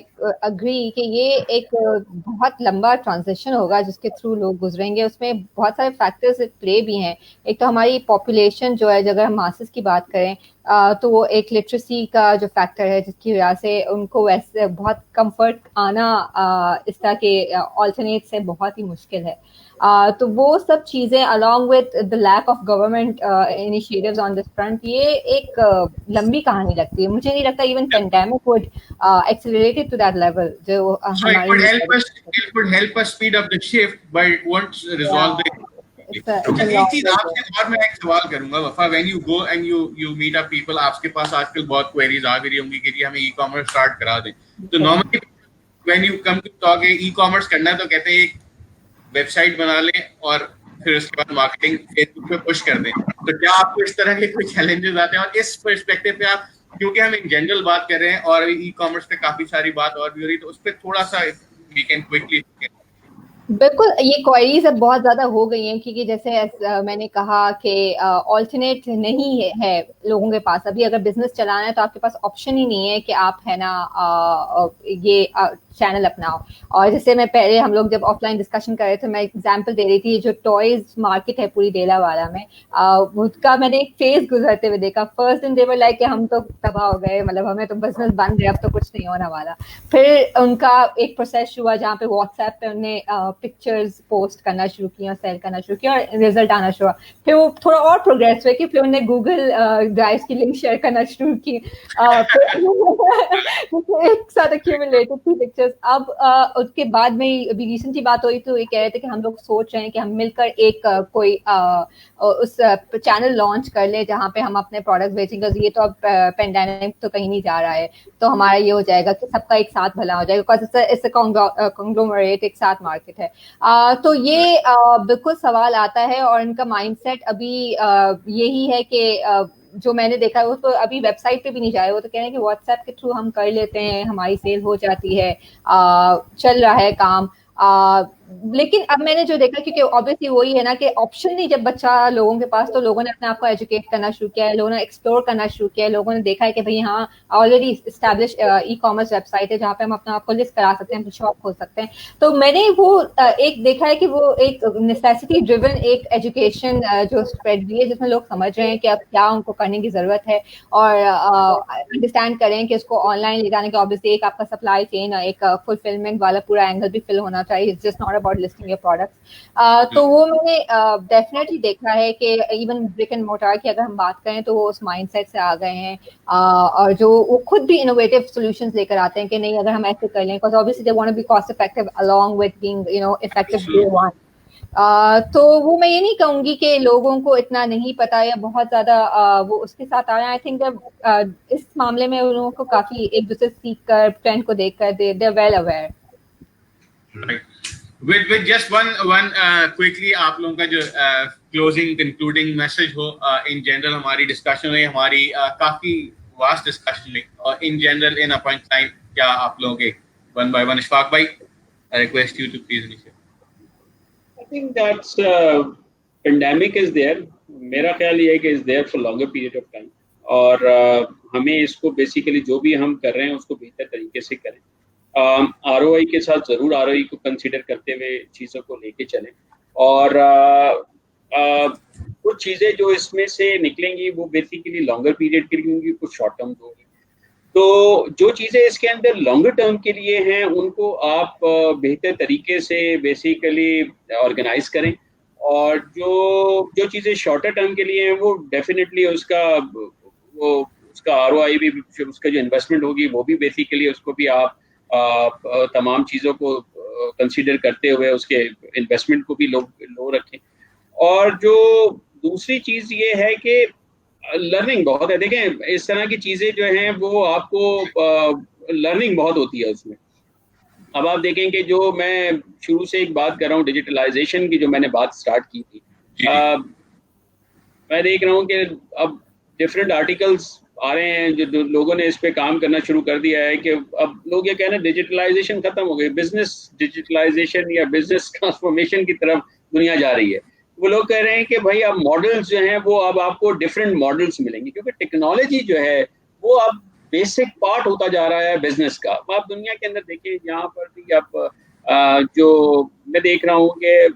agree कि ये एक बहुत लंबा ट्रांजिशन होगा जिसके थ्रू लोग गुजरेंगे। उसमें बहुत सारे फैक्टर्स प्ले भी हैं। एक तो हमारी पॉपुलेशन जो है, अगर हम मासेस की बात करें तो वो एक लिटरेसी का जो फैक्टर है जिसकी वजह से उनको वैसे बहुत कंफर्ट आना इस तरह के ऑल्टरनेट से बहुत ही मुश्किल है। तो वो सब चीज़ें along with the lack of government initiatives on this front, ये एक लंबी कहानी लगती है। मुझे नहीं लगता even pandemic would accelerate it to that level जो हमारे it could help us speed up the shift but it won't resolve the एक चीज आपसे और मैं एक सवाल करूंगा वफा, when you go and you meet up people, आपके पास आजकल बहुत क्वेरीज आ गई होंगी कि जी हमें ई-कॉमर्स स्टार्ट करा दें। तो normally when you come to talk ecommerce करना है तो कहते हैं एक वेबसाइट बना लें और फिर उसके बाद मार्केटिंग फेसबुक पे पुश कर दें। तो क्या आपको इस तरह के कोई चैलेंजेस आते हैं? और इस पर्सपेक्टिव पे आप, क्योंकि हम इन जनरल बात कर रहे हैं और ई-कॉमर्स पे काफी सारी बात और भी हो रही है, तो उस पर थोड़ा सा वी कैन क्विकली। बिल्कुल, ये क्वेरीज अब बहुत ज़्यादा हो गई हैं क्योंकि जैसे मैंने कहा कि ऑल्टरनेट नहीं है लोगों के पास। अभी अगर बिजनेस चलाना है तो आपके पास ऑप्शन ही नहीं है कि आप है ना ये चैनल अपनाओ। और जैसे मैं पहले हम लोग जब ऑफलाइन डिस्कशन कर रहे थे, मैं एग्जांपल दे रही थी जो टॉयज मार्केट है पूरी डेलावाला में, उसका मैंने एक फेज गुजरते हुए देखा। फर्स्ट दिन दे वर लाइक कि हम तो तबाह हो गए, मतलब हमें तो बिजनेस बंद है, अब तो कुछ नहीं होने वाला। फिर उनका एक प्रोसेस हुआ जहाँ पे व्हाट्सएप पे उन्होंने पिक्चर्स पोस्ट करना शुरू किया, सेल करना शुरू किया और रिजल्ट आना शुरू हुआ। फिर वो थोड़ा और प्रोग्रेस हुआ कि फिर उन्होंने गूगल ड्राइव की लिंक शेयर करना शुरू की, एक साथ एक्यूमुलेटेड थी पिक्चर्स। अब उसके बाद में अभी रिसेंटली बात हुई तो ये कह रहे थे कि हम लोग सोच रहे हैं कि हम मिलकर एक कोई उस चैनल लॉन्च कर ले जहाँ पे हम अपने प्रोडक्ट्स बेचेंगे। ये तो अब पेंडेमिक तो कहीं नहीं जा रहा है, तो हमारा ये हो जाएगा कि सबका एक साथ भला हो जाएगा, इससे कॉन्ग्लोमरेट एक साथ मार्केट है। तो ये बिल्कुल सवाल आता है और इनका माइंडसेट अभी यही है कि जो मैंने देखा है वो तो अभी वेबसाइट पे भी नहीं जा रहे, वो तो कह रहे हैं कि व्हाट्सएप के थ्रू हम कर लेते हैं, हमारी सेल हो जाती है, चल रहा है काम। लेकिन अब मैंने जो देखा, क्योंकि ऑब्वियसली वही है ना कि ऑप्शन नहीं जब बच्चा लोगों के पास, तो लोगों ने अपने आप को एजुकेट करना शुरू किया है, लोगों ने एक्सप्लोर करना शुरू किया है, लोगों ने देखा है कि भाई हाँ already establish e commerce website है जहाँ पे हम अपना आपको लिस्ट करा सकते हैं, अपनी शॉप खोल सकते हैं। तो मैंने वो एक देखा है कि वो एक नेसेसिटी ड्रिवन एक एजुकेशन जो स्प्रेड हुई है, जिसमें लोग समझ रहे हैं कि अब क्या उनको करने की जरूरत है और अंडरस्टैंड करें कि उसको ऑनलाइन ले जाने के ऑब्वियसली एक आपका सप्लाई चेन, एक फुलफिलमेंट वाला पूरा एंगल भी फिल होना चाहिए। It's just not about listing your products. तो वो मैंने डेफिनेटली देखा है कि इवन ब्रिक एंड मोटार की अगर हम बात करें तो वो उस माइंडसेट से आ गए हैं, और जो वो खुद भी इनोवेटिव सॉल्यूशंस लेकर आते हैं कि नहीं अगर हम ऐसे कर लें, because obviously they want to be cost effective along with being effective day one. तो वो मैं ये नहीं कहूंगी कि लोगों को इतना नहीं पता या बहुत ज्यादा वो उसके साथ आ रहे हैं। आई थिंक इस मामले में उन लोगों को काफी एक दूसरे सीख कर, ट्रेंड को देखकर they well aware. With just one quickly आप लोगों का जो closing concluding message हो in general हमारी discussion में, हमारी काफी vast discussion में, और in general in a punch time क्या आप लोगों के one by one, इशफाक भाई I request you to please initiate. I think that's pandemic is there. मेरा ख्याल ये है कि is there for longer period of time, और हमें इसको बेसिकली जो भी हम कर रहे हैं उसको बेहतर तरीके से करें। ROI के साथ जरूर ROI को कंसीडर करते हुए चीज़ों को लेके चलें, और कुछ चीज़ें जो इसमें से निकलेंगी वो बेसिकली लॉन्गर पीरियड के लिए होंगी, कुछ शॉर्ट टर्म होंगी। तो जो चीज़ें इसके अंदर लॉन्गर टर्म के लिए हैं उनको आप बेहतर तरीके से बेसिकली ऑर्गेनाइज करें, और जो चीज़ें शॉर्टर टर्म के लिए हैं वो डेफिनेटली उसका ROI भी, उसका जो इन्वेस्टमेंट होगी वो भी बेसिकली उसको भी आप तमाम चीज़ों को कंसीडर करते हुए उसके इन्वेस्टमेंट को भी लो रखें। और जो दूसरी चीज़ ये है कि लर्निंग बहुत है। देखें इस तरह की चीज़ें जो हैं वो आपको लर्निंग बहुत होती है उसमें। अब आप देखें कि जो मैं शुरू से एक बात कर रहा हूँ डिजिटलाइजेशन की, जो मैंने बात स्टार्ट की थी, मैं देख रहा हूँ कि अब डिफरेंट आर्टिकल्स आ रहे हैं जो लोगों ने इस पे काम करना शुरू कर दिया है कि अब लोग ये कह रहे हैं डिजिटलाइजेशन खत्म हो गई, बिजनेस डिजिटलाइजेशन या बिजनेस ट्रांसफॉर्मेशन की तरफ दुनिया जा रही है। वो लोग कह रहे हैं कि भाई अब मॉडल्स जो हैं वो अब आपको डिफरेंट मॉडल्स मिलेंगे, क्योंकि टेक्नोलॉजी जो है वो अब बेसिक पार्ट होता जा रहा है बिजनेस का। आप दुनिया के अंदर देखिए, यहाँ पर भी अब जो मैं देख रहा हूँ कि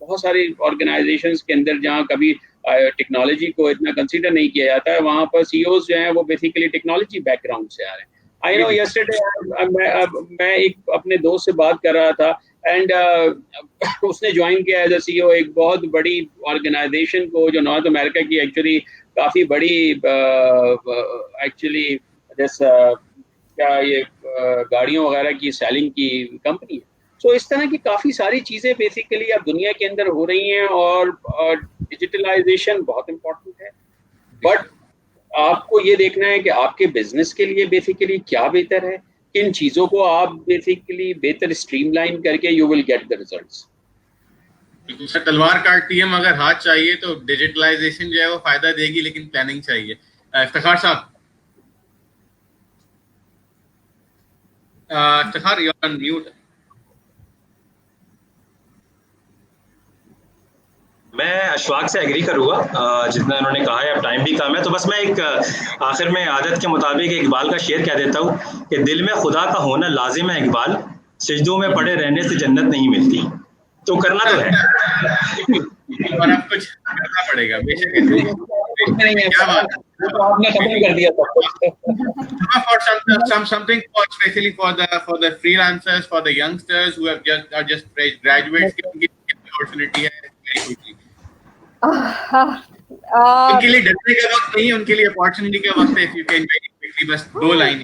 बहुत सारी ऑर्गेनाइजेशंस के अंदर जहाँ कभी टेक्नोलॉजी को इतना कंसीडर नहीं किया जाता है, वहाँ पर CEOs जो हैं वो बेसिकली टेक्नोलॉजी बैकग्राउंड से आ रहे हैं। आई नो यस्टरडे मैं एक अपने दोस्त से बात कर रहा था, एंड उसने ज्वाइन किया एज अ CEO एक बहुत बड़ी ऑर्गेनाइजेशन को, जो नॉर्थ अमेरिका की एक्चुअली काफ़ी बड़ी एक्चुअली क्या ये गाड़ियों वगैरह की सेलिंग की कंपनी है। तो इस तरह की काफ़ी सारी चीज़ें बेसिकली अब दुनिया के अंदर हो रही हैं, और डिजिटलाइजेशन बहुत इम्पोर्टेंट है, बट आपको ये देखना है कि आपके बिजनेस के लिए बेसिकली क्या बेहतर है, किन चीज़ों को आप बेसिकली बेहतर स्ट्रीमलाइन करके you will get the results. तलवार काटती है मगर हाथ चाहिए, तो डिजिटलाइजेशन जो है वो फायदा देगी, लेकिन प्लानिंग चाहिए। इफ्तिखार साहब, Iftikhar you are on mute. मैं अशफाक से एग्री करूंगा जितना इन्होंने कहा है। अब टाइम भी कम है, तो बस मैं एक आखिर में आदत के मुताबिक इकबाल का शेर कह देता हूँ कि दिल में खुदा का होना लाजिम है इकबाल, सिजदों में पड़े रहने से जन्नत नहीं मिलती। तो करना तो है और अब कुछ करना पड़ेगा बेशक। क्या बात, आपने खत्म कर दिया सब for something for especially for the freelancers, for the youngsters who have just graduates, की opportunity है very quickly। उनके लिए डरने का वक्त नहीं, उनके लिए अपॉर्चुनिटी का वक्त है। If you can very quickly, बस 2 लाइन।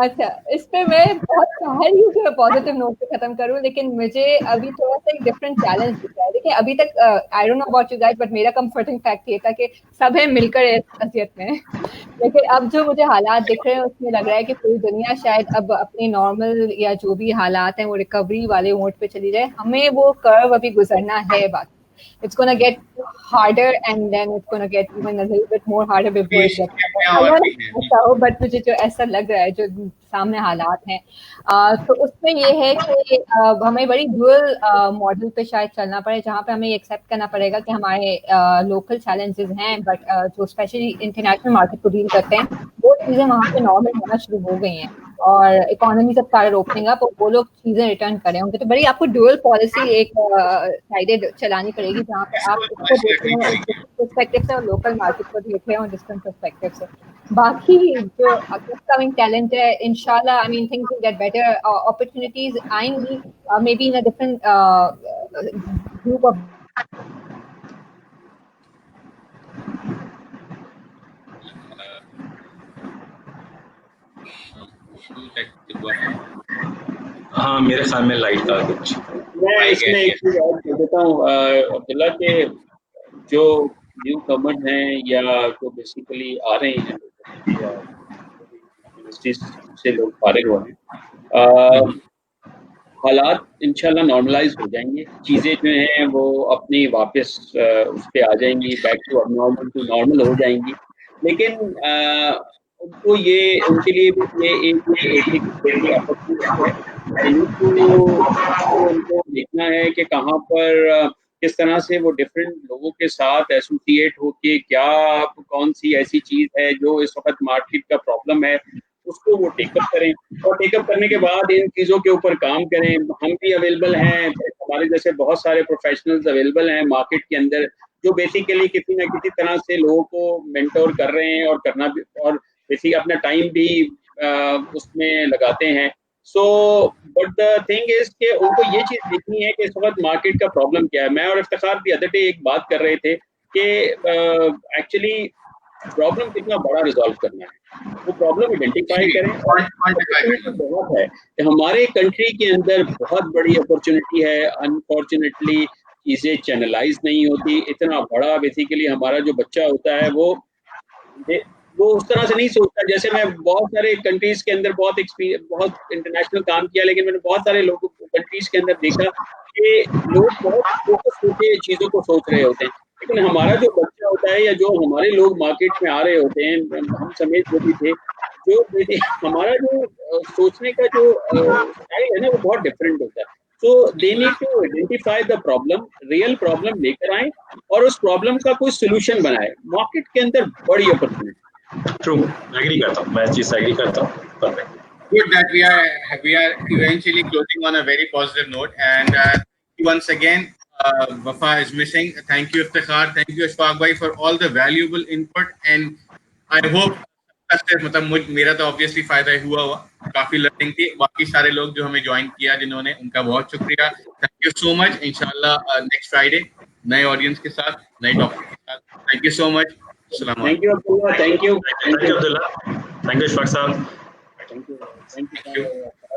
अच्छा, इस पे मैं बहुत चाह रही हूँ कि मैं पॉजिटिव नोट पे खत्म करूँ, लेकिन मुझे अभी थोड़ा सा एक डिफरेंट चैलेंज दिख रहा है। देखिए अभी तक I don't know about you guys, but मेरा कंफर्टिंग फैक्ट ये था कि सब है मिलकर इस असियत में। लेकिन अब जो मुझे हालात दिख रहे हैं उसमें लग रहा है कि पूरी दुनिया शायद अब अपने नॉर्मल या जो भी हालात हैं वो रिकवरी वाले मोड पे चली जाए। हमें वो कर्व अभी गुजरना है, बाकी it's gonna get harder and then it's gonna get even a little bit more harder before it gets better. और भी हैं। ऐसा हो, बट मुझे जो ऐसा लग रहा है जो सामने हालात हैं, तो उसमें ये है कि हमें बड़ी डुअल मॉडल पे शायद चलना पड़े, जहाँ पे हमें एक्सेप्ट करना पड़ेगा कि हमारे लोकल चैलेंजेस हैं, बट जो स्पेशली इंटरनेशनल मार्केट को डील करते हैं वो चीज़ें वहाँ पे नॉर्मल होना शुरू हो गई हैं, और इकोनॉमी सब सारे ओपनिंग अप, और वो लोग चीज़ें रिटर्न कर रहे होंगे। तो बड़ी आपको डुअल पॉलिसी एक साइडेड चलानी पड़ेगी, जहाँ पे आप उसको देख रहे हैं पर्सपेक्टिव से और लोकल मार्केट को देख रहे हो डिफरेंट पर्सपेक्टिव से। बाकी जो अपकमिंग टैलेंट है, इंशाल्लाह, I mean things will get better, opportunities आएंगी, maybe in a different group of हाँ, मेरे ख्याल में लाइट का कुछ। मैं इसमें एक चीज और कह देता हूँ अब्दुल्ला, के जो न्यू कमर्स हैं या जो बेसिकली आ रहे हैं या यूनिवर्सिटी से लोग फारिग हुए हैं, हालात इंशाल्लाह नॉर्मलाइज हो जाएंगे, चीज़ें जो हैं वो अपनी वापस उस पर आ जाएंगी, बैक टू अब नॉर्मल टू नॉर्मल हो जाएंगी। लेकिन उनको ये, उनके लिए भी ये एक अपॉर्चुनिटी है, उनको देखना है कि कहाँ पर किस तरह से वो डिफरेंट लोगों के साथ एसोसिएट होके क्या कौन सी ऐसी चीज़ है जो इस वक्त मार्केट का प्रॉब्लम है उसको वो टेकअप करें, और टेकअप करने के बाद इन चीज़ों के ऊपर काम करें। हम भी अवेलेबल हैं, हमारे जैसे बहुत सारे प्रोफेशनल्स अवेलेबल हैं मार्केट के अंदर, जो बेसिकली किसी न किसी तरह से लोगों को मेंटोर कर रहे हैं और करना भी, और बेसिकली अपना टाइम भी उसमें लगाते हैं। So but the thing is कि उनको ये चीज़ देखनी है कि इस वक्त मार्केट का प्रॉब्लम क्या है। मैं और इफ्तिखार दी अदर डे एक बात कर रहे थे कि एक्चुअली प्रॉब्लम कितना बड़ा रिजॉल्व करना है, वो प्रॉब्लम आइडेंटिफाई करें। और बहुत है कि हमारे कंट्री के अंदर बहुत बड़ी अपॉर्चुनिटी है, अनफॉर्चुनेटली चीज़ें चैनलाइज नहीं होती। इतना बड़ा बेसिकली हमारा जो बच्चा होता है वो उस तरह से नहीं सोचता। जैसे मैं बहुत सारे कंट्रीज के अंदर बहुत इंटरनेशनल काम किया, लेकिन मैंने बहुत सारे लोगों कंट्रीज के अंदर देखा कि लोग बहुत फोकस होकर चीज़ों को सोच रहे होते हैं, लेकिन हमारा जो बच्चा होता है या जो हमारे लोग मार्केट में आ रहे होते हैं, हम समेत जो भी थे, जो हमारा जो सोचने का जो स्टाइल है ना वो बहुत डिफरेंट होता है। So they need to identify the problem, real problem लेकर आए और उस प्रॉब्लम का कोई सोल्यूशन बनाए। मार्केट के अंदर बड़ी अपॉर्चुनिटी। ट्रू, एग्री करता हूँ, मैं इस चीज से एग्री करता हूँ। Perfect. Good that we are eventually closing on a very positive note, and once again Wafa is missing. Thank you Iftikhar, thank you Ashfaq bhai for all the valuable input, and I hope मतलब मेरा तो ऑब्वियसली फायदा हुआ, काफी लर्निंग थी। बाकी सारे लोग जो हमें ज्वाइन किया जिन्होंने, उनका बहुत शुक्रिया, थैंक यू सो मच। इंशाल्लाह नेक्स्ट फ्राइडे नए ऑडियंस के साथ, नए टॉपिक के साथ। Thank you so much. Thank you Abdullah, thank you Abdullah, thank you Ishfaq साहब, थैंक यू।